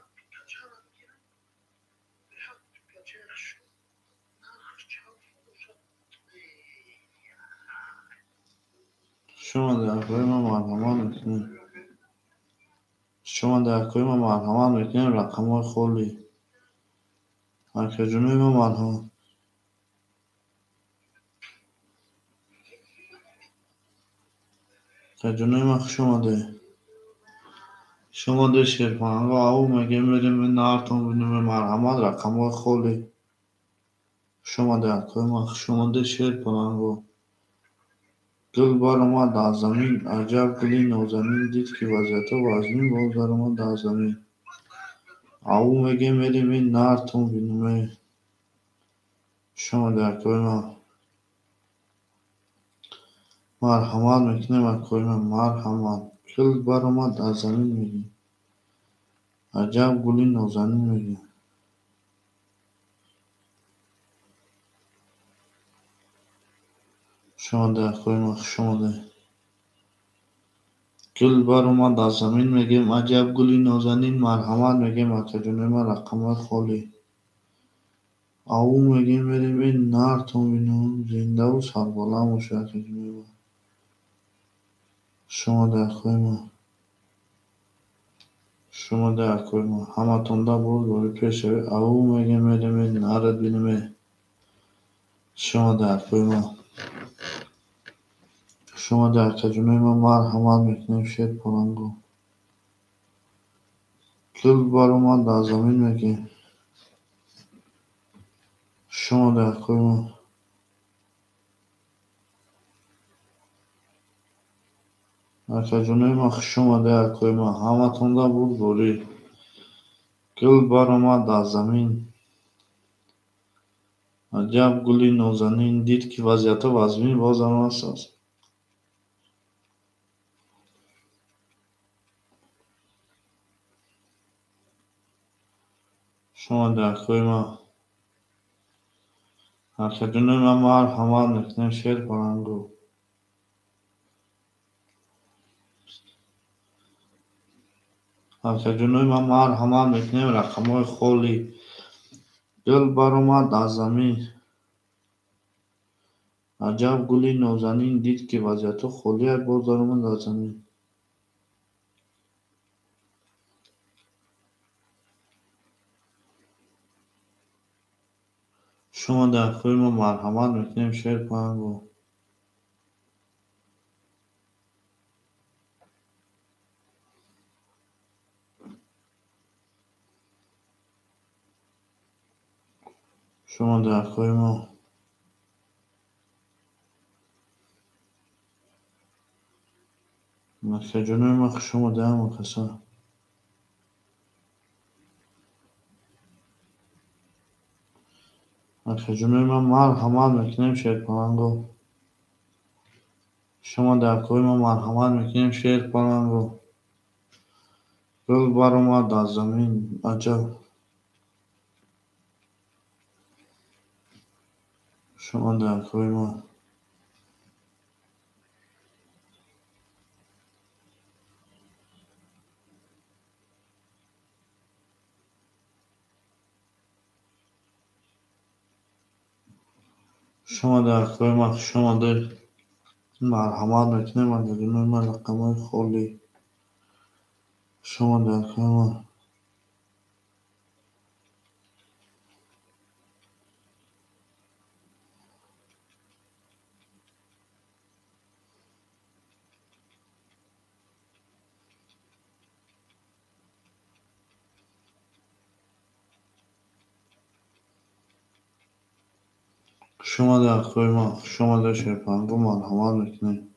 شما در کوی ما مرحمت میکنی. شما در کوی ما مرحمت میکنی رقم های خولی مرکز جنوی ما مرحمت. که جنوی ما خوش اومده. شما در شیرپانگا او میگه میریم این نارتون بینیم مرحمت رقم های خولی. شما در کوی ما خوش اومده شیرپانگا. گل برآمد از زمین عجب گلی نازنین دید که وضعیت و ازمین باز در اومد از زمین. او میگه میریم این نارتون بینیم. شما در کوی ما مرحمت میکنیم از کوی ما مرحمت. گل برآمد از زمین میگیم عجب گلی نازنین میگیم. شما در خوی ما خوش آمده. گل بر اومد از زمین میگیم عجب گلی نازنین، مرحمت میگیم اکا جون ما رقم خالی. او میگیم بریم این نر تو بینم زنده و سربالا موشه اکا جون ما. شما در خوی ما شما در خوی ما همه تونده بود باری پیش او میگیم بریم این نرد بینیم. شما در خوی ما شما در کجونه ما مرحمت میکنیم شیر پرنگو. گل بر اومد از زمین میگیم شما در خوی ما اکا جونه ما خوش آمده در خوی ما همه تونده بود باری. گل بر اومد از زمین عجب گلی نازنین، دید که وضعیت وزمین باز هم هست. شما در خوی ما اکا جونه ما مرحمت میکنیم شیر پرنگو. اکا جونه ما مرحمت میکنیم رقم های خالی. گل بر اومد از زمین عجب گلی نازنین، دید که وضعیت خالی باز در اومد از زمین. شما در خوی ما مرحمت میکنیم شیر پرنگو. شما در خوی ما اکا جونه ما خوش آمده همه کسا. اکا جونه ما مرحمت میکنیم شیر پرنگو. شما در خوی ما مرحمت میکنیم شیر پرنگو. گل بر اومد از زمین عجب. شما در خوی ما شما در خوی ما خوش آمده مرحمت میکنیم اکا جونه ما رقم های خالی. شما در خوی ما شما در خوی ما خوش آمده شیر پرنگو مرحمت میکنیم.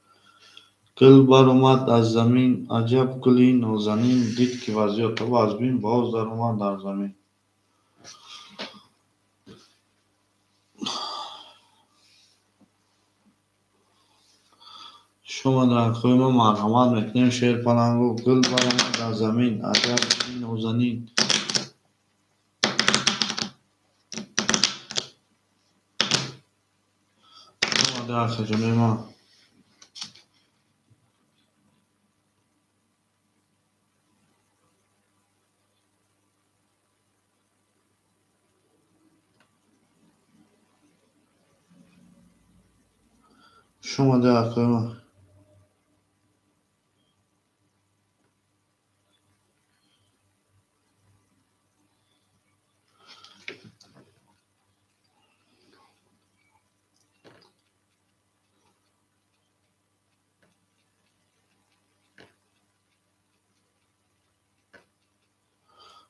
گل بر اومد از زمین عجب گلی نازنین، دید که وضعیت وزمین باز در اومد در زمین. شما در خوی ما مرحمت میکنیم شیر پرنگو. گل بر اومد از زمین عجب گلی نازنین. شما در خجونه ما شما در خوی ما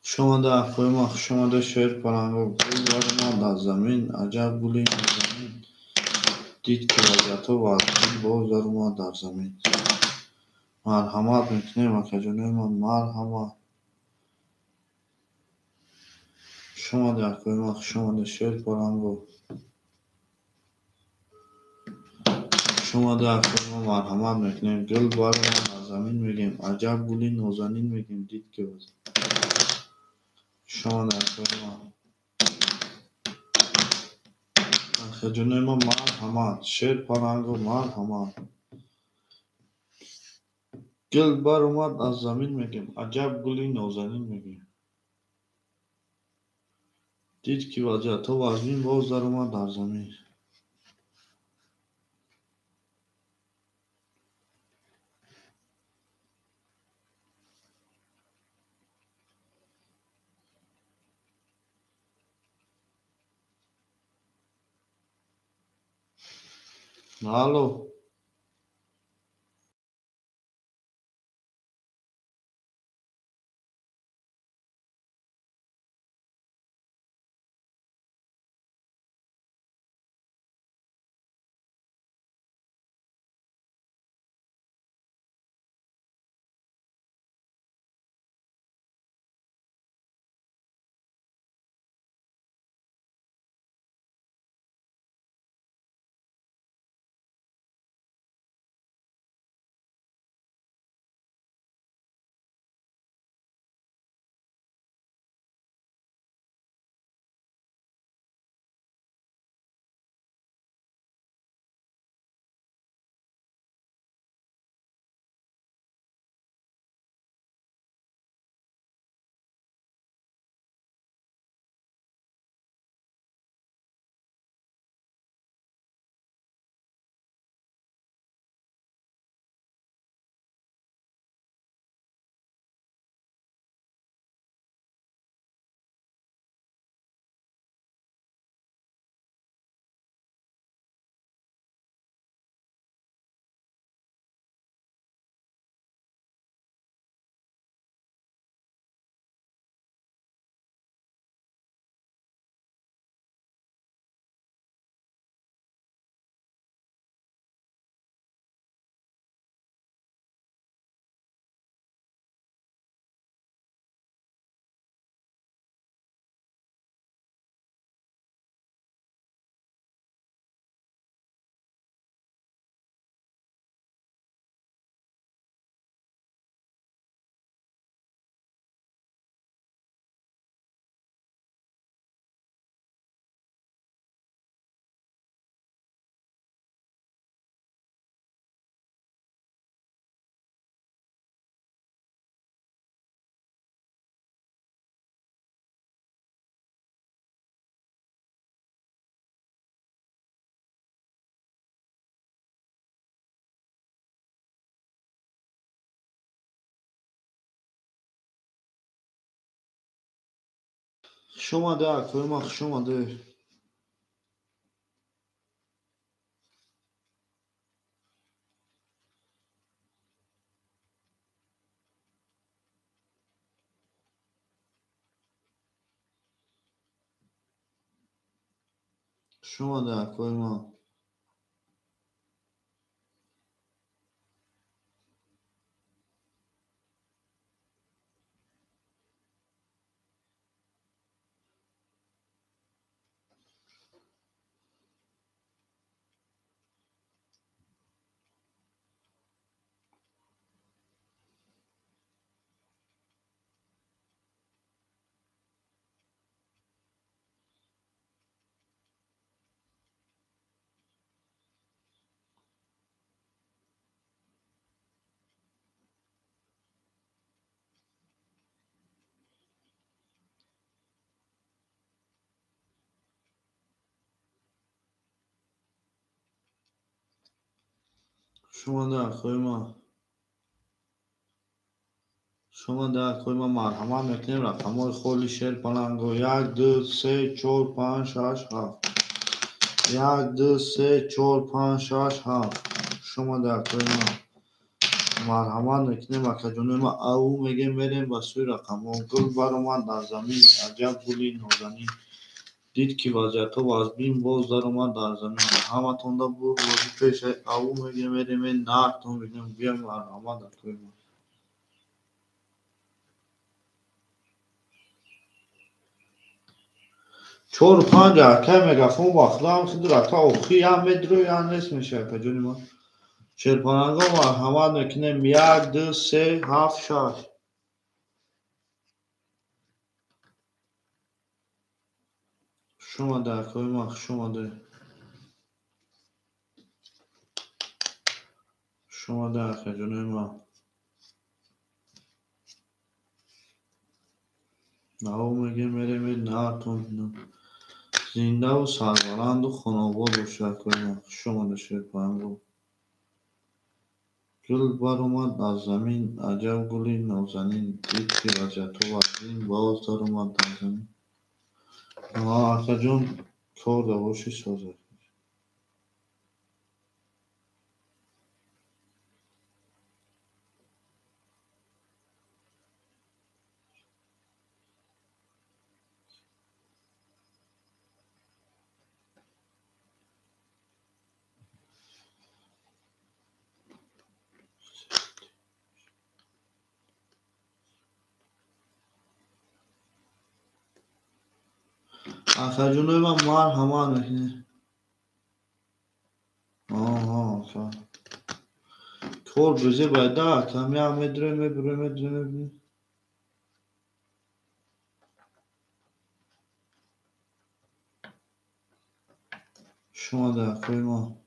شما در خوی ما خوش آمده شیر پرنگو. گل بر اومد از زمین عجب گلی نازنین، دید که وضعیت وزمین باز در اومد در زمین. مرحمت میکنیم اکا جونه ما مرحمت. شما در خوی ما خوش آمده شیر پرنگو. شما در خوی ما مرحمت میکنیم. گل بر اومد از زمین میگیم عجب گلی نازنین، میگیم دید که وضعیت. شما در خوی ما آخه جون ما مرحمت شیر پلنگ و مرحمت گل بر اومد از زمین میگیم عجب گلی نازنین میگیم دید که وجه تو از این باز در اومد در زمین الو شما ده کلمه شما ده شما ده کلمه شما ده کلمه شما ده کلمه مرحمت میکنیم رقم های خولی شیر پلنگ و 1 2 3 4 5 6 7 1 2 3 4 5 6 7 شما ده کلمه مرحمت میکنیم اکا جون ما او میگیم میریم به سوی رقم ها گل بر اومد در زمین عجب گلی نازنین دید که وضعیت و از بین باز در اومد در زمین همه تونده بود بازی پیش او میگیم میریم این نرتون بگیم بیایم مرحمت در کلمه 4 و 5 که مگافون باخته هم خیلی رکا اوخی هم بدروی هم نیست میشه که جونی ما شیرپاننگا مرحمت میکنیم 1 2 3 7 6 شما در کلمه شما ده شما در خجونه ما نهو میگه میریم نهارتون زنده و سربلند و خانواده و شکر شما در شیر پنگو گل بر اومد از زمین عجب گلی نازنین دید که وجهت و وزین باز در اومد در زمین آقا جون کار دواشی سازه آقا جون من مار همان میکنه آها کار بزه باید کمی هم میدره شما در کوی ما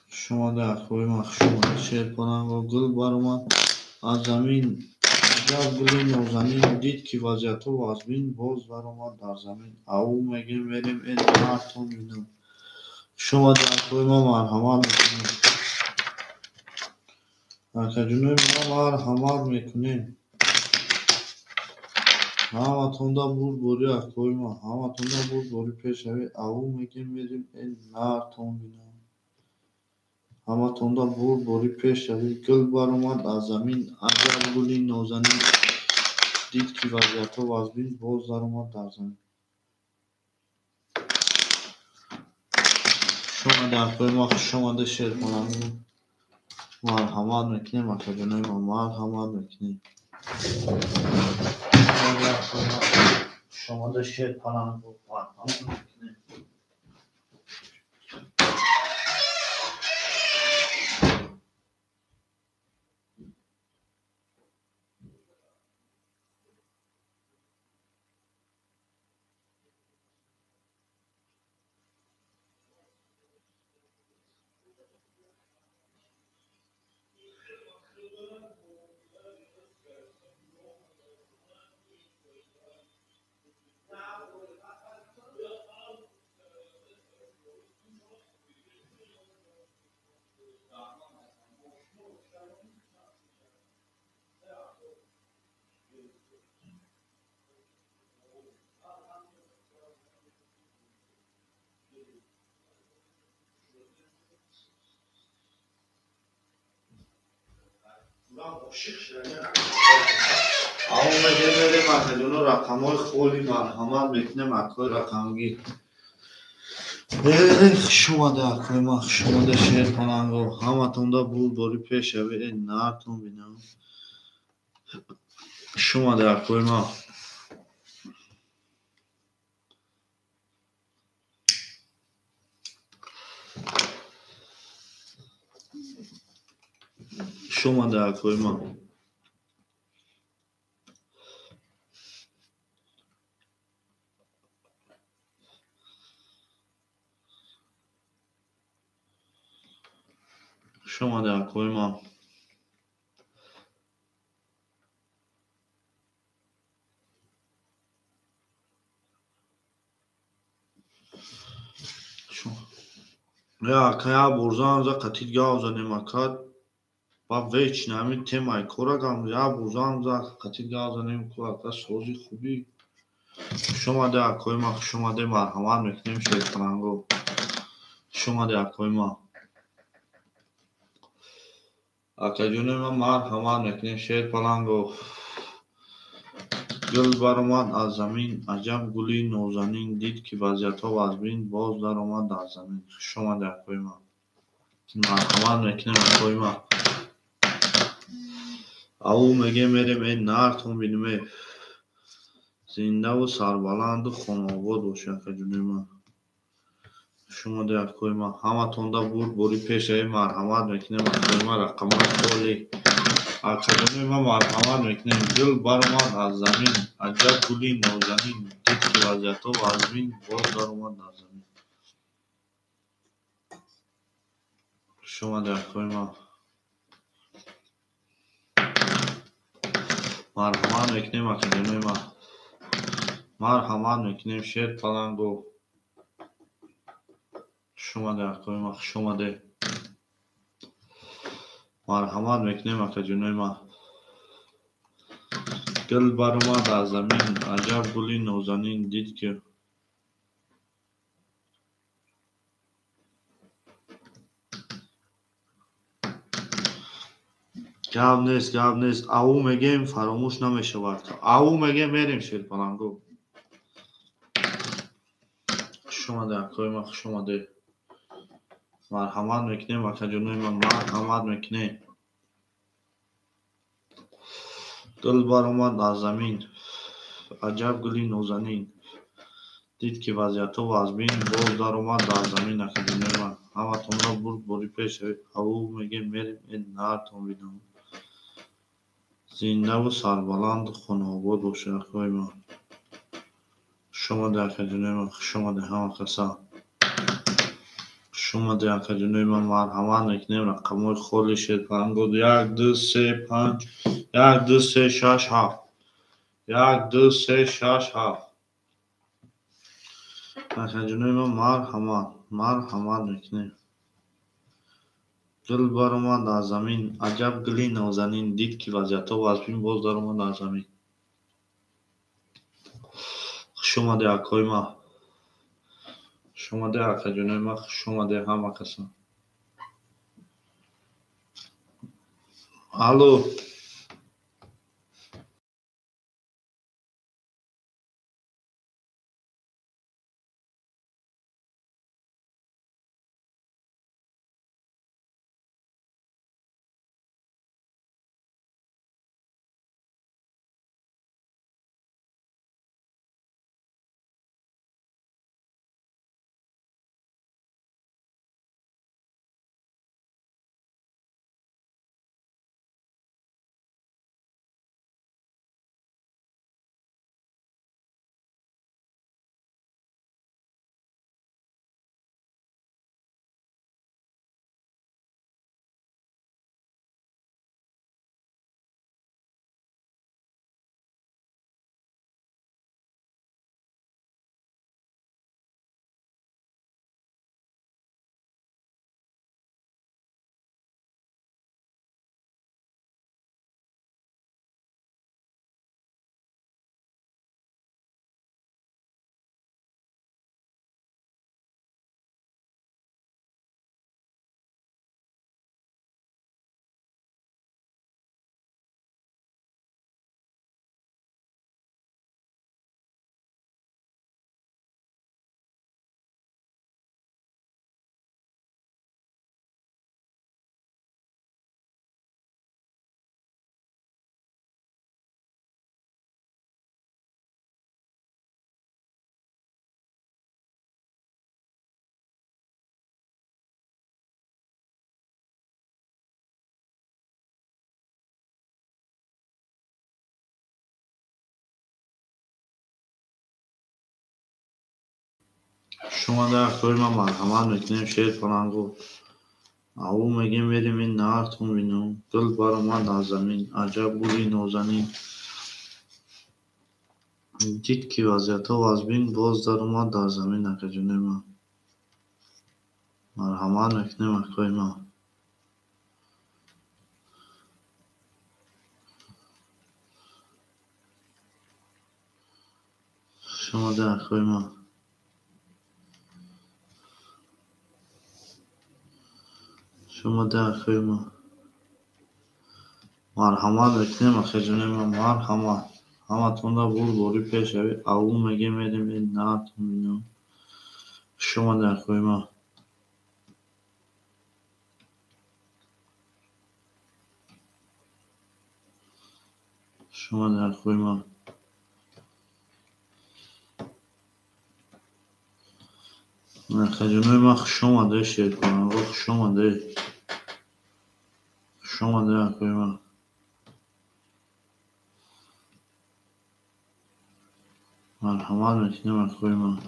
شما در کوی ما شما شیر کنم و گل بر اومد از زمین عجب گلی نازنین دید که وضعیت و وزبین باز بر اومد در زمین او میگه میریم این نهارتون بینم شما در کوی ما مرحمت میکنیم آقا ما مرحمت میکنیم همتون دا بوری از کوی ما همتون دا بوری پیش همی او میگه میریم این نهارتون بینم همتون دا بوری پیش همی گل بر اومد از زمین عجب گلی نازنین دید که وضعیت و وزبین باز در اومد در زمین شما در کوی ما شما ده شیر کنم مرحمت میکنیم آقا جونای ما مرحمت میکنیم شما ده شیر کنم مرحمت میکنیم اما میگه میریم اکدونو رقم های خولی مرحمت میکنیم اکای رقمگی شما در کوی ما شما ده شیر کنم و همتون دا بوری پیش همی این نهارتون بینم شما در کوی ما شما در کوی ما شما در کوی ما یا کیا برزان za katit gavza nemakat با ویچ نمی تیمای کورگام یا برزان za katit gavza nemakat تا سوزی خوبی شما در کوی ما شما ده مرحمت میکنیم شیر کننگو شما در کوی ما آقا جون ما مرحمت میکنیم شیر پلنگو گل بر اومد از زمین عجب گلی نازنین دید که وضعیت و وزبین باز در اومد در زمین شما در کوی ما مرحمت میکنیم کوی ما او میگه میریم این نهارتون بینیم زنده و سربلند و خانواده و شکر جون ما شما در کوی ما همتون دا بوری پیش همی مرحمت میکنیم کوی ما رقم خولی آقا ما مرحمت میکنیم گل بر اومد از زمین عجب گلی نازنین دید که وضعیت و وزبین باز در اومد در زمین خوش اومده اکوی ما. مرحمت میکنیم اکادمی ما. مرحمت میکنیم شیر پلنگو. خوش اومده اکوی ما. خوش اومده. مرحمت میکنیم اکادمی ما. گل بر اومد از زمین، عجب گلی نازنین دید که گپ نیست او میگیم فراموش نمیشه وقتا. او میگیم میریم شیر پلنگو. خوش اومده اکوی ما. خوش اومده. مرحمت میکنیم اکادمی ما. مرحمت میکنیم. گل بر اومد از زمین، عجب گلی نازنین دید که وضعیت و وضبین باز در اومد در زمین اکادمی من. همه تون را برد باری پیش او میگه میریم این نهرتون بیدم زنده و سربلند خونه آباد باشه اکوی ما. شما در اکادمی من. شما در همه کسا. شما در اکادمی من. مرحمت میکنیم رقمای خالی شیر پلنگو 1 2 3 5 1 2 3 6 7 1 2 3 6 7 اکادمی من. مرحمت میکنیم. گل بر اومد از زمین، عجب گلی نازنین دید که وضعیت و وضبین باز در اومد از زمین. خوش اومده اکوی ما. خوش اومده اکادمی ما. خوش اومده همه کسا. الو شما در اکوی ما. مرحمت میکنیم شیر پلنگو. او میگه میریم این نهرتون بینم. گل بر اومد از زمین، عجب گلی نازنین دید که وضعیت و وضبین باز در اومد در زمین اکادمی ما. مرحمت میکنیم اکوی ما. شما در اکوی ما. شما در اکوی ما. مرحمت میکنیم اکادمی ما. مرحمت. همه تون را برد باری پیش او میگه میریم این نهرتون بینم. شما در اکوی ما. شما در اکوی ما. اکادمی ما. خوش اومده شیر پلنگو. خوش اومده. خوش اومده اکوی ما. مرحمت میکنیم اکوی ما.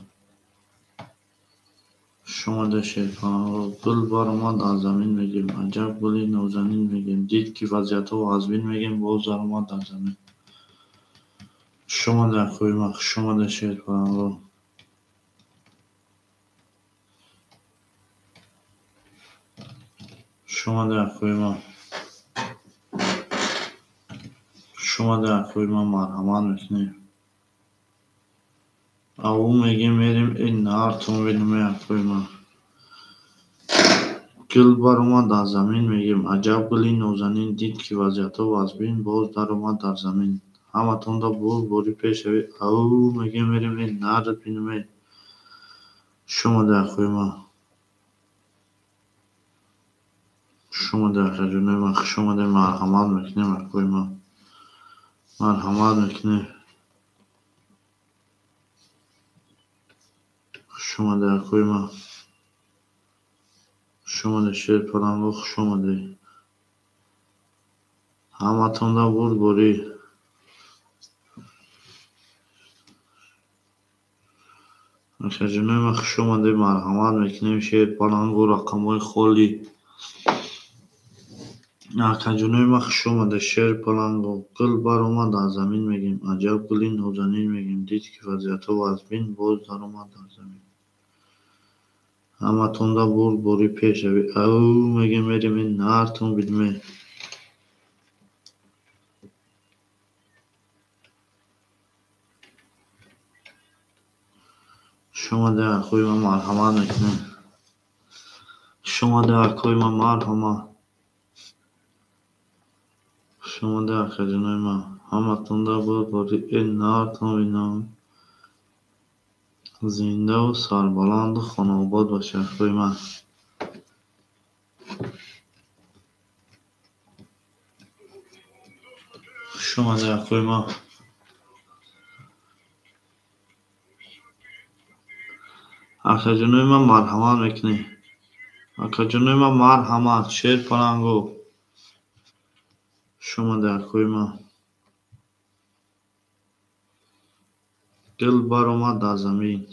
شما در شیطان گل بار اومد از زمین میگیم عجب گلی نازنین میگیم دید که وضعیت ها از بین میگیم باز در اومد در زمین شما در خوی مخ شما در شیطان شما در خوی مخ شما در خوی ما مرحمت میکنیم او میگیم میریم این نهار تون بینیم خوی ما گل بر اومد در زمین میگیم عجب گلی نازنین دید که وضعیت ها از بین باز در اومد در زمین همه تون دا بوری پیش شوی او میگیم میریم این نهار بینیم شما در خوی ما شما در خجونه ما شما در مرحمت میکنیم خوی ما مرحمت میکنیم شما در خوی ما شما در شیر پرنگو شما در همه تون دا بوری خجونه ما شما در مرحمت میکنیم شیر پرنگو رقم های خولی خجونه ما شما در شیر پرنگو گل بر اومد در زمین میگیم عجب گلی نازنین میگیم دید که وضعیت ها از بین باز در اومد در زمین همه تون دا بوری پیش شوی او میگیم میریم این نهار تون بینیم شما در خوی ما مرحمت میکنیم شما در خوی ما مرحمت شما در خجونه ما همه تون دا بوری این نهار تون بینیم زنده و سربلند و خانوباد باشه خوی ما شما در خوی ما خجونه ما مرحمت میکنیم خجونه ما مرحمت شیر پرنگو شما در خوی ما گل بر اومد در زمین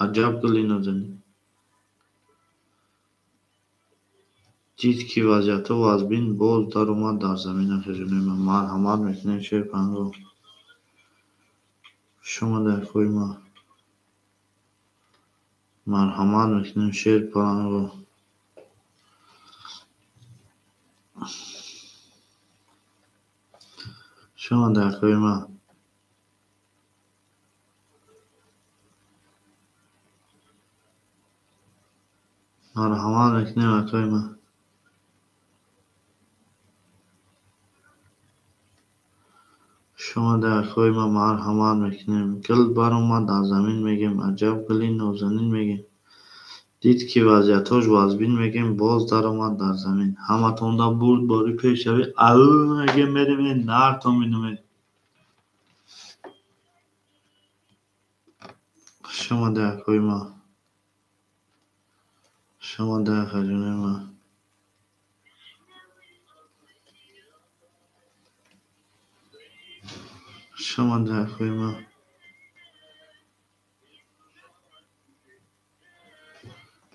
عجب گلی نازنین دید که وضعیت ها از بین باز در اومد در زمین خجونه ما مرحمت میکنیم شیر پرنگو شما در خوی ما مرحمت میکنیم شیر پرنگو شما در خوی ما مرحمت میکنیم خوی ما شما در خوی ما مرحمت میکنیم گل بر اومد در زمین میگیم عجب گلی نازنین میگیم دید که وضعیت هاش از بین میگیم باز در اومد در زمین همه تون دا بوری پیش شوی او میگیم میریم این نهار تون بینیم شما در خوی ما شما در خجونه ما شما در خوی ما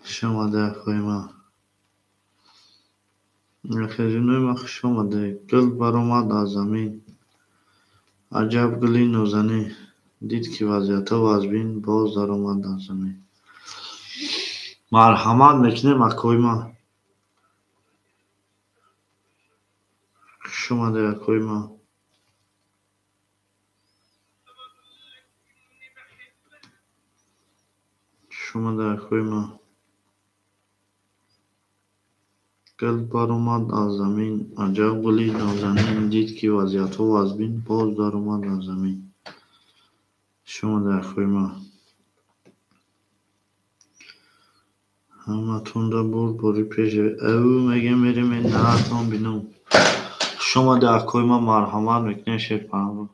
شما در خوی ما خجونه ما شما در گل بر اومد در زمین عجب گلی نازنین دید که وضعیت ها از بین باز در اومد در زمین مرحمت میکنیم خوی ما شما در خوی ما شما در خوی ما گل بر اومد از زمین عجب گلی نازنین دید که وضعیت ها از بین باز در اومد در زمین شما در خوی ما همه تون دا بوری پیش او میگیم میریم این نهار تون بینیم شما در خوی ما مرحمت میکنیم شیر پرنگو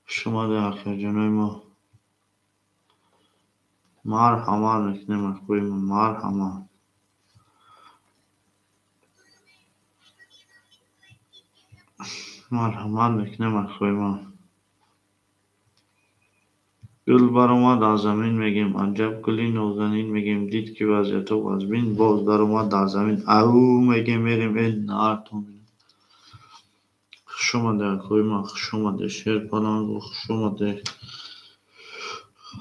شما در خجونه ما مرحمت میکنیم خوی ما مرحمت مرحمت میکنیم خوی ما گل برآمد از زمین میگیم عجب گلی نازنین میگیم دید که وضعیت و وزبین باز در اومد در زمین او میگیم میریم این نارتون خوش آمده کویما خوش آمده شیر پلنگو خوش آمده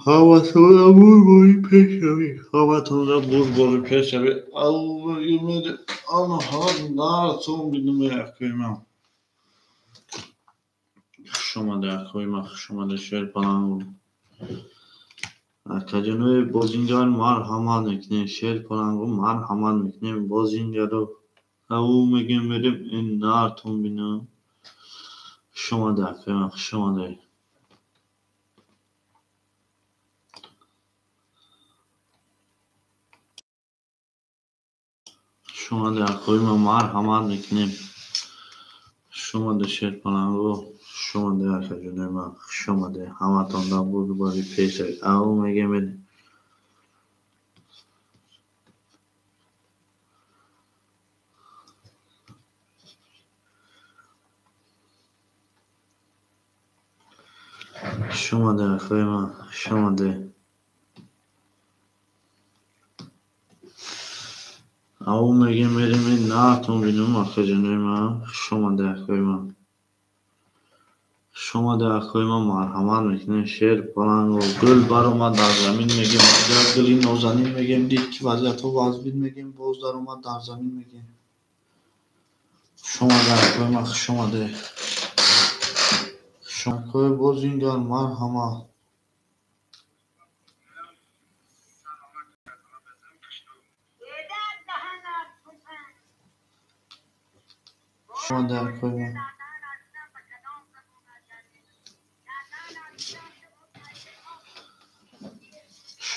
همتون را بور باری پیش روی همتون را بور باری پیش روی او میگیم میریم آنها نارتون بینیم کویما خوش آمده کویما خوش آمده شیر پلنگو تجربه بازینجان مرحمت میکنیم شیر پلنگو مرحمت میکنیم بازینجا رو او میگیم میریم این نارتون بینم شما در شما در خوی ما مرحمت میکنیم شما در شیر پلنگو شما در تجربه ما شما در همه تان در بود باری پیش او میگیم میریم شما در خوی ما شما در او میگیم میریم این نارتون بینم آخه جنوی ما شما در خوی ما شما در خوی ما مرحمت میکنیم شیر پلنگ و گل بر اومد در زمین میگیم عجب گلی نازنین میگیم دید که وضعیت و وزبین میگیم باز در اومد در زمین میگیم شما در خوی ما شما در شما خوی باز اینجا مرحمت شما در خوی ما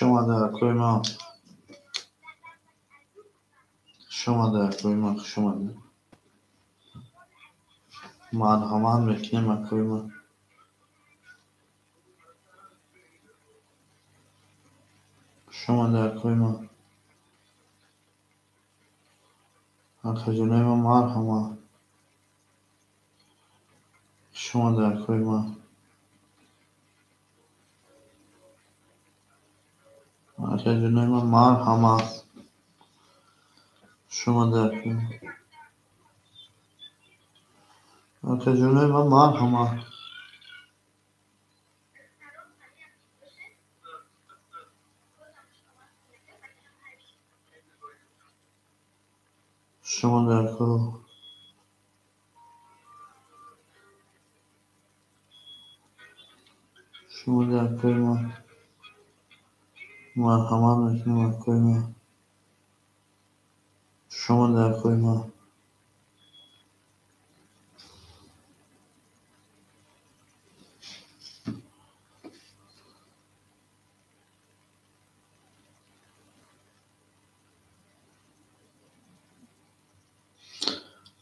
شما در خوی ما شما در خوی ما شما در مرحمت میکنیم اکوی ما شما در خوی ما آخه جنوی ما مرحمت شما در خوی ما آخه جنوی ما مرحمت شما در خوی ما آخه جنوی ما مرحمت شما در خوی شما در خوی ما مرحمت میکنیم اکوی ما شما در خوی ما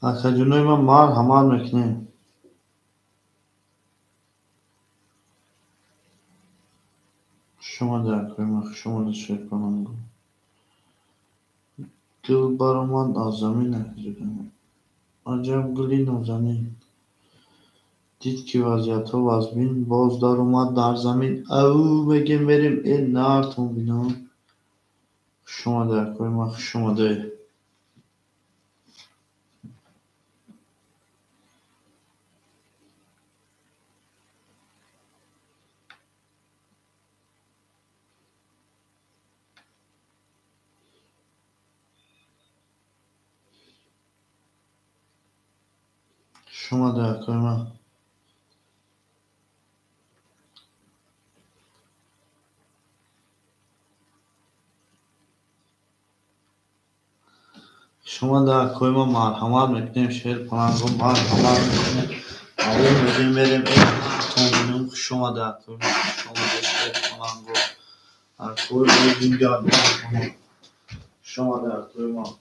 آخه جنوی ما مرحمت میکنیم شما در خوی ما شما در شیر پلنگو گل برآمد از زمین عجب گلی نازنین دید که وضعیت و وزبین باز در اومد در زمین او بگیم بریم این نارتون بینم شما در خوی ما شما در شما در خوی ما شما در خوی ما مرحمت میکنیم شیر پلنگو مرحمت میکنیم او میگیم بریم این نارتون بینم شما در خوی ما شما در شیر پلنگو اکوی باز اینجا مرحمت شما در خوی ما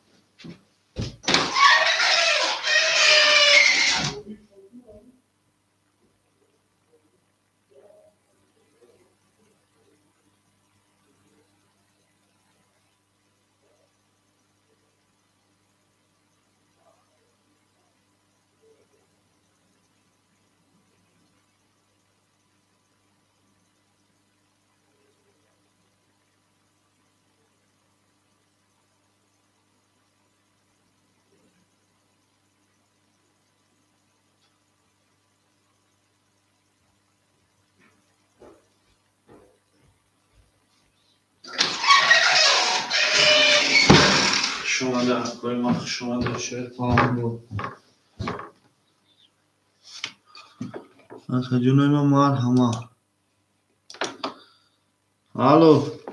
اومده حقای من خوش اومده شعر کنم رو آخه جون من مرحمت الو